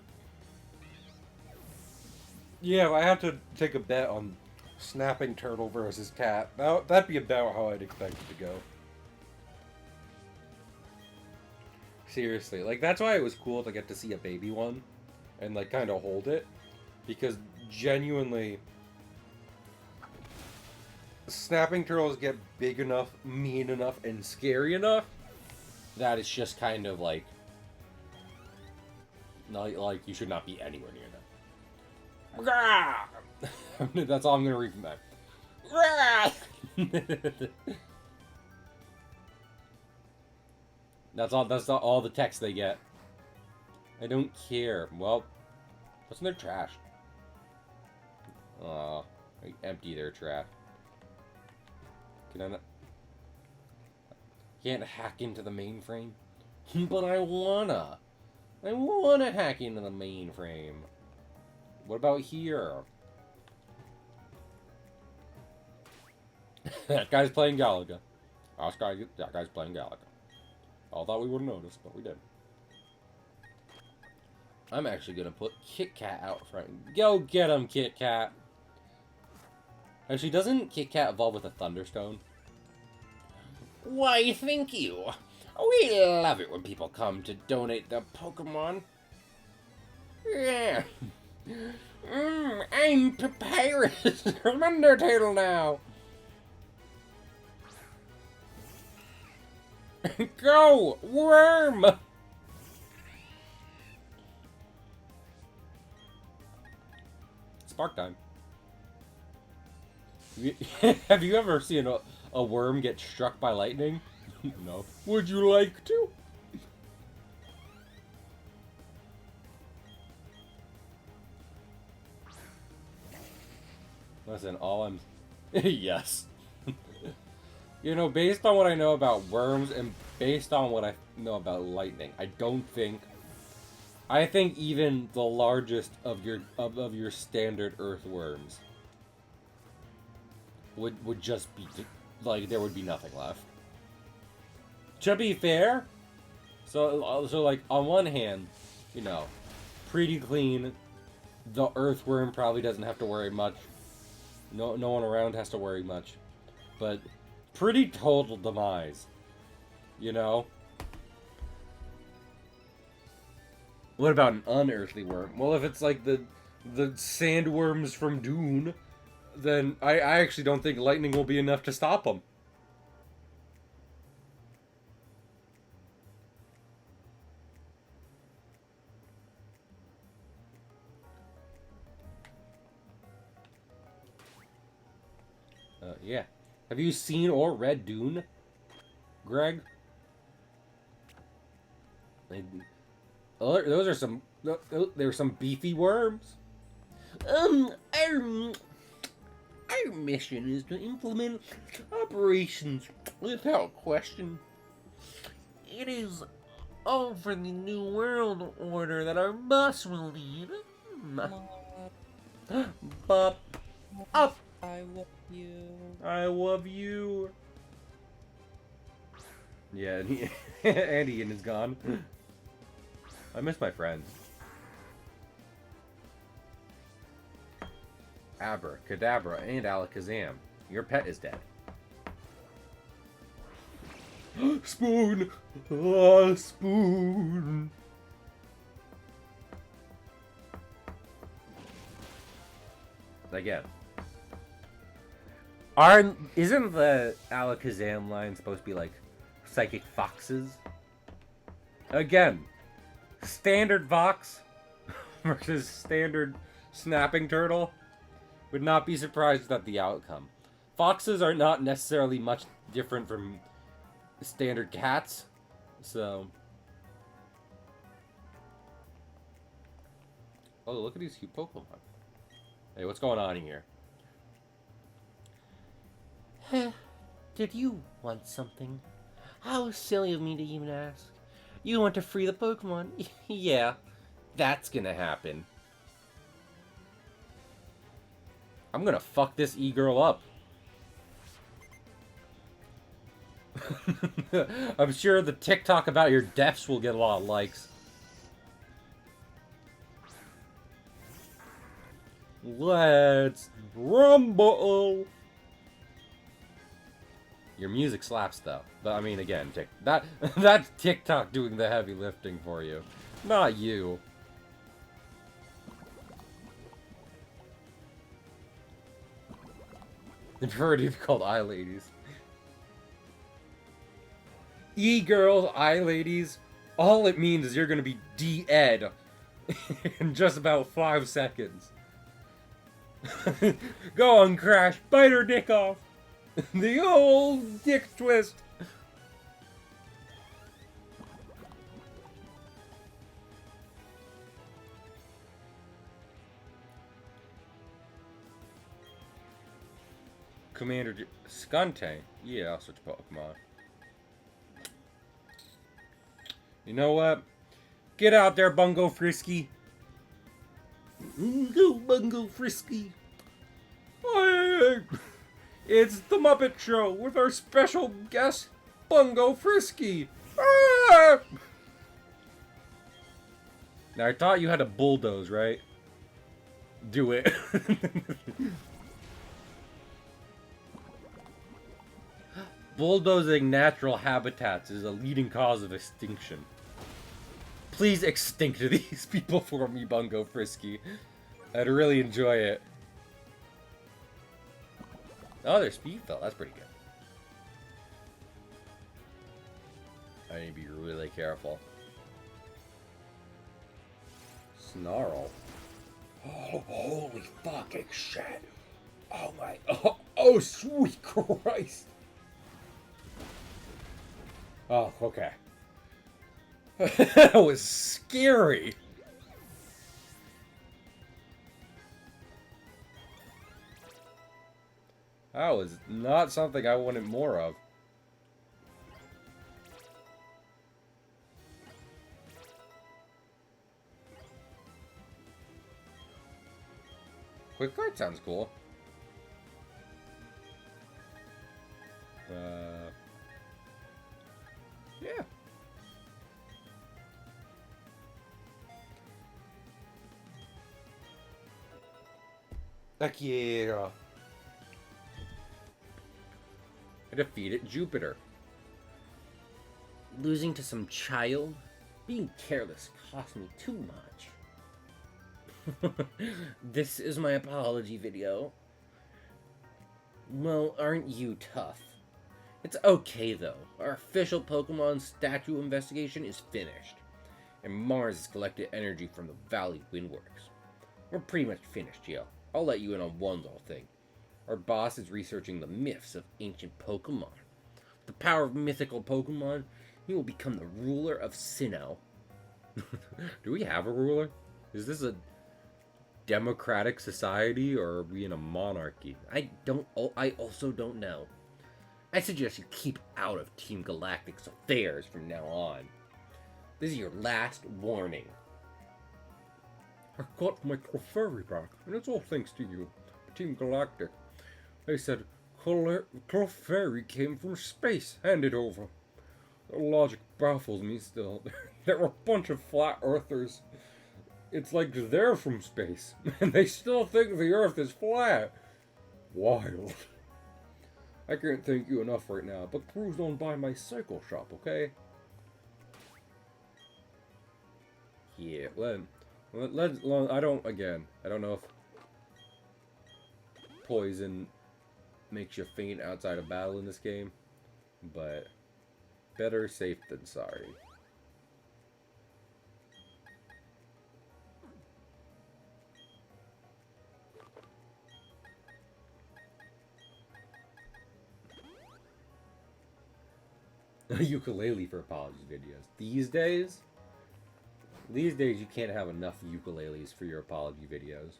Yeah, if I have to take a bet on snapping turtle versus cat, that'd be about how I'd expect it to go. Seriously, like, that's why it was cool to get to see a baby one and, like, kind of hold it, because genuinely, snapping turtles get big enough, mean enough, and scary enough that it's just kind of like you should not be anywhere near them. That's all I'm gonna read from that. That's all the text they get. I don't care. Well, what's in their trash? Oh, I empty their trash. Can I not? Can't hack into the mainframe? But I wanna hack into the mainframe. What about here? That guy's playing Galaga. That guy's playing Galaga. I thought we wouldn't notice, but we did. I'm actually gonna put Kit Kat out front. Go get him, Kit Kat! Actually, doesn't Kit Kat evolve with a Thunderstone? Why, thank you! We love it when people come to donate the Pokemon. Yeah. I'm Papyrus from Undertale now! Go, worm! Spark time. Have you ever seen a worm get struck by lightning? No. Would you like to? Listen, all I'm... Yes. You know, based on what I know about worms and based on what I know about lightning, I think even the largest of your standard earthworms would just be like, there would be nothing left. To be fair, so like on one hand, you know, pretty clean. The earthworm probably doesn't have to worry much. No one around has to worry much, but pretty total demise, you know? What about an unearthly worm? Well, if it's like the sandworms from Dune, then I actually don't think lightning will be enough to stop them. Yeah. Have you seen or read Dune, Greg? Those are some. There's some beefy worms. Our mission is to implement operations without question. It is all for the New World Order that our boss will lead. Bop. Up. I love you. I love you. Yeah, and Ian is gone. I miss my friends. Abracadabra and Alakazam. Your pet is dead. Spoon! Ah, Spoon! Again. Isn't the Alakazam line supposed to be like psychic foxes? Again, standard fox versus standard snapping turtle. Would not be surprised at the outcome. Foxes are not necessarily much different from standard cats, so... Oh, look at these cute Pokemon. Hey, what's going on here? Did you want something? How silly of me to even ask. You want to free the Pokemon? Yeah, that's gonna happen. I'm gonna fuck this e-girl up. I'm sure the TikTok about your deaths will get a lot of likes. Let's rumble. Your music slaps though. But I mean, again, that's TikTok doing the heavy lifting for you, not you. They prefer to be called eye ladies. E-girls, eye ladies. All it means is you're gonna be de-ed in just about 5 seconds. Go on, Crash. Bite her dick off. The old dick twist. Commander Skuntank. Yeah, I'll switch Pokemon. You know what? Get out there, Bungo Frisky. Go, Bungo Frisky. It's the Muppet Show with our special guest, Bungo Frisky. Ah! Now, I thought you had a bulldoze, right? Do it. Bulldozing natural habitats is a leading cause of extinction. Please extinct these people for me, Bungo Frisky. I'd really enjoy it. Oh, their speed fell. That's pretty good. I need to be really careful. Snarl. Oh, holy fucking shit. Oh my. Oh, sweet Christ. Oh, okay. That was scary. That was not something I wanted more of. Quick Guard sounds cool. Yeah. Heck yeah. I defeated Jupiter. Losing to some child? Being careless cost me too much. This is my apology video. Well, aren't you tough? It's okay though. Our official Pokemon statue investigation is finished. And Mars has collected energy from the Valley Windworks. We're pretty much finished, yo. I'll let you in on one little thing. Our boss is researching the myths of ancient Pokemon. With the power of mythical Pokemon, he will become the ruler of Sinnoh. Do we have a ruler? Is this a democratic society or are we in a monarchy? I also don't know. I suggest you keep out of Team Galactic's affairs from now on. This is your last warning. I got my Clefairy back, and it's all thanks to you, Team Galactic. They said Clefairy came from space. Hand it over. The logic baffles me still. They're a bunch of flat earthers. It's like they're from space, and they still think the Earth is flat. Wild. I can't thank you enough right now, but cruise on by my cycle shop, okay? Yeah, I don't know if poison makes you faint outside of battle in this game, but better safe than sorry. A ukulele for apology videos. These days you can't have enough ukuleles for your apology videos.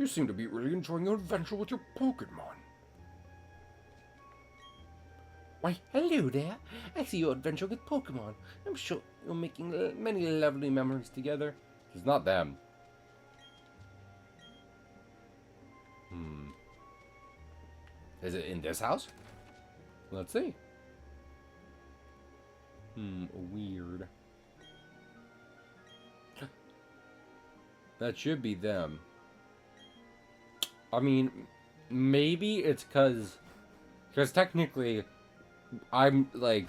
You seem to be really enjoying your adventure with your Pokemon. Why, hello there. I see your adventure with Pokemon. I'm sure you're making many lovely memories together. It's not them. Is it in this house? Let's see. Weird. That should be them. I mean, maybe it's because technically, I'm like,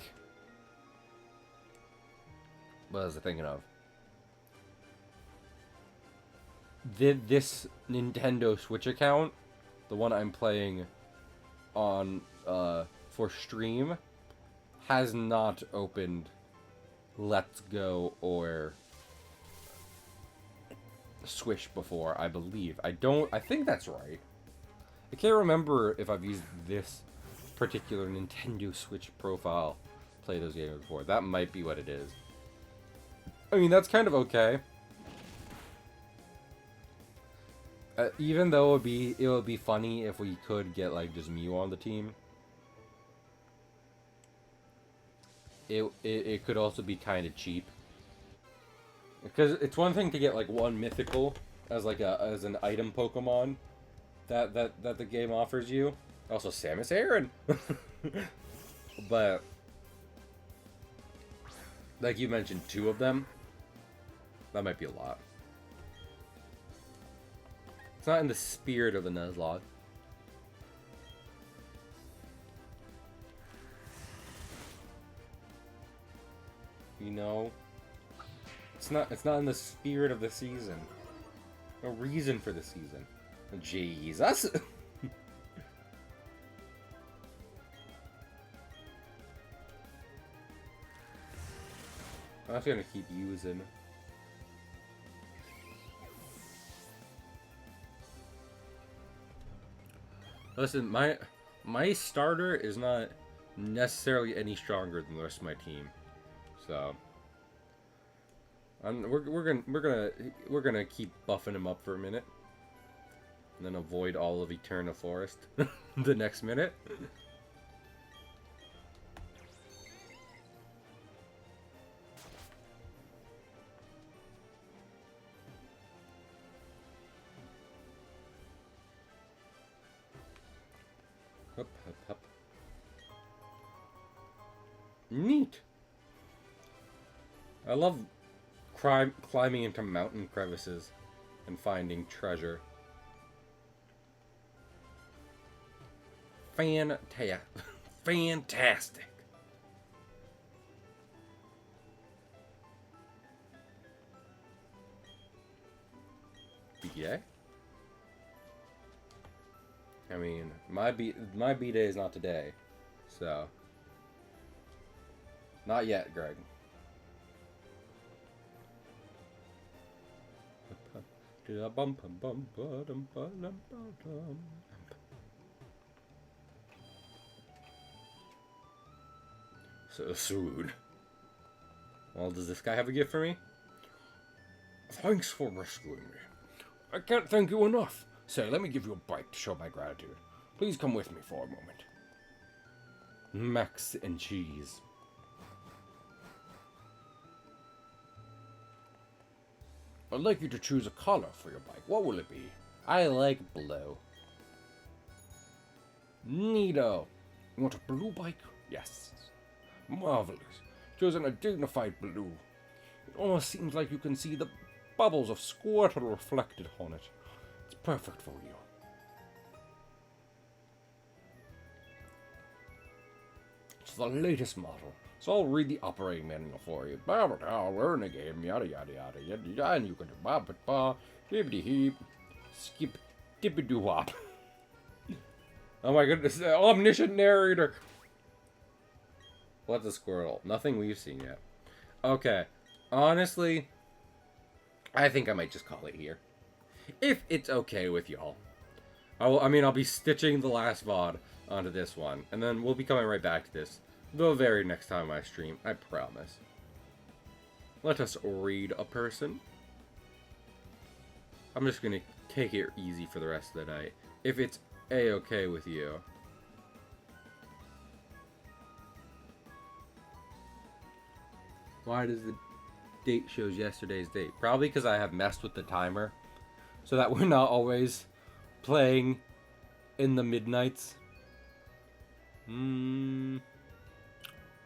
what was I thinking of? This Nintendo Switch account, the one I'm playing on for stream, has not opened Let's Go or Swish before, I believe. I think that's right. I can't remember if I've used this particular Nintendo Switch profile to play those games before. That might be what it is. I mean, that's kind of okay. Even though it would be funny if we could get like just Mew on the team. It could also be kind of cheap. Because it's one thing to get like one mythical as like as an item Pokemon that the game offers you. Also Samus Aran. But like you mentioned, 2 of them. That might be a lot. It's not in the spirit of the Nuzlocke. You know, it's not in the spirit of the season. No reason for the season. Jesus. I'm just gonna keep using. Listen, my starter is not necessarily any stronger than the rest of my team, so we're gonna keep buffing him up for a minute, and then avoid all of Eterna Forest the next minute. Hup, hup, hup. Neat. I love climbing into mountain crevices and finding treasure. Fantastic. BA? I mean, my B-Day is not today, so... Not yet, Greg. So soon. Well, does this guy have a gift for me? Thanks for rescuing me. I can't thank you enough. Say, let me give you a bite to show my gratitude. Please come with me for a moment. Max and cheese. I'd like you to choose a color for your bike. What will it be? I like blue. Neato. You want a blue bike? Yes. Marvelous. Chosen a dignified blue. It almost seems like you can see the bubbles of Squirtle reflected on it. It's perfect for you. It's the latest model, so I'll read the operating manual for you. We're in a game, yada yada yada yada, and you can do ba ba ba, hippity heap, skip dippy doo wop. Oh my goodness, omniscient narrator. What's a Squirtle? Nothing we've seen yet. Okay, honestly, I think I might just call it here. If it's okay with y'all. I'll be stitching the last VOD onto this one, and then we'll be coming right back to this the very next time I stream, I promise. Let us read a person. I'm just gonna take it easy for the rest of the night. If it's A-okay with you. Why does the date shows yesterday's date? Probably because I have messed with the timer. So that we're not always playing in the midnights.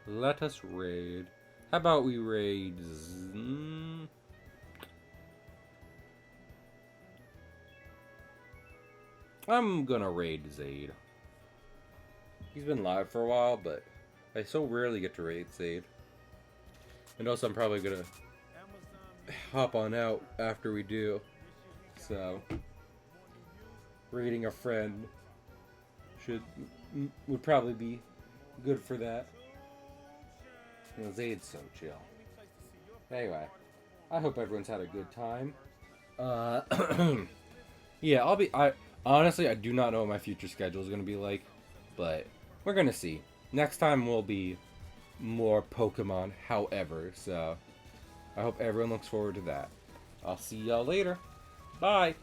Let us raid. How about we raid... I'm gonna raid Zaid. He's been live for a while, but I so rarely get to raid Zaid. And also I'm probably gonna hop on out after we do. So, raiding a friend would probably be good for that. You know, Zaid's so chill. Anyway, I hope everyone's had a good time. Yeah, honestly, I do not know what my future schedule is going to be like, but we're going to see. Next time will be more Pokemon, however, so I hope everyone looks forward to that. I'll see y'all later. Bye!